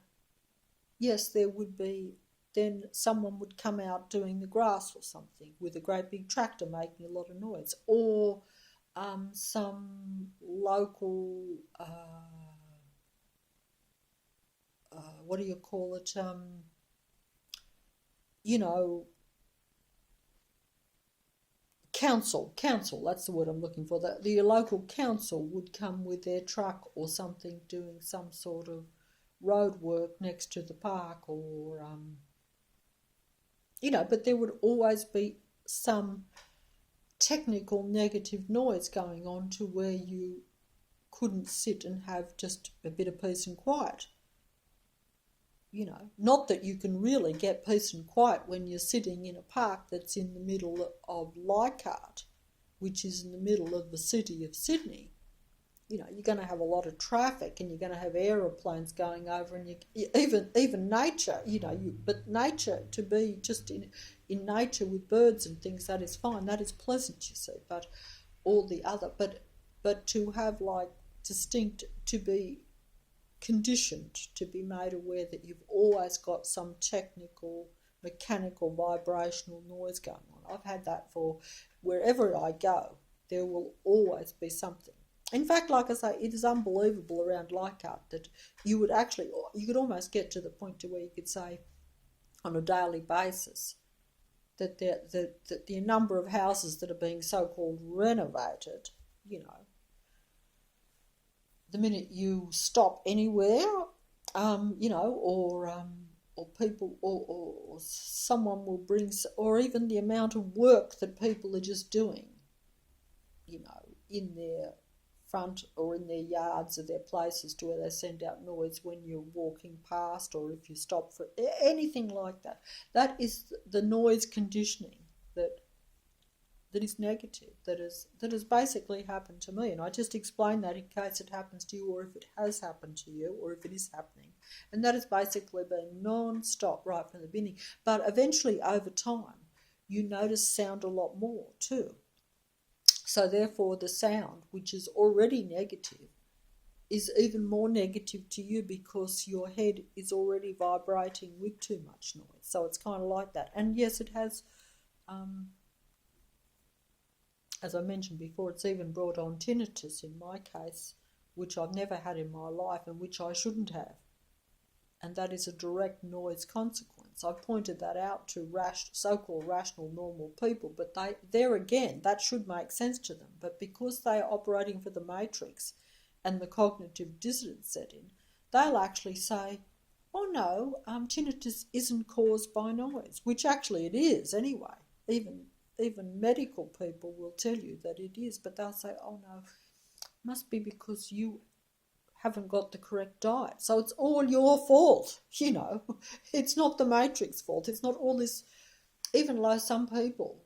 yes, there would be, then someone would come out doing the grass or something with a great big tractor making a lot of noise, or some local, what do you call it, you know, council, that's the word I'm looking for. The local council would come with their truck or something doing some sort of road work next to the park, or, you know, but there would always be some technical negative noise going on to where you couldn't sit and have just a bit of peace and quiet. You know, not that you can really get peace and quiet when you're sitting in a park that's in the middle of Leichhardt, which is in the middle of the city of Sydney. You know, you're going to have a lot of traffic, and you're going to have aeroplanes going over, and even nature, you know, but nature, to be just in nature with birds and things, that is fine, that is pleasant, you see. But all the other, but to have like distinct, to be conditioned, to be made aware that you've always got some technical, mechanical, vibrational noise going on. I've had that for wherever I go. There will always be something. In fact, like I say, it is unbelievable around Leichhardt that you could almost get to the point to where you could say on a daily basis that the number of houses that are being so-called renovated, you know, the minute you stop anywhere, you know, or people, or someone will bring, or even the amount of work that people are just doing, you know, in their front or in their yards or their places, to where they send out noise when you're walking past, or if you stop for anything like that. That is the noise conditioning that is negative, that has basically happened to me. And I just explain that in case it happens to you, or if it has happened to you, or if it is happening. And that has basically been non-stop right from the beginning. But eventually, over time, you notice sound a lot more too. So therefore, the sound, which is already negative, is even more negative to you, because your head is already vibrating with too much noise. So it's kind of like that. And yes, it has, as I mentioned before, it's even brought on tinnitus in my case, which I've never had in my life and which I shouldn't have. And that is a direct noise consequence. I've pointed that out to so-called rational, normal people, but there again, that should make sense to them. But because they are operating for the matrix and the cognitive dissonance set in, they'll actually say, oh no, tinnitus isn't caused by noise, which actually it is anyway. Even medical people will tell you that it is, but they'll say, oh no, it must be because you haven't got the correct diet. So it's all your fault, you know. It's not the matrix fault. It's not all this, even though some people,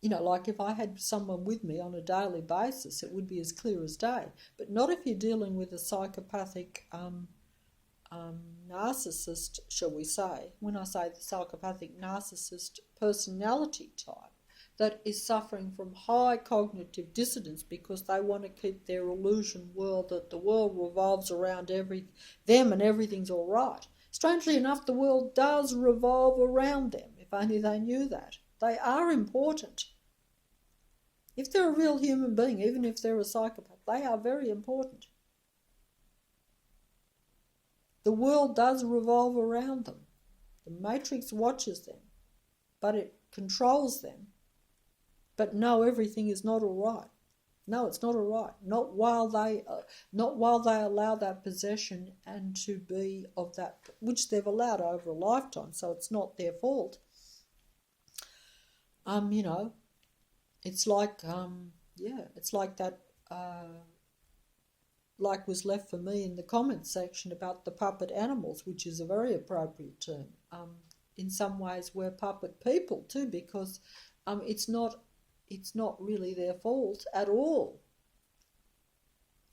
you know, like if I had someone with me on a daily basis, it would be as clear as day. But not if you're dealing with a psychopathic narcissist, shall we say. When I say the psychopathic narcissist personality type, that is suffering from high cognitive dissonance because they want to keep their illusion world, that the world revolves around them and everything's all right. Strangely enough, the world does revolve around them, if only they knew that. They are important. If they're a real human being, even if they're a psychopath, they are very important. The world does revolve around them. The Matrix watches them, but it controls them. But no, everything is not all right. No, it's not all right. Not while they allow that possession and to be of that, which they've allowed over a lifetime. So it's not their fault. You know, it's like it's like that like was left for me in the comments section about the puppet animals, which is a very appropriate term. In some ways, we're puppet people too, because it's not really their fault at all.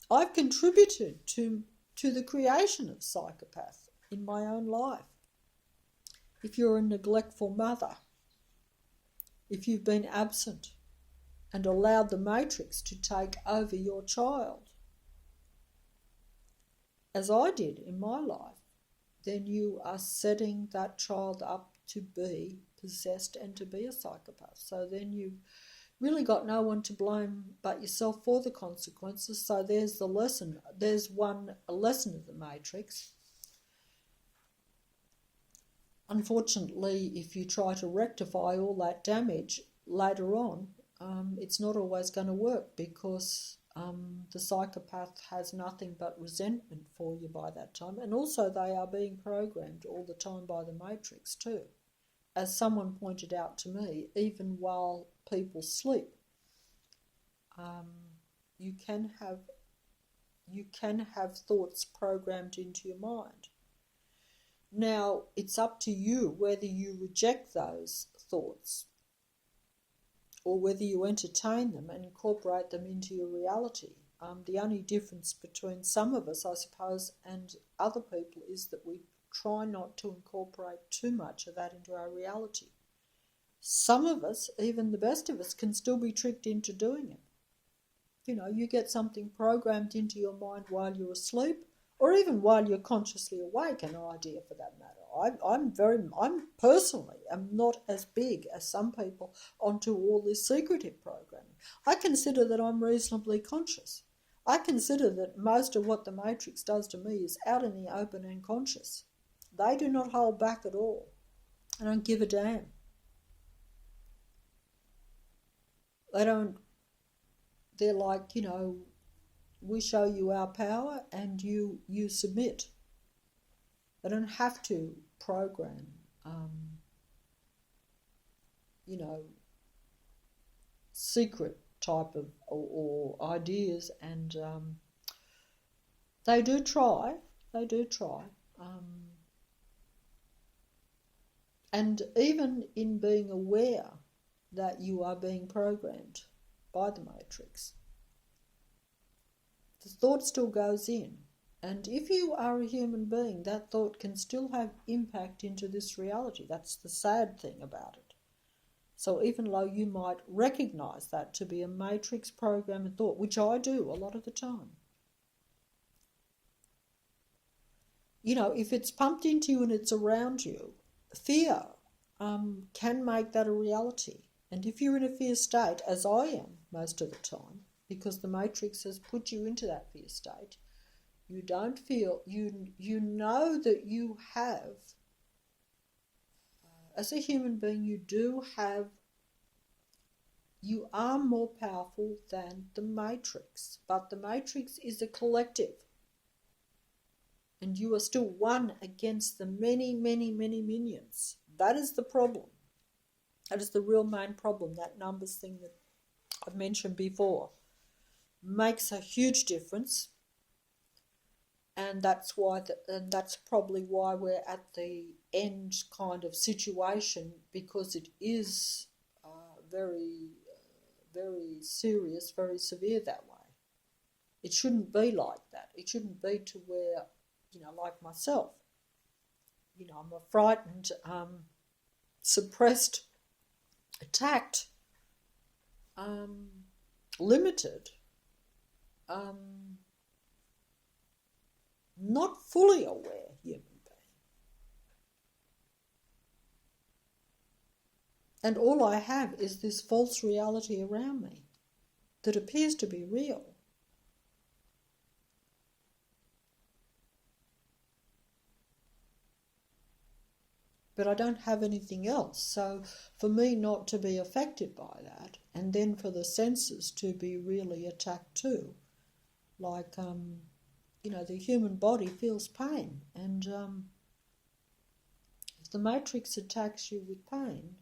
I've contributed to the creation of Psychopath in my own life. If you're a neglectful mother, if you've been absent and allowed the matrix to take over your child, as I did in my life, then you are setting that child up to be possessed and to be a psychopath. So then you've really got no one to blame but yourself for the consequences. So there's the lesson. There's a lesson of the matrix. Unfortunately, if you try to rectify all that damage later on, it's not always going to work, because the psychopath has nothing but resentment for you by that time. And also they are being programmed all the time by the matrix too. As someone pointed out to me, even while people sleep, you can have thoughts programmed into your mind. Now, it's up to you whether you reject those thoughts or whether you entertain them and incorporate them into your reality. The only difference between some of us, I suppose, and other people is that we try not to incorporate too much of that into our reality. Some of us, even the best of us, can still be tricked into doing it. You know, you get something programmed into your mind while you're asleep, or even while you're consciously awake, an idea for that matter. I'm personally am not as big as some people onto all this secretive programming. I consider that I'm reasonably conscious. I consider that most of what the matrix does to me is out in the open and conscious. They do not hold back at all. I don't give a damn. They're like, you know, we show you our power and you submit. They don't have to program, secret type of or ideas, and they do try. And even in being aware that you are being programmed by the matrix, the thought still goes in. And if you are a human being, that thought can still have impact into this reality. That's the sad thing about it. So even though you might recognize that to be a matrix programmed thought, which I do a lot of the time, you know, if it's pumped into you and it's around you, fear can make that a reality. And if you're in a fear state, as I am most of the time, because the matrix has put you into that fear state, you don't feel, you know that you have, as a human being, you are more powerful than the matrix. But the matrix is a collective. And you are still one against the many, many, many minions. That is the problem. That is the real main problem. That numbers thing that I've mentioned before makes a huge difference. And that's probably why we're at the end kind of situation, because it is very, very serious, very severe that way. It shouldn't be like that. It shouldn't be to where, you know, like myself, you know, I'm a frightened, suppressed, attacked, limited, not fully aware human being. And all I have is this false reality around me that appears to be real. But I don't have anything else. So for me not to be affected by that, and then for the senses to be really attacked too, like, you know, the human body feels pain, and if the matrix attacks you with pain,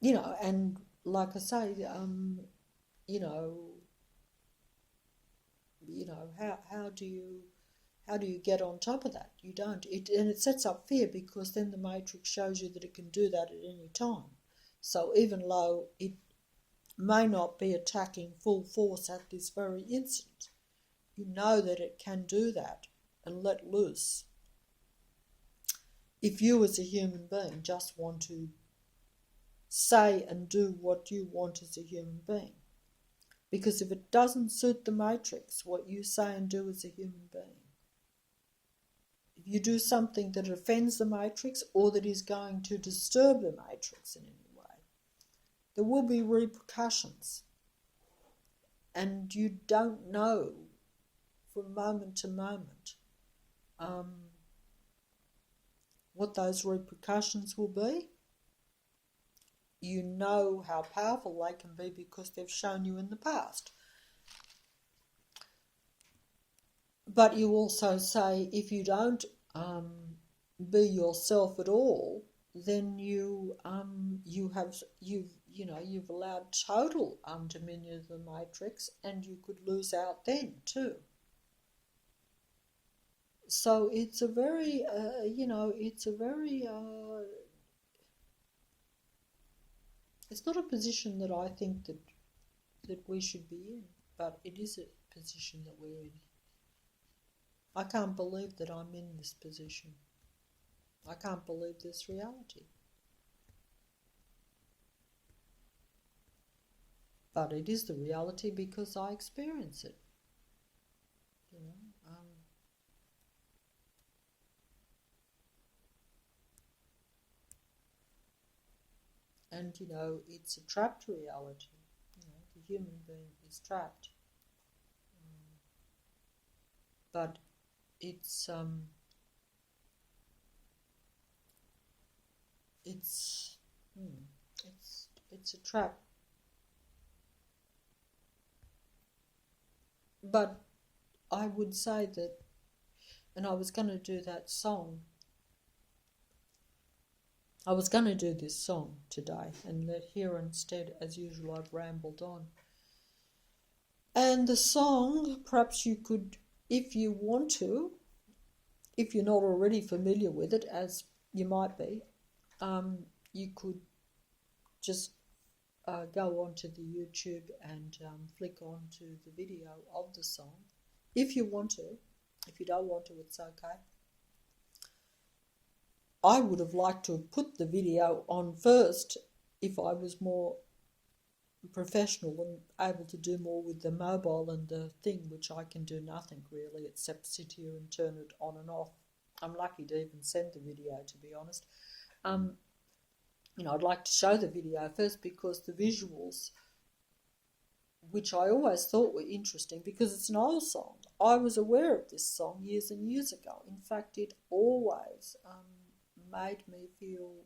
you know, and like I say, you know, how do you get on top of that? You don't. And it sets up fear, because then the matrix shows you that it can do that at any time. So even though it may not be attacking full force at this very instant, you know that it can do that and let loose. If you as a human being just want to say and do what you want as a human being. Because if it doesn't suit the matrix, what you say and do as a human being, if you do something that offends the matrix or that is going to disturb the matrix in any way, there will be repercussions. And you don't know from moment to moment what those repercussions will be. You know how powerful they can be because they've shown you in the past. But you also say, if you don't be yourself at all, then you've allowed total dominion of the matrix, and you could lose out then too. So it's a very, it's not a position that I think that we should be in, but it is a position that we're in. I can't believe that I'm in this position. I can't believe this reality. But it is the reality because I experience it. And it's a trapped reality. The human being is trapped. But it's a trap. But I would say that, and I was going to do that song. I was going to do this song today, and here instead, as usual, I've rambled on. And the song, perhaps you could, if you want to, if you're not already familiar with it, as you might be, you could just go onto the YouTube and flick onto the video of the song, if you want to. If you don't want to, it's okay. I would have liked to have put the video on first if I was more professional and able to do more with the mobile and the thing, which I can do nothing really except sit here and turn it on and off. I'm lucky to even send the video, to be honest. I'd like to show the video first because the visuals, which I always thought were interesting because it's an old song. I was aware of this song years and years ago. In fact, it always made me feel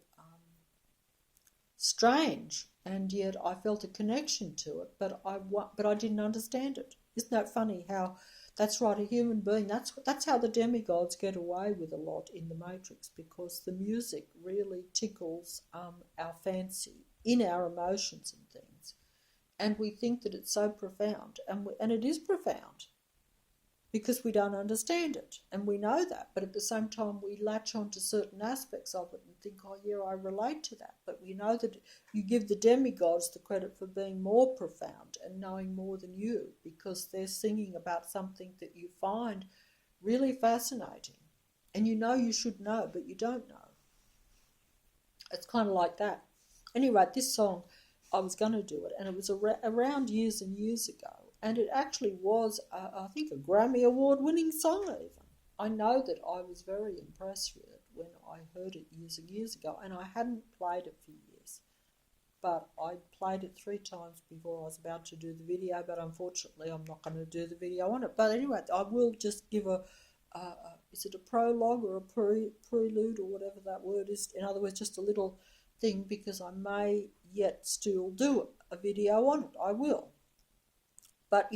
strange, and yet I felt a connection to it, but I didn't understand it. Isn't that funny how that's right, a human being, that's how the demigods get away with a lot in the Matrix, because the music really tickles our fancy in our emotions and things, and we think that it's so profound, and it is profound because we don't understand it, and we know that, but at the same time we latch on to certain aspects of it and think, oh yeah, I relate to that. But we know that you give the demigods the credit for being more profound and knowing more than you, because they're singing about something that you find really fascinating, and you should know, but you don't know. It's kind of like that. Anyway, this song, I was going to do it, and it was around years and years ago. And it actually was, I think, a Grammy Award-winning song even. I know that I was very impressed with it when I heard it years and years ago, and I hadn't played it for years. But I played it 3 times before I was about to do the video, but unfortunately I'm not going to do the video on it. But anyway, I will just give is it a prologue or a prelude or whatever that word is? In other words, just a little thing, because I may yet still do a video on it. I will. But,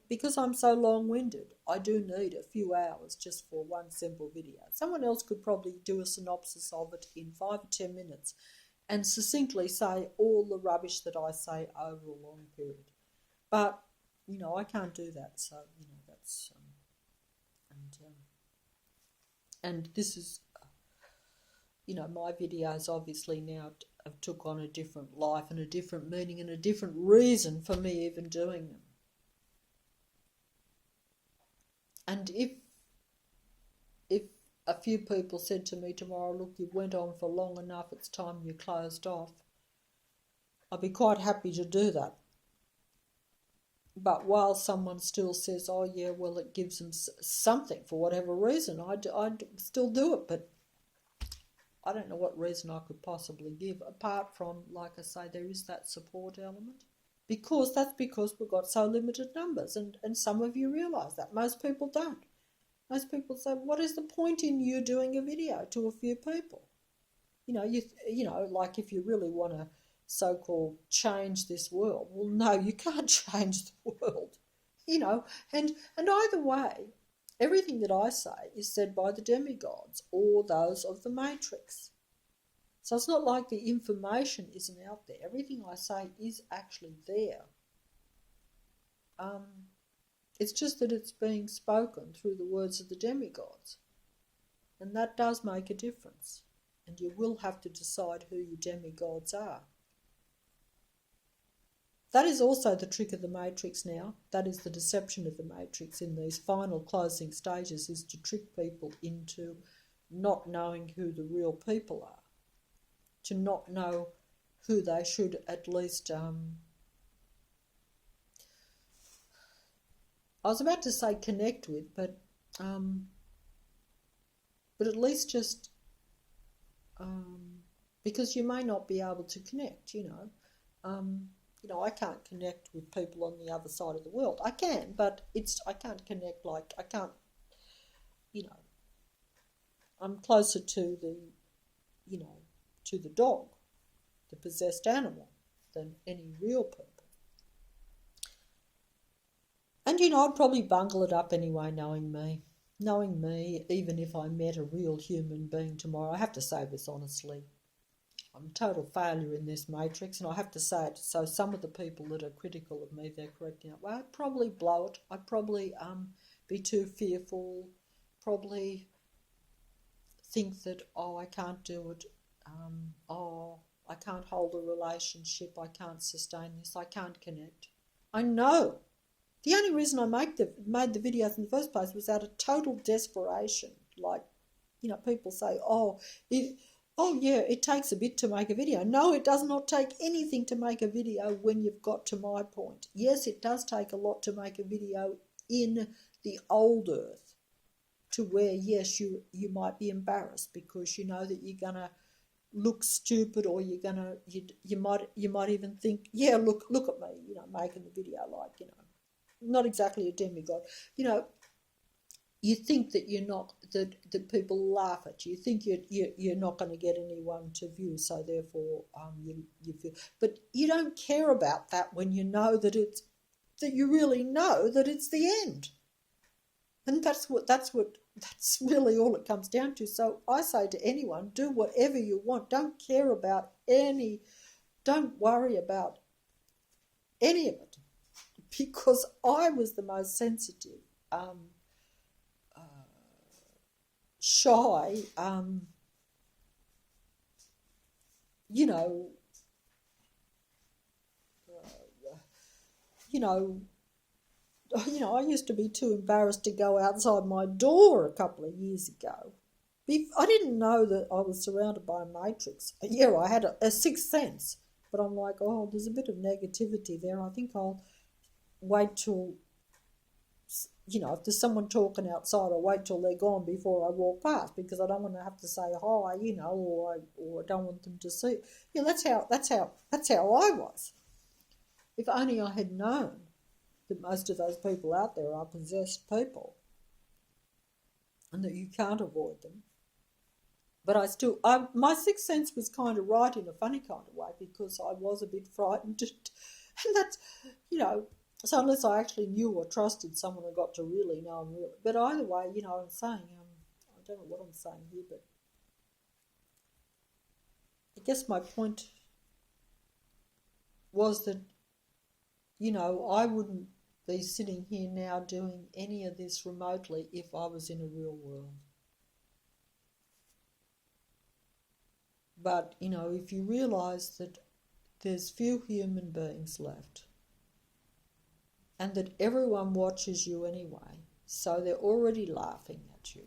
because I'm so long-winded, I do need a few hours just for one simple video. Someone else could probably do a synopsis of it in 5 or 10 minutes, and succinctly say all the rubbish that I say over a long period. But, I can't do that, so, that's, and this is, my videos obviously now have took on a different life and a different meaning and a different reason for me even doing them. And if a few people said to me tomorrow, look, you went on for long enough, it's time you closed off, I'd be quite happy to do that. But while someone still says, oh yeah, well, it gives them something for whatever reason, I'd still do it. But I don't know what reason I could possibly give, apart from, like I say, there is that support element. That's because we've got so limited numbers, and some of you realise that. Most people don't. Most people say, what is the point in you doing a video to a few people? Like if you really want to so-called change this world, well, no, you can't change the world, and either way, everything that I say is said by the demigods or those of the Matrix. So it's not like the information isn't out there. Everything I say is actually there. It's just that it's being spoken through the words of the demigods. And that does make a difference. And you will have to decide who your demigods are. That is also the trick of the Matrix now. That is the deception of the Matrix in these final closing stages, is to trick people into not knowing who the real people are. To not know who they should at least... I was about to say connect with, but at least just... because you may not be able to connect, I can't connect with people on the other side of the world. I can, but I can't connect like, I can't, I'm closer to the dog, the possessed animal, than any real people. And, I'd probably bungle it up anyway, knowing me. Knowing me, even if I met a real human being tomorrow, I have to say this honestly, I'm a total failure in this Matrix, and I have to say it. So some of the people that are critical of me, they're correcting it. Well, I'd probably blow it. I'd probably be too fearful, probably think that, I can't do it. I can't hold a relationship. I can't sustain this. I can't connect. I know. The only reason I made the videos in the first place was out of total desperation. Like, people say, it takes a bit to make a video. No, it does not take anything to make a video when you've got to my point. Yes, it does take a lot to make a video in the old earth, to where, yes, you might be embarrassed because you know that you're going to look stupid, or you're going to, you might even think, yeah, look at me, making the video, like, not exactly a demigod. You think that you're not, that people laugh at you. You think you're not going to get anyone to view, so therefore you feel. But you don't care about that when you know that you really know that it's the end. And that's really all it comes down to. So I say to anyone, do whatever you want. Don't worry about any of it, because I was the most sensitive, shy, I used to be too embarrassed to go outside my door a couple of years ago. I didn't know that I was surrounded by a matrix. Yeah, I had a sixth sense, but I'm like, there's a bit of negativity there. I think I'll wait till, if there's someone talking outside, I'll wait till they're gone before I walk past, because I don't want to have to say hi, or I don't want them to see. Yeah, that's how I was. If only I had known that most of those people out there are possessed people, and that you can't avoid them. But my sixth sense was kind of right in a funny kind of way, because I was a bit frightened, and that's, so unless I actually knew or trusted someone I got to really know them really. But either way, I'm saying, I don't know what I'm saying here, but guess my point was that, I wouldn't be sitting here now doing any of this remotely if I was in a real world. But, if you realise that there's few human beings left and that everyone watches you anyway, so they're already laughing at you.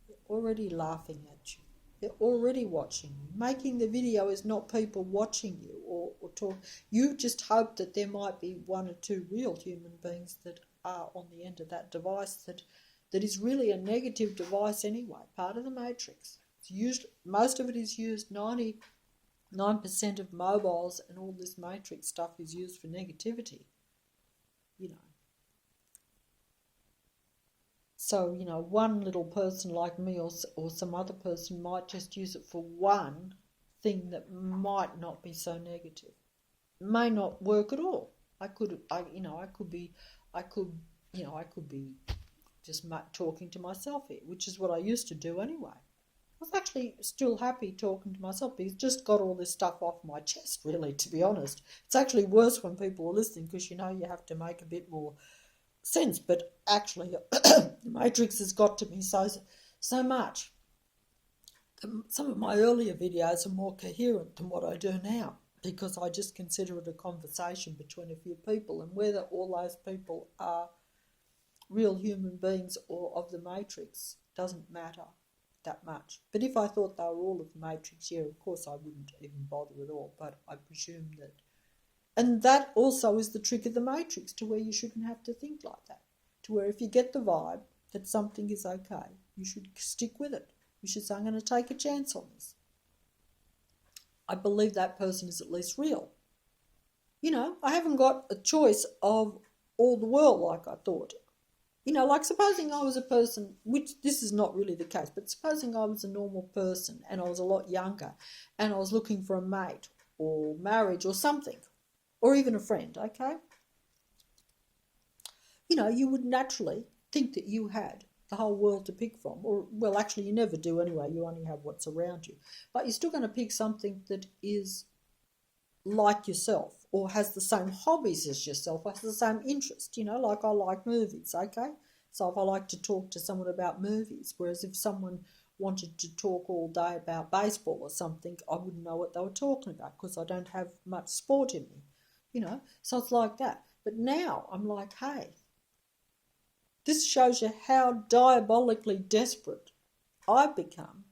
They're already laughing at you. They're already watching you. Making the video is not people watching you or talk. You just hope that there might be one or two real human beings that are on the end of that device that is really a negative device anyway, part of the matrix. It's used, most of it is used, 99% of mobiles and all this matrix stuff is used for negativity, So, one little person like me or some other person might just use it for one thing that might not be so negative. It may not work at all. I could be just talking to myself here, which is what I used to do anyway. I was actually still happy talking to myself because it just got all this stuff off my chest, really, to be honest. It's actually worse when people are listening because, you have to make a bit more sense, but actually the matrix has got to me so much. Some of my earlier videos are more coherent than what I do now because I just consider it a conversation between a few people, and whether all those people are real human beings or of the matrix doesn't matter that much. But if I thought they were all of the matrix, yeah, of course I wouldn't even bother at all, but I presume that. And that also is the trick of the matrix, to where you shouldn't have to think like that, to where if you get the vibe that something is okay, you should stick with it. You should say, I'm going to take a chance on this. I believe that person is at least real. I haven't got a choice of all the world like I thought. Like supposing I was a person, which this is not really the case, but supposing I was a normal person and I was a lot younger and I was looking for a mate or marriage or something, or even a friend, okay? You would naturally think that you had the whole world to pick from, or, well, actually you never do anyway, you only have what's around you. But you're still going to pick something that is like yourself, or has the same hobbies as yourself, or has the same interest, like I like movies, okay? So if I like to talk to someone about movies, whereas if someone wanted to talk all day about baseball or something, I wouldn't know what they were talking about because I don't have much sport in me. So it's like that. But now I'm like, hey, this shows you how diabolically desperate I've become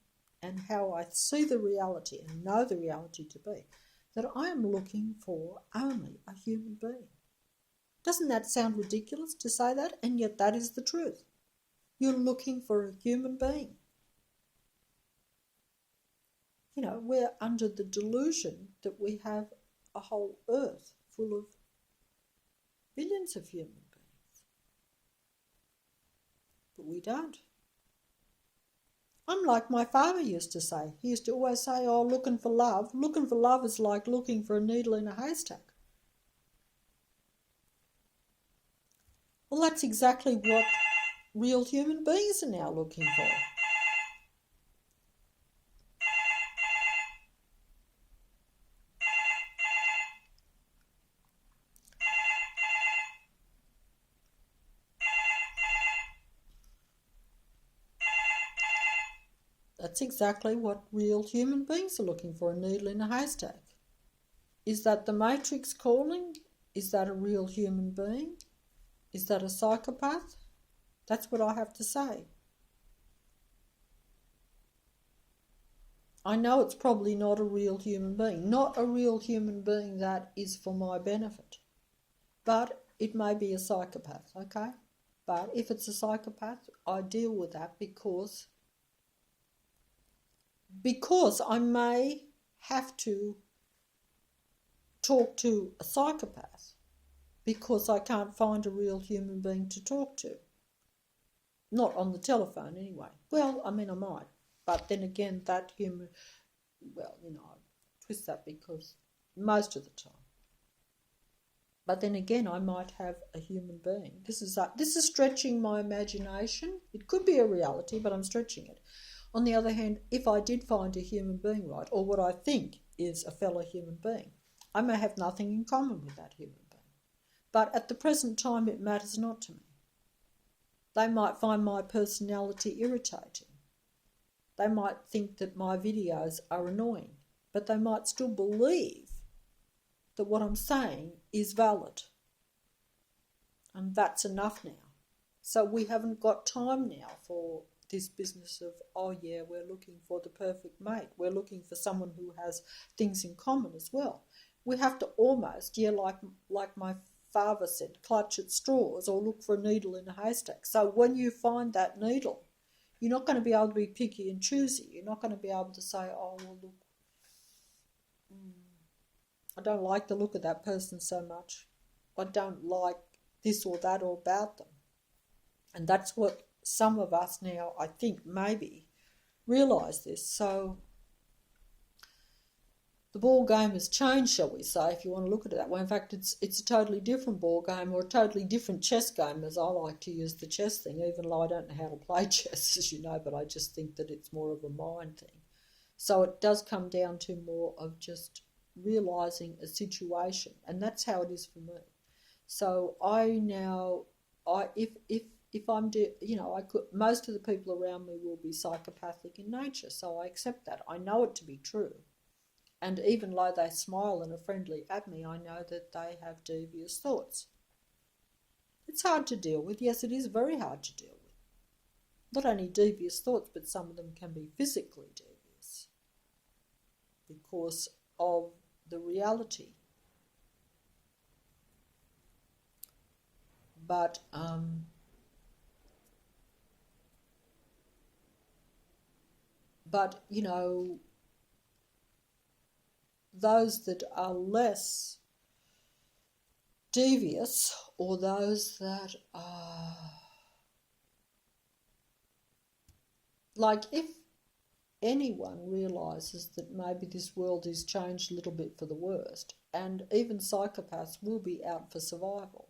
and how I see the reality and know the reality to be, that I am looking for only a human being. Doesn't that sound ridiculous to say that? And yet that is the truth. You're looking for a human being. We're under the delusion that we have a whole earth full of billions of human beings. But we don't. I'm like my father used to say. He used to always say, oh, looking for love. Looking for love is like looking for a needle in a haystack. Well, that's exactly what real human beings are now looking for. That's exactly what real human beings are looking for, a needle in a haystack. Is that the matrix calling? Is that a real human being? Is that a psychopath? That's what I have to say. I know it's probably not a real human being, not a real human being that is for my benefit. But it may be a psychopath, okay? But if it's a psychopath, I deal with that because I may have to talk to a psychopath because I can't find a real human being to talk to. Not on the telephone anyway. Well, I mean, I might. But then again, that human, well, I twist that because most of the time. But then again, I might have a human being. This is stretching my imagination. It could be a reality, but I'm stretching it. On the other hand, if I did find a human being, right, or what I think is a fellow human being, I may have nothing in common with that human being. But at the present time, it matters not to me. They might find my personality irritating. They might think that my videos are annoying, but they might still believe that what I'm saying is valid. And that's enough now. So we haven't got time now for this business of, oh yeah, we're looking for the perfect mate. We're looking for someone who has things in common as well. We have to almost, like my father said, clutch at straws or look for a needle in a haystack. So when you find that needle, you're not going to be able to be picky and choosy. You're not going to be able to say, oh, well, look, I don't like the look of that person so much. I don't like this or that or about them. And that's what some of us now, I think, maybe realise this. So the ball game has changed, shall we say, if you want to look at it that way. In fact, it's a totally different ball game, or a totally different chess game, as I like to use the chess thing, even though I don't know how to play chess, as you know, but I just think that it's more of a mind thing. So it does come down to more of just realising a situation, and that's how it is for me. So if I'm, I could, most of the people around me will be psychopathic in nature, so I accept that. I know it to be true. And even though they smile and are friendly at me, I know that they have devious thoughts. It's hard to deal with. Yes, it is very hard to deal with. Not only devious thoughts, but some of them can be physically devious because of the reality. But those that are less devious, or those that are like, if anyone realises that maybe this world is changed a little bit for the worst, and even psychopaths will be out for survival.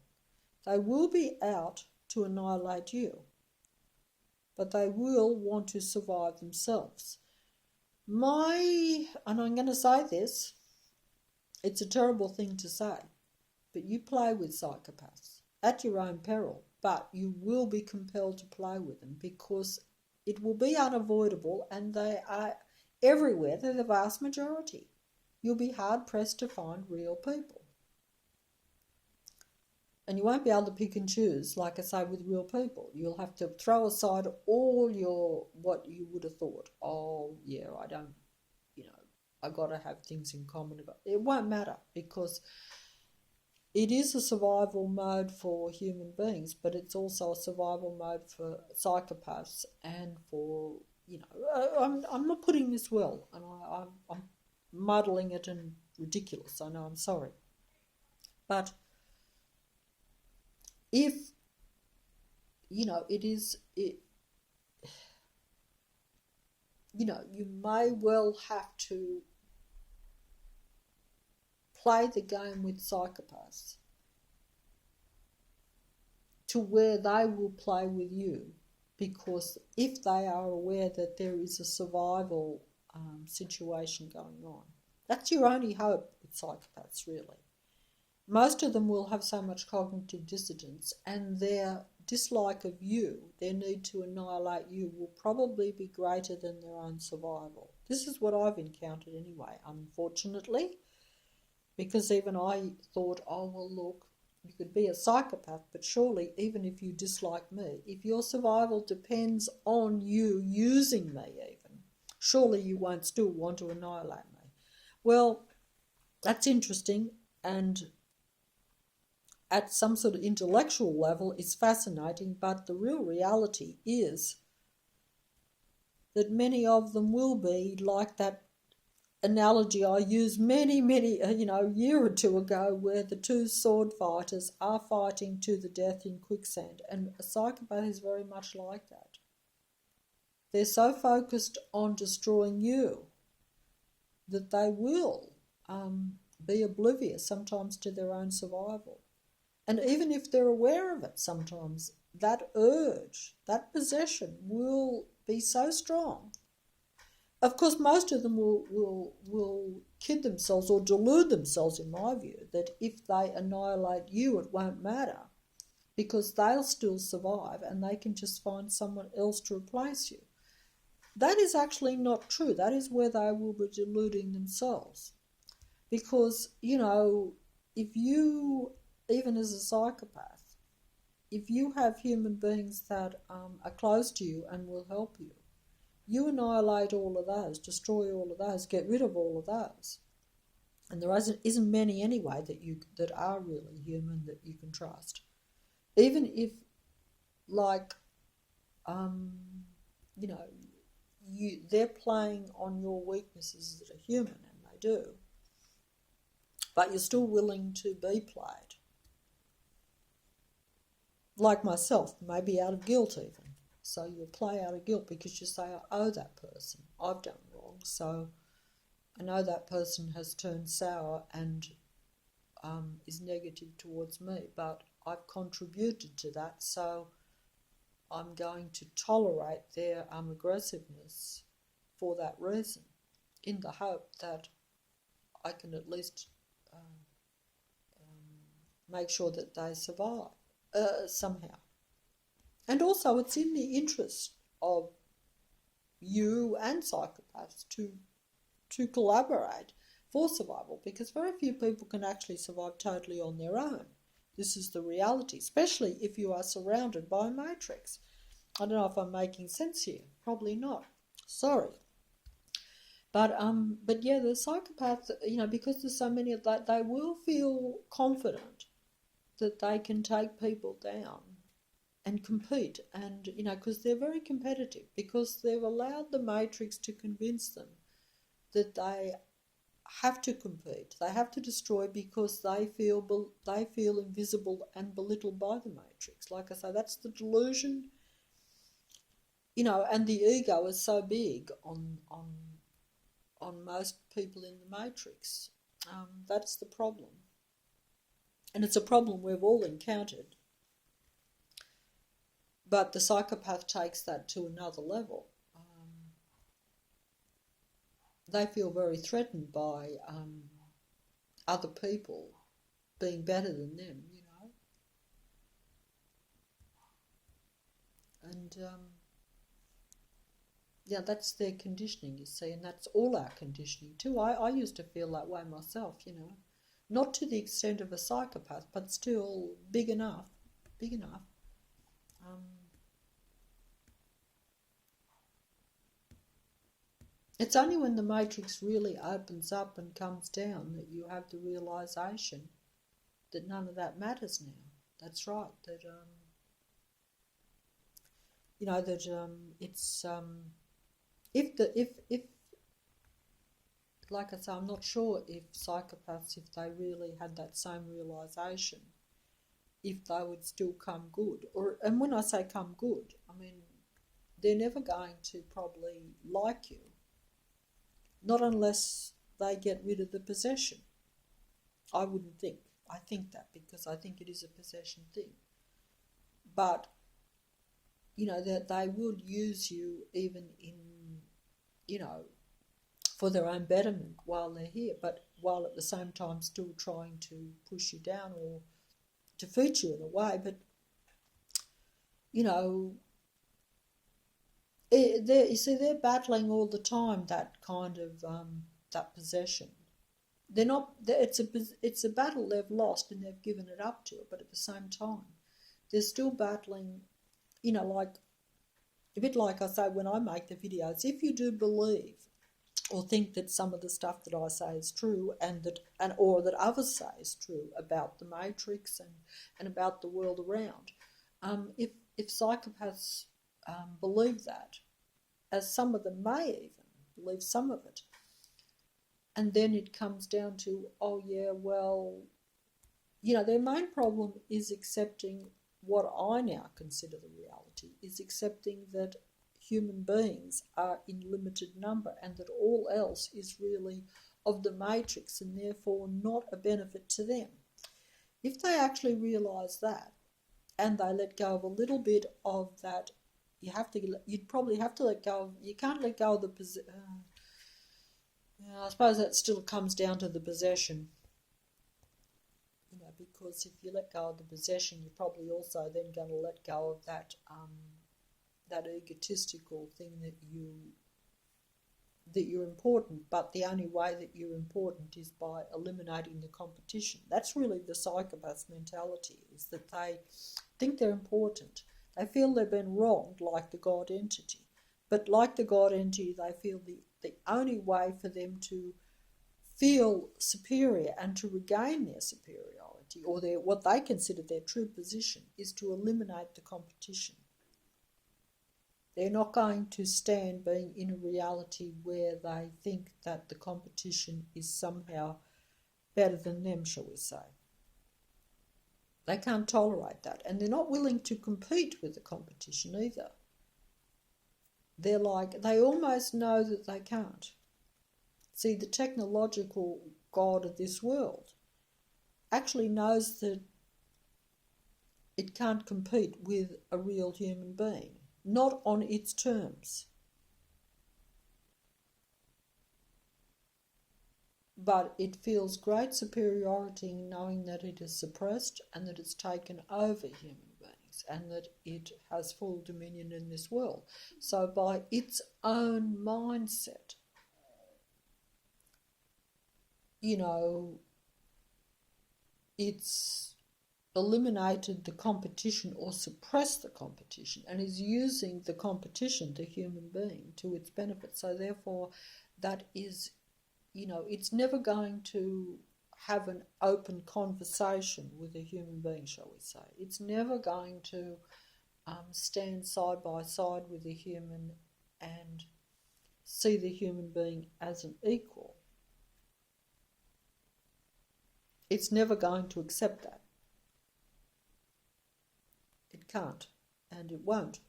They will be out to annihilate you, but they will want to survive themselves. And I'm going to say this, it's a terrible thing to say, but you play with psychopaths at your own peril, but you will be compelled to play with them because it will be unavoidable, and they are everywhere. They're the vast majority. You'll be hard-pressed to find real people. And you won't be able to pick and choose, like I say, with real people. You'll have to throw aside all what you would have thought. Oh, yeah, I don't, I got to have things in common. It won't matter, because it is a survival mode for human beings, but it's also a survival mode for psychopaths and for, I'm not putting this well, and I'm muddling it and ridiculous. I know, I'm sorry. But if, you may well have to play the game with psychopaths to where they will play with you, because if they are aware that there is a survival situation going on, that's your only hope with psychopaths, really. Most of them will have so much cognitive dissonance, and their dislike of you, their need to annihilate you, will probably be greater than their own survival. This is what I've encountered anyway, unfortunately, because even I thought, oh, well, look, you could be a psychopath, but surely even if you dislike me, if your survival depends on you using me even, surely you won't still want to annihilate me. Well, that's interesting, and at some sort of intellectual level it's fascinating, but the real reality is that many of them will be like that analogy I used many, a year or two ago, where the two sword fighters are fighting to the death in quicksand, and a psychopath is very much like that. They're so focused on destroying you that they will be oblivious sometimes to their own survival. And even if they're aware of it sometimes, that urge, that possession will be so strong Of course, most of them will kid themselves or delude themselves, in my view, that if they annihilate you, it won't matter because they'll still survive and they can just find someone else to replace you. That is actually not true. That is where they will be deluding themselves. Because, if you, even as a psychopath, if you have human beings that are close to you and will help you, you annihilate all of those, destroy all of those, get rid of all of those. And there isn't many anyway that are really human that you can trust. Even if, like, they're playing on your weaknesses as a human, and they do, but you're still willing to be played. Like myself, maybe out of guilt even. So you'll play out of guilt because you say, I owe that person. I've done wrong. So I know that person has turned sour and is negative towards me, but I've contributed to that. So I'm going to tolerate their aggressiveness for that reason, in the hope that I can at least make sure that they survive somehow. And also it's in the interest of you and psychopaths to collaborate for survival, because very few people can actually survive totally on their own. This is the reality, especially if you are surrounded by a matrix. I don't know if I'm making sense here. Probably not. Sorry. But yeah, the psychopaths, because there's so many of that, they will feel confident that they can take people down and compete, and because they're very competitive, because they've allowed the matrix to convince them that they have to compete, they have to destroy, because they feel invisible and belittled by the matrix. Like I say, that's the delusion, and the ego is so big on most people in the matrix. That's the problem, and it's a problem we've all encountered. But the psychopath takes that to another level. They feel very threatened by other people being better than them, And that's their conditioning, you see, and that's all our conditioning too. I used to feel that way myself, not to the extent of a psychopath, but still big enough. It's only when the matrix really opens up and comes down that you have the realization that none of that matters now. That's right. That it's if like I say, I'm not sure if psychopaths, if they really had that same realization, if they would still come good. And when I say come good, I mean they're never going to probably like you. Not unless they get rid of the possession. I wouldn't think. I think that because I think it is a possession thing. But, that they would use you even in, for their own betterment while they're here, but while at the same time still trying to push you down or defeat you in a way. But, they're battling all the time that kind of that possession. They're not. It's a battle they've lost and they've given it up to it. But at the same time, they're still battling. Like a bit like I say when I make the videos. If you do believe or think that some of the stuff that I say is true, or that others say is true about the matrix and about the world around, if psychopaths believe that, as some of them may even believe some of it, and then it comes down to, oh yeah, well, their main problem is accepting what I now consider the reality, is accepting that human beings are in limited number and that all else is really of the matrix and therefore not a benefit to them. If they actually realise that and they let go of a little bit of that, you'd probably have to let go of, you can't let go of I suppose that still comes down to the possession. Because if you let go of the possession, you're probably also then going to let go of that that egotistical thing that you're important. But the only way that you're important is by eliminating the competition. That's really the psychopath's mentality, is that they think they're important. They feel they've been wronged, like the God entity. But like the God entity, they feel the only way for them to feel superior and to regain their superiority, or what they consider their true position, is to eliminate the competition. They're not going to stand being in a reality where they think that the competition is somehow better than them, shall we say. They can't tolerate that, and they're not willing to compete with the competition either. They almost know that they can't. See, the technological God of this world actually knows that it can't compete with a real human being, not on its terms. But it feels great superiority in knowing that it is suppressed and that it's taken over human beings and that it has full dominion in this world. So by its own mindset, it's eliminated the competition or suppressed the competition and is using the competition, the human being, to its benefit. So therefore, that is, it's never going to have an open conversation with a human being, shall we say. It's never going to stand side by side with a human and see the human being as an equal. It's never going to accept that. It can't, and it won't.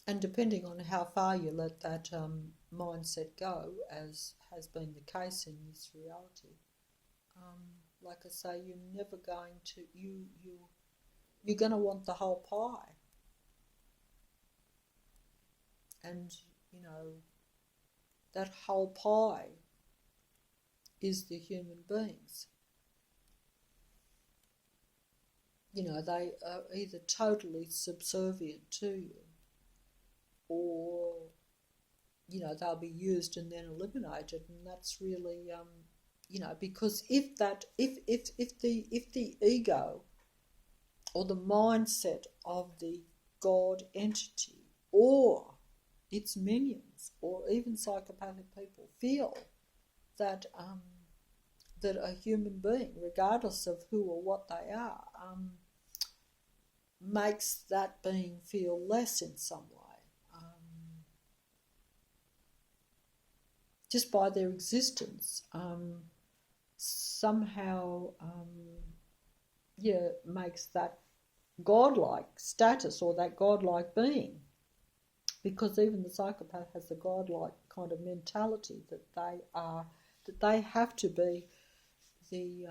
And depending on how far you let that mindset go, as has been the case in this reality, like I say, you're never going to, you're going to want the whole pie. And, that whole pie is the human beings. They are either totally subservient to you, or, they'll be used and then eliminated. And that's really, because if the ego or the mindset of the God entity or its minions or even psychopathic people feel that that a human being, regardless of who or what they are, makes that being feel less in some way, just by their existence, somehow makes that godlike status or that godlike being. Because even the psychopath has a godlike kind of mentality that they have to be the,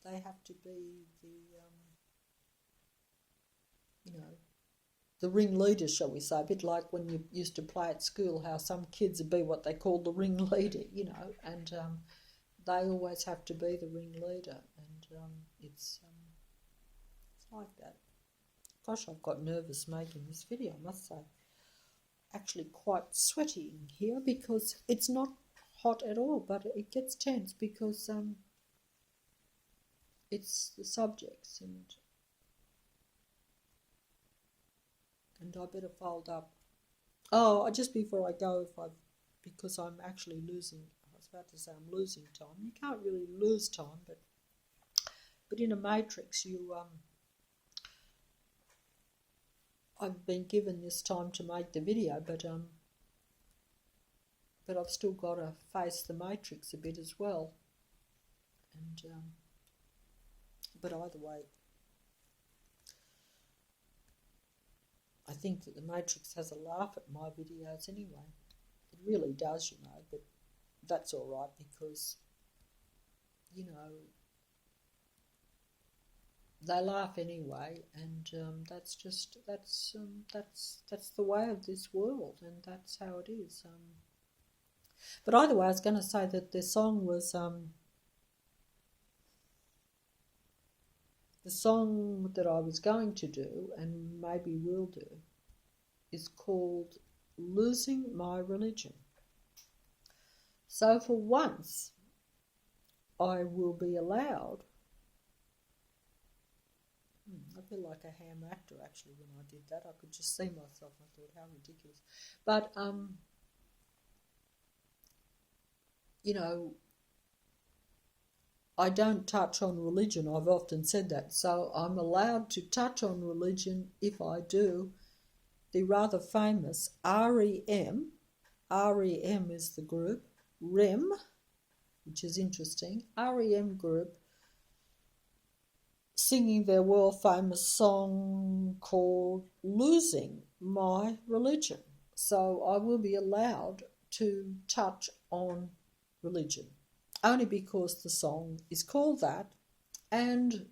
they have to be the ringleader, shall we say, a bit like when you used to play at school, how some kids would be what they called the ringleader, and they always have to be the ringleader, and it's like that. Gosh, I've got nervous making this video, I must say. Actually quite sweaty in here because it's not hot at all, but it gets tense because it's the subjects, and I better fold up. Oh, just before I go, because I'm actually losing. I was about to say I'm losing time. You can't really lose time, but in a matrix, I've been given this time to make the video, but I've still got to face the matrix a bit as well. And but either way, I think that the matrix has a laugh at my videos anyway. It really does, but that's all right they laugh anyway, and that's the way of this world, and that's how it is. But either way, I was going to say that the song was the song that I was going to do, and maybe will do, is called "Losing My Religion." So for once, I will be allowed. I feel like a ham actor actually when I did that. I could just see myself. I thought, how ridiculous. But, you know, I don't touch on religion. I've often said that. So I'm allowed to touch on religion if I do. The rather famous REM is the group, REM, which is interesting, REM group, singing their world famous song called "Losing My Religion." So I will be allowed to touch on religion, only because the song is called that. And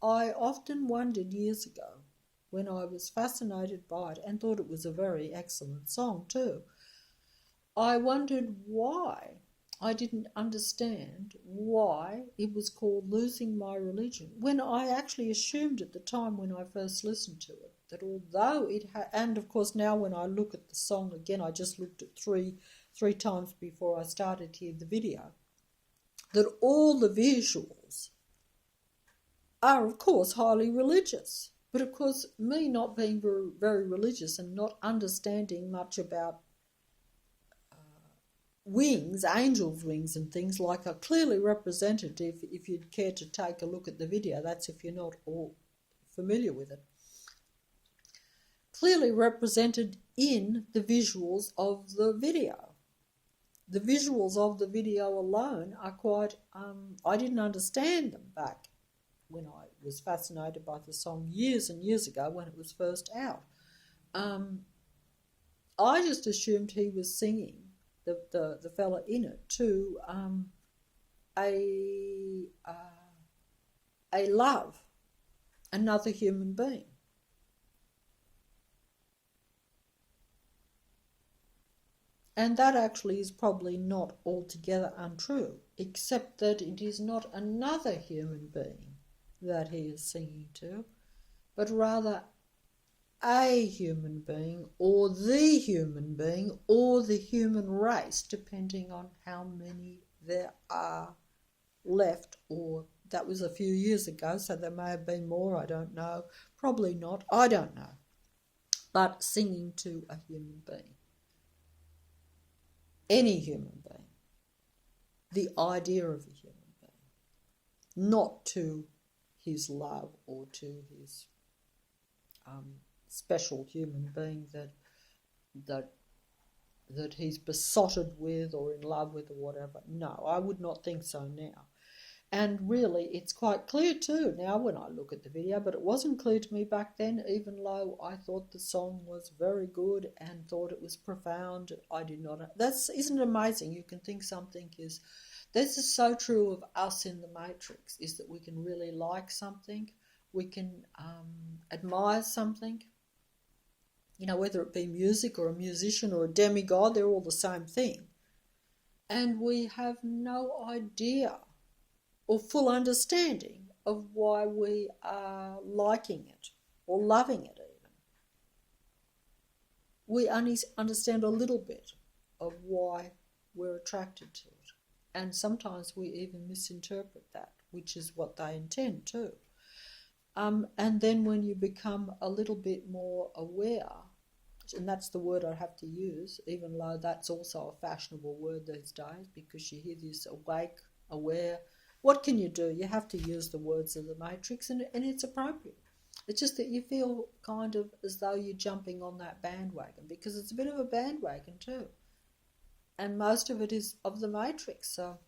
I often wondered years ago, when I was fascinated by it and thought it was a very excellent song too, I wondered why. I didn't understand why it was called "Losing My Religion," when I actually assumed at the time when I first listened to it that although it had, and of course now when I look at the song again, I just looked at three times before I started here the video, that all the visuals are of course highly religious. But of course, me not being very, very religious and not understanding much about wings, angels' wings and things like are clearly represented if you'd care to take a look at the video. That's if you're not all familiar with it. Clearly represented in the visuals of the video. The visuals of the video alone are quite, I didn't understand them back when I was fascinated by the song years and years ago when it was first out. I just assumed he was singing, the fella in it, to a love, another human being. And that actually is probably not altogether untrue, except that it is not another human being that he is singing to, but rather a human being, or the human being, or the human race, depending on how many there are left. Or that was a few years ago, so there may have been more, I don't know. Probably not, I don't know. But singing to a human being. Any human being. The idea of a human being. Not to his love or to his special human being that he's besotted with or in love with or whatever. No, I would not think so now. And really, it's quite clear too now when I look at the video, but it wasn't clear to me back then, even though I thought the song was very good and thought it was profound. I did not. Isn't it amazing? You can think something is. This is so true of us in the Matrix, is that we can really like something, we can admire something. You know, whether it be music or a musician or a demigod, they're all the same thing. And we have no idea or full understanding of why we are liking it or loving it even. We only understand a little bit of why we're attracted to it. And sometimes we even misinterpret that, which is what they intend too. And then when you become a little bit more aware, and that's the word I have to use, even though that's also a fashionable word these days, because you hear this awake, aware. What can you do? You have to use the words of the Matrix, and it's appropriate. It's just that you feel kind of as though you're jumping on that bandwagon, because it's a bit of a bandwagon too. And most of it is of the Matrix, so,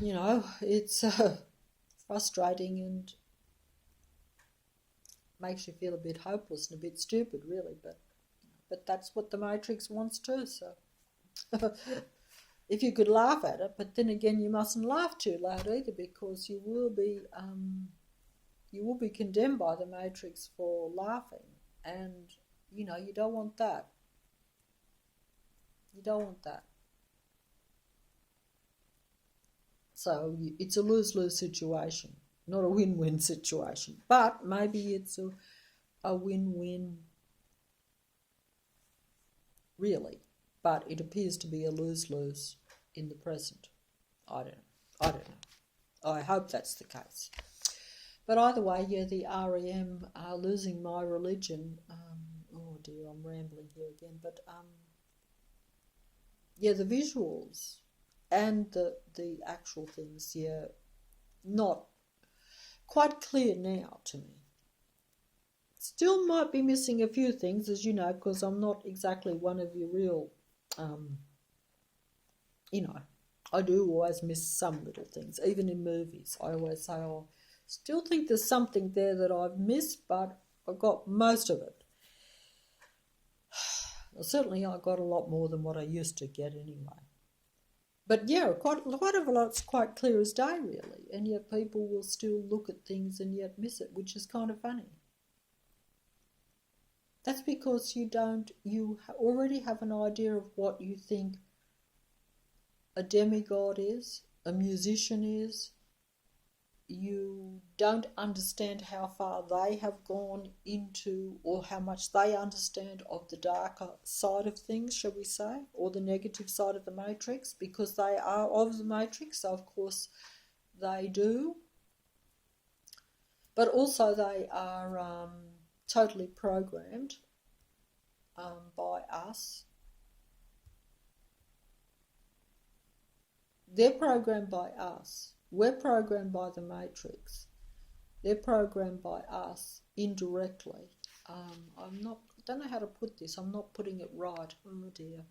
you know, it's frustrating and makes you feel a bit hopeless and a bit stupid, really, but that's what the Matrix wants too, so. if you could laugh at it, but then again, you mustn't laugh too loud either, because you will be condemned by the Matrix for laughing, and you don't want that. You don't want that. So it's a lose-lose situation, not a win-win situation. But maybe it's a win-win, really. But it appears to be a lose-lose in the present. I don't know. I hope that's the case. But either way, yeah, the REM, Losing My Religion. Oh dear, I'm rambling here again. But yeah, the visuals and the actual things, yeah, not quite clear now to me. Still might be missing a few things, as you know, because I'm not exactly one of your real, I do always miss some little things, even in movies. I always say, oh, still think there's something there that I've missed, but I got most of it. Well, certainly I got a lot more than what I used to get anyway. But yeah, quite of a lot's quite clear as day, really, and yet people will still look at things and yet miss it, which is kind of funny. That's because you already have an idea of what you think a demigod is, a musician is. You don't understand how far they have gone into, or how much they understand of the darker side of things, shall we say, or the negative side of the Matrix, because they are of the Matrix, so of course they do. But also they are totally programmed by us. They're programmed by us. We're programmed by the Matrix. They're programmed by us indirectly. I don't know how to put this. I'm not putting it right. Oh dear.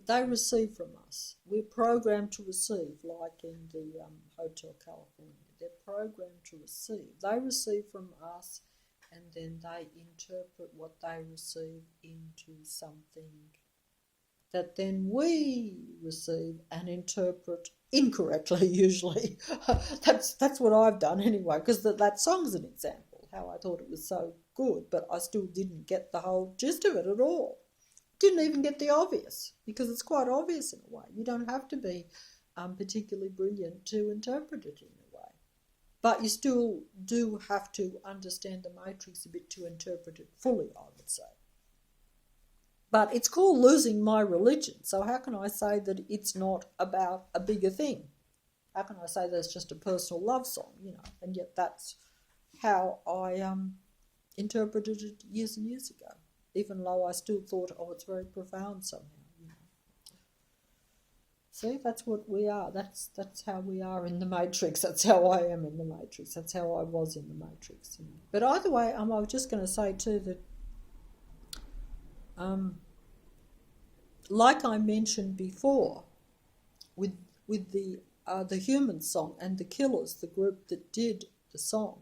They receive from us. We're programmed to receive, like in the Hotel California. They're programmed to receive. They receive from us, and then they interpret what they receive into something that then we receive and interpret incorrectly, usually. That's what I've done anyway, because that song's an example, how I thought it was so good, but I still didn't get the whole gist of it at all. Didn't even get the obvious, because it's quite obvious in a way. You don't have to be particularly brilliant to interpret it in a way. But you still do have to understand the Matrix a bit to interpret it fully, I would say. But it's called Losing My Religion, so how can I say that it's not about a bigger thing? How can I say that it's just a personal love song, And yet that's how I interpreted it years and years ago, even though I still thought, oh, it's very profound somehow, See, that's what we are. That's how we are in the Matrix. That's how I am in the Matrix. That's how I was in the Matrix. But either way, I was just going to say too that like I mentioned before, with the Human song and the Killers, the group that did the song,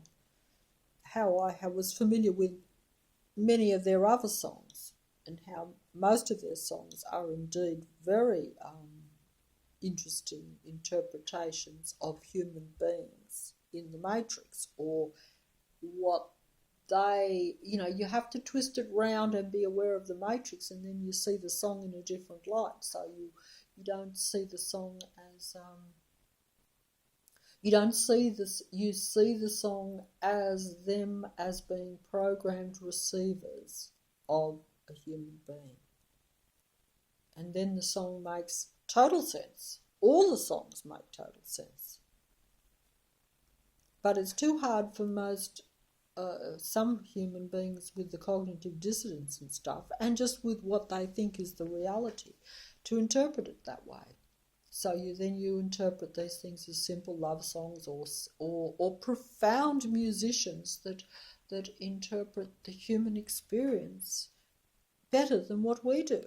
how I was familiar with many of their other songs, and how most of their songs are indeed very interesting interpretations of human beings in the Matrix, or what they, you have to twist it round and be aware of the Matrix, and then you see the song in a different light. So you don't see the song as you don't see this. You see the song as them as being programmed receivers of a human being, and then the song makes total sense. All the songs make total sense, but it's too hard for some human beings with the cognitive dissonance and stuff, and just with what they think is the reality, to interpret it that way. So you interpret these things as simple love songs, or profound musicians that interpret the human experience better than what we do.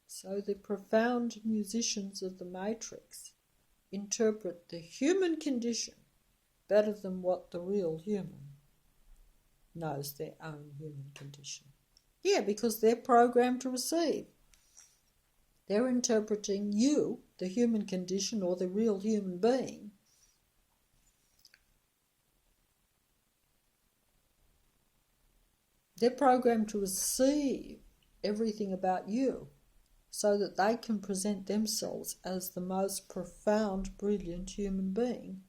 So the profound musicians of the Matrix interpret the human condition better than what the real human knows their own human condition. Yeah, because they're programmed to receive. They're interpreting you, the human condition or the real human being, they're programmed to receive everything about you so that they can present themselves as the most profound, brilliant human being.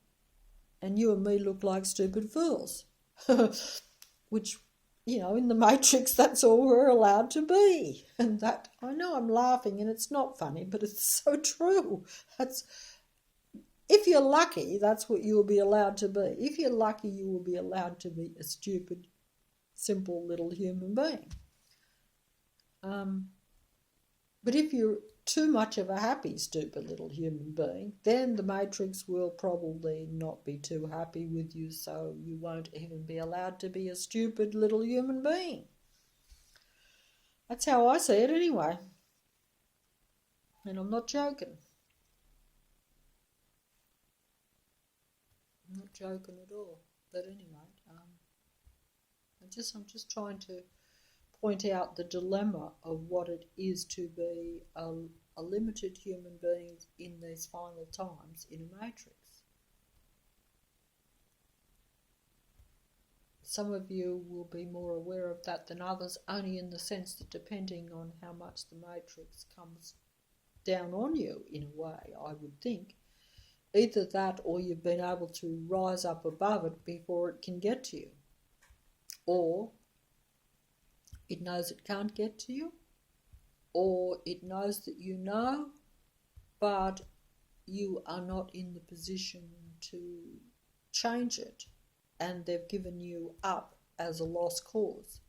And you and me look like stupid fools. Which, in the Matrix, that's all we're allowed to be. And that, I know I'm laughing and it's not funny, but it's so true. If you're lucky, that's what you will be allowed to be. If you're lucky, you will be allowed to be a stupid, simple little human being. But if you're too much of a happy, stupid little human being, then the Matrix will probably not be too happy with you, so you won't even be allowed to be a stupid little human being. That's how I see it anyway. And I'm not joking. I'm not joking at all. But anyway, I'm just trying to point out the dilemma of what it is to be a limited human being in these final times in a matrix. Some of you will be more aware of that than others, only in the sense that depending on how much the matrix comes down on you, in a way, I would think, either that or you've been able to rise up above it before it can get to you, or it knows it can't get to you, or it knows that you know, but you are not in the position to change it, and they've given you up as a lost cause.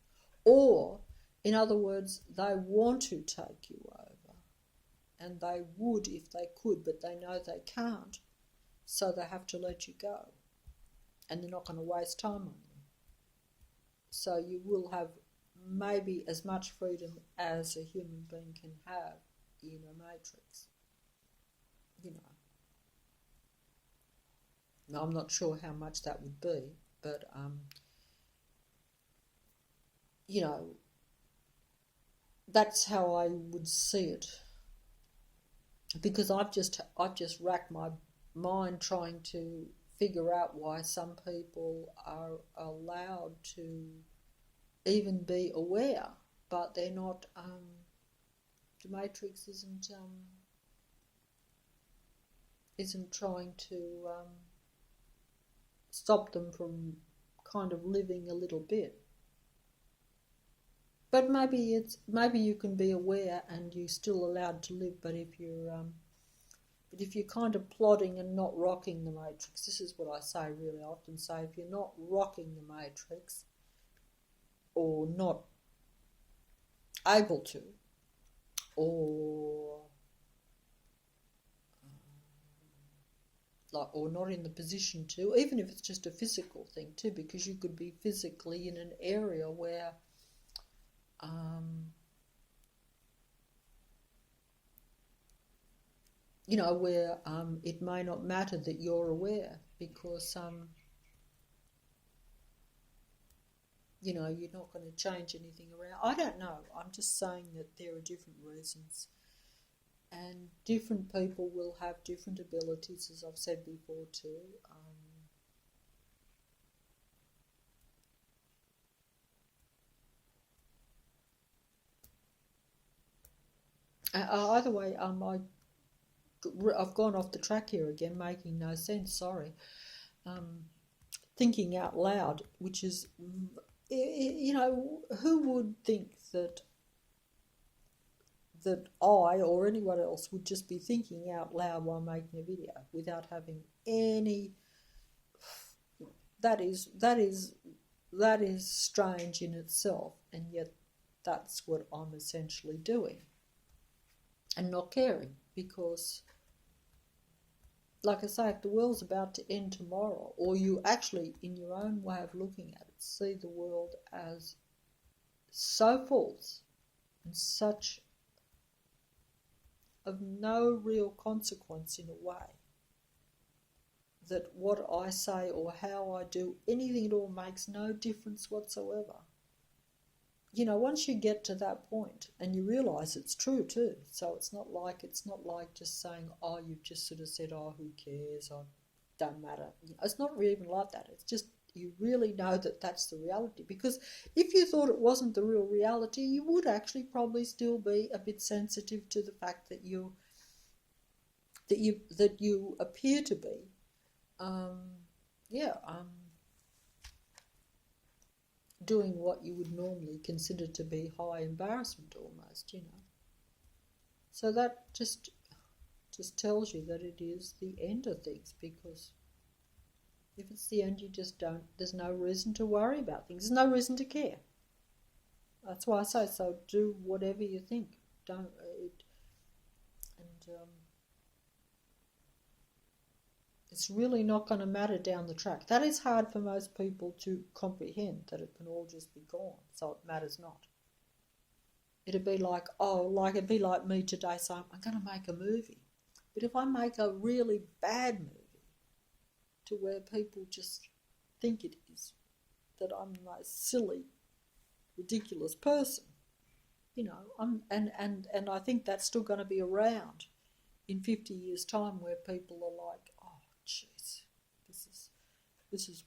Or, in other words, they want to take you over, and they would if they could, but they know they can't, so they have to let you go, and they're not going to waste time on you. So you will have maybe as much freedom as a human being can have in a matrix. Now, I'm not sure how much that would be, but that's how I would see it. Because I've just racked my mind trying to figure out why some people are allowed to even be aware, but they're not. The matrix isn't trying to stop them from kind of living a little bit. But maybe you can be aware and you're still allowed to live. But if you're kind of plodding and not rocking the matrix, this is what I say really. I often say, if you're not rocking the matrix or not able to, or not in the position to, even if it's just a physical thing too, because you could be physically in an area where where it may not matter that you're aware, because you're not going to change anything around. I don't know. I'm just saying that there are different reasons. And different people will have different abilities, as I've said before too. Either way, I've gone off the track here again, making no sense, sorry. Thinking out loud, which is, who would think that I or anyone else would just be thinking out loud while making a video without having any. That is strange in itself, and yet that's what I'm essentially doing, and not caring, because, like I say, if the world's about to end tomorrow, or you actually, in your own way of looking at it, see the world as so false and such of no real consequence in a way, that what I say or how I do anything at all makes no difference whatsoever. once you get to that point and you realise it's true too, so it's not like just saying, oh, you've just sort of said, oh, who cares, oh, don't matter. It's not really even like that. It's just you really know that that's the reality. Because if you thought it wasn't the real reality, you would actually probably still be a bit sensitive to the fact that you appear to be, doing what you would normally consider to be high embarrassment almost. So that just tells you that it is the end of things, because if it's the end, there's no reason to worry about things. There's no reason to care. That's why I say, so do whatever you think. It's really not going to matter down the track. That is hard for most people to comprehend, that it can all just be gone, so it matters not. It'd be like me today saying, I'm going to make a movie. But if I make a really bad movie to where people just think it is, that I'm the most silly, ridiculous person, and I think that's still going to be around in 50 years' time, where people are like, oh, jeez, this is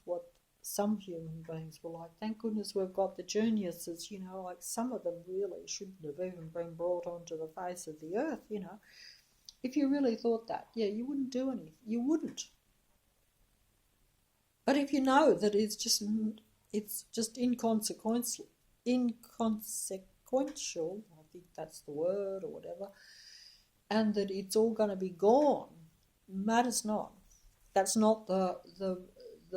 what some human beings were like. Thank goodness we've got the geniuses, like some of them really shouldn't have even been brought onto the face of the earth, If you really thought that, you wouldn't do anything. You wouldn't. But if you know that it's just inconsequential, I think that's the word or whatever, and that it's all going to be gone, matters not. That's not the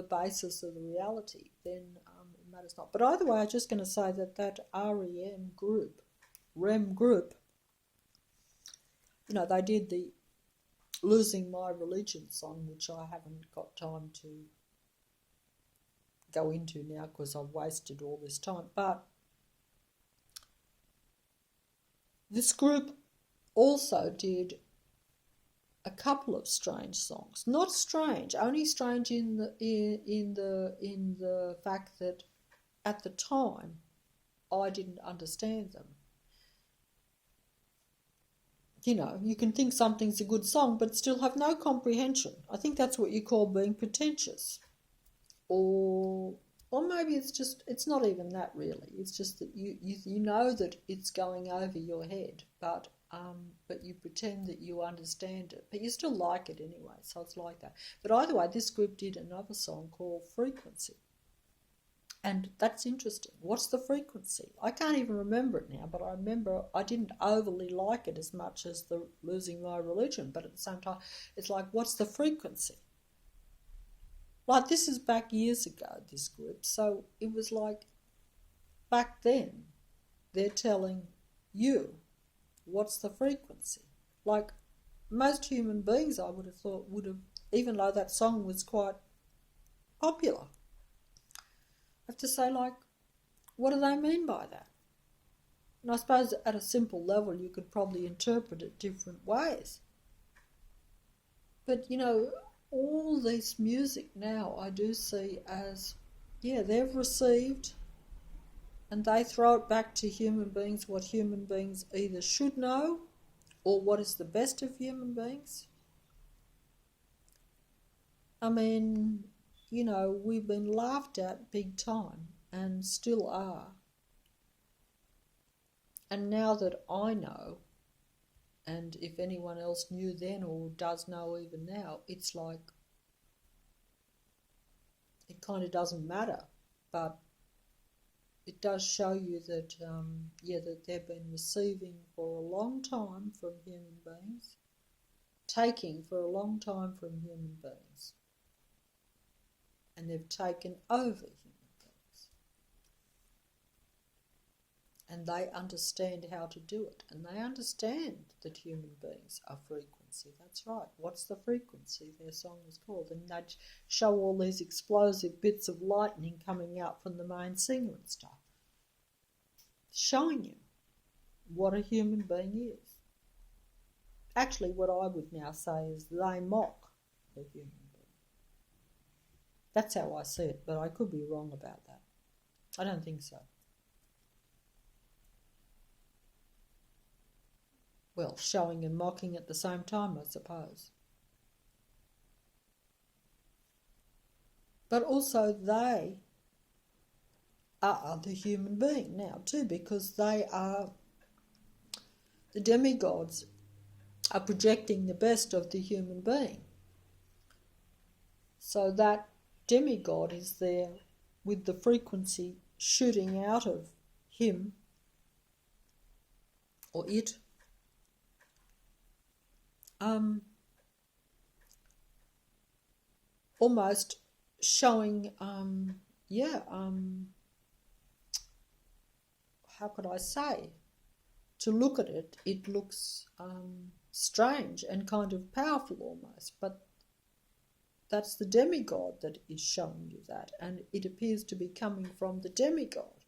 basis of the reality. Then it matters not. But either way, I'm just going to say that REM group, they did the Losing My Religion song, which I haven't got time to go into now because I've wasted all this time. But this group also did a couple of strange songs. Not strange, only strange in the fact that at the time I didn't understand them. You can think something's a good song but still have no comprehension. I think that's what you call being pretentious. Or maybe it's not even that really. It's just that you know that it's going over your head, but you pretend that you understand it, but you still like it anyway, so it's like that. But either way, this group did another song called Frequency, and that's interesting. What's the frequency? I can't even remember it now, but I remember I didn't overly like it as much as the Losing My Religion, but at the same time, it's like, what's the frequency? Like, this is back years ago, this group, so it was like, back then, they're telling you, what's the frequency? Like, most human beings, I would have thought, even though that song was quite popular, have to say, like, what do they mean by that? And I suppose at a simple level you could probably interpret it different ways. But, all this music now I do see as, they've received and they throw it back to human beings what human beings either should know or what is the best of human beings. I mean, we've been laughed at big time and still are. And now that I know, and if anyone else knew then or does know even now, it's like, it kind of doesn't matter. But it does show you that, that they've been receiving for a long time from human beings, taking for a long time from human beings. And they've taken over human beings. And they understand how to do it. And they understand that human beings are frequency. That's right. What's the frequency? Their song was called. And they'd show all these explosive bits of lightning coming out from the main singer and stuff, showing you what a human being is. Actually, what I would now say is they mock the human being. That's how I see it, but I could be wrong about that. I don't think so. Well, showing and mocking at the same time, I suppose. But also they are the human being now too, because they are the demigods are projecting the best of the human being. So that demigod is there with the frequency shooting out of him or it, almost showing, how could I say? To look at it, it looks strange and kind of powerful almost, but that's the demigod that is showing you that, and it appears to be coming from the demigod,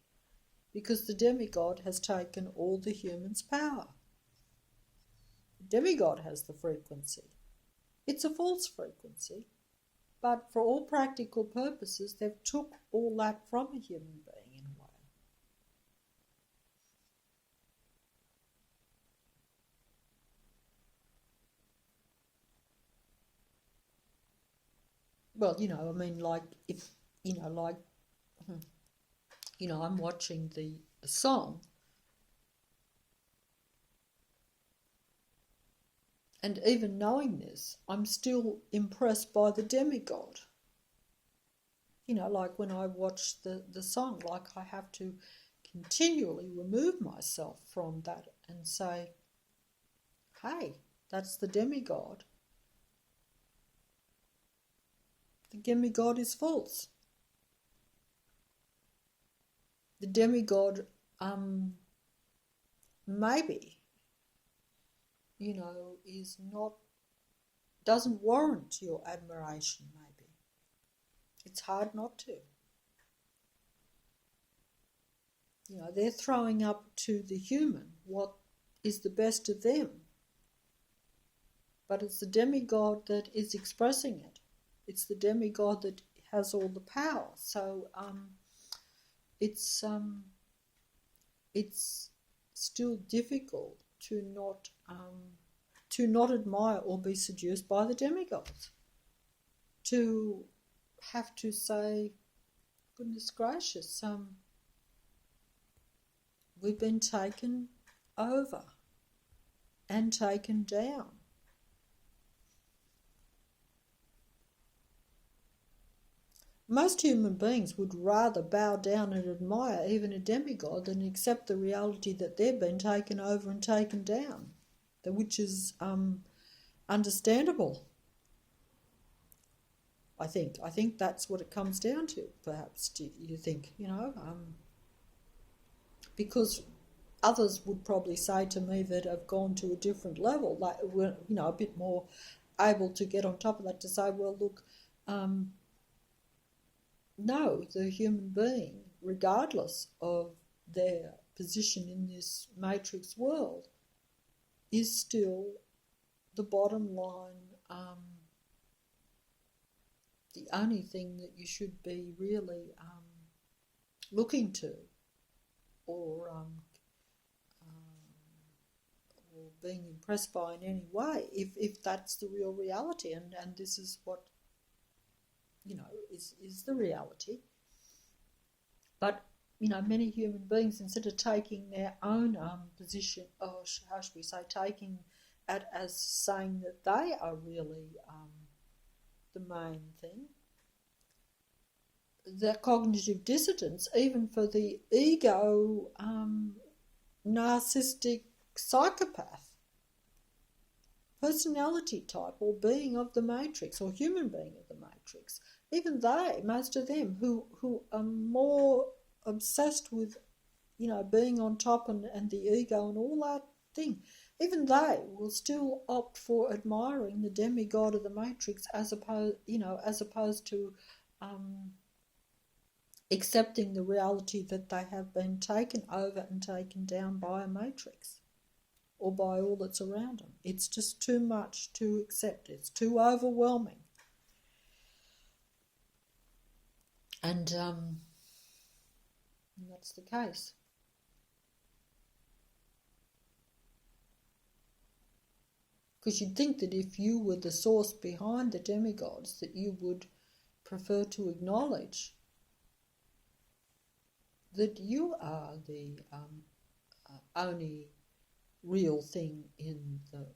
because the demigod has taken all the human's power. The demigod has the frequency. It's a false frequency, but for all practical purposes, they've took all that from a human being in a way. Well, I mean, like, if, like, I'm watching the song, and even knowing this, I'm still impressed by the demigod. Like when I watch the song, like I have to continually remove myself from that and say, hey, that's the demigod. The demigod is false. The demigod, maybe, is not, doesn't warrant your admiration, maybe. It's hard not to. They're throwing up to the human what is the best of them. But it's the demigod that is expressing it. It's the demigod that has all the power. So it's still difficult to not admire or be seduced by the demigods. To have to say, goodness gracious, we've been taken over and taken down. Most human beings would rather bow down and admire even a demigod than accept the reality that they've been taken over and taken down, which is understandable. I think that's what it comes down to, perhaps, do you think, because others would probably say to me that have gone to a different level, like, a bit more able to get on top of that, to say, well, look, no, the human being, regardless of their position in this matrix world, is still the bottom line, the only thing that you should be really looking to, or being impressed by in any way, if that's the real reality, and this is what is the reality. But many human beings, instead of taking their own position, or how should we say, taking it as saying that they are really the main thing, the cognitive dissonance, even for the ego narcissistic psychopath personality type, or being of the matrix, or human being of the matrix, even they, most of them who are more obsessed with being on top and the ego and all that thing, even they will still opt for admiring the demigod of the matrix as opposed to accepting the reality that they have been taken over and taken down by a matrix, or by all that's around them. It's just too much to accept. It's too overwhelming. And that's the case. Because you'd think that if you were the source behind the demigods, that you would prefer to acknowledge that you are the only real thing in the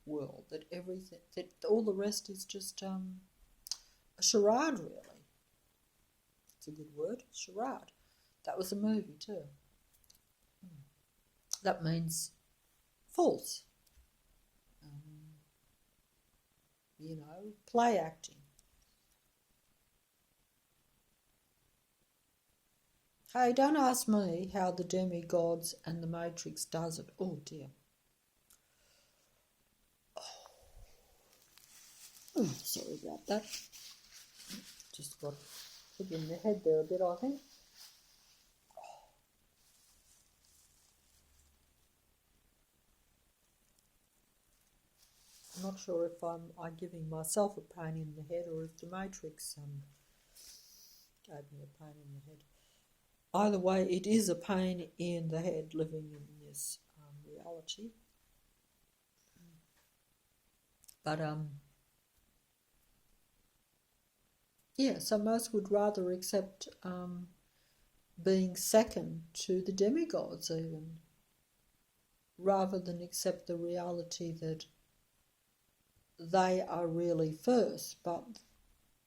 world, that everything, that all the rest is just a charade, really. It's a good word, charade. That was a movie too. That means false. Play acting. Hey, don't ask me how the demigods and the Matrix does it. Oh dear. Oh, sorry about that. Just got hit in the head there a bit, I think. I'm not sure if I'm giving myself a pain in the head or if the Matrix gave me a pain in the head. Either way, it is a pain in the head living in this reality. But yeah, so most would rather accept being second to the demigods even, rather than accept the reality that they are really first, but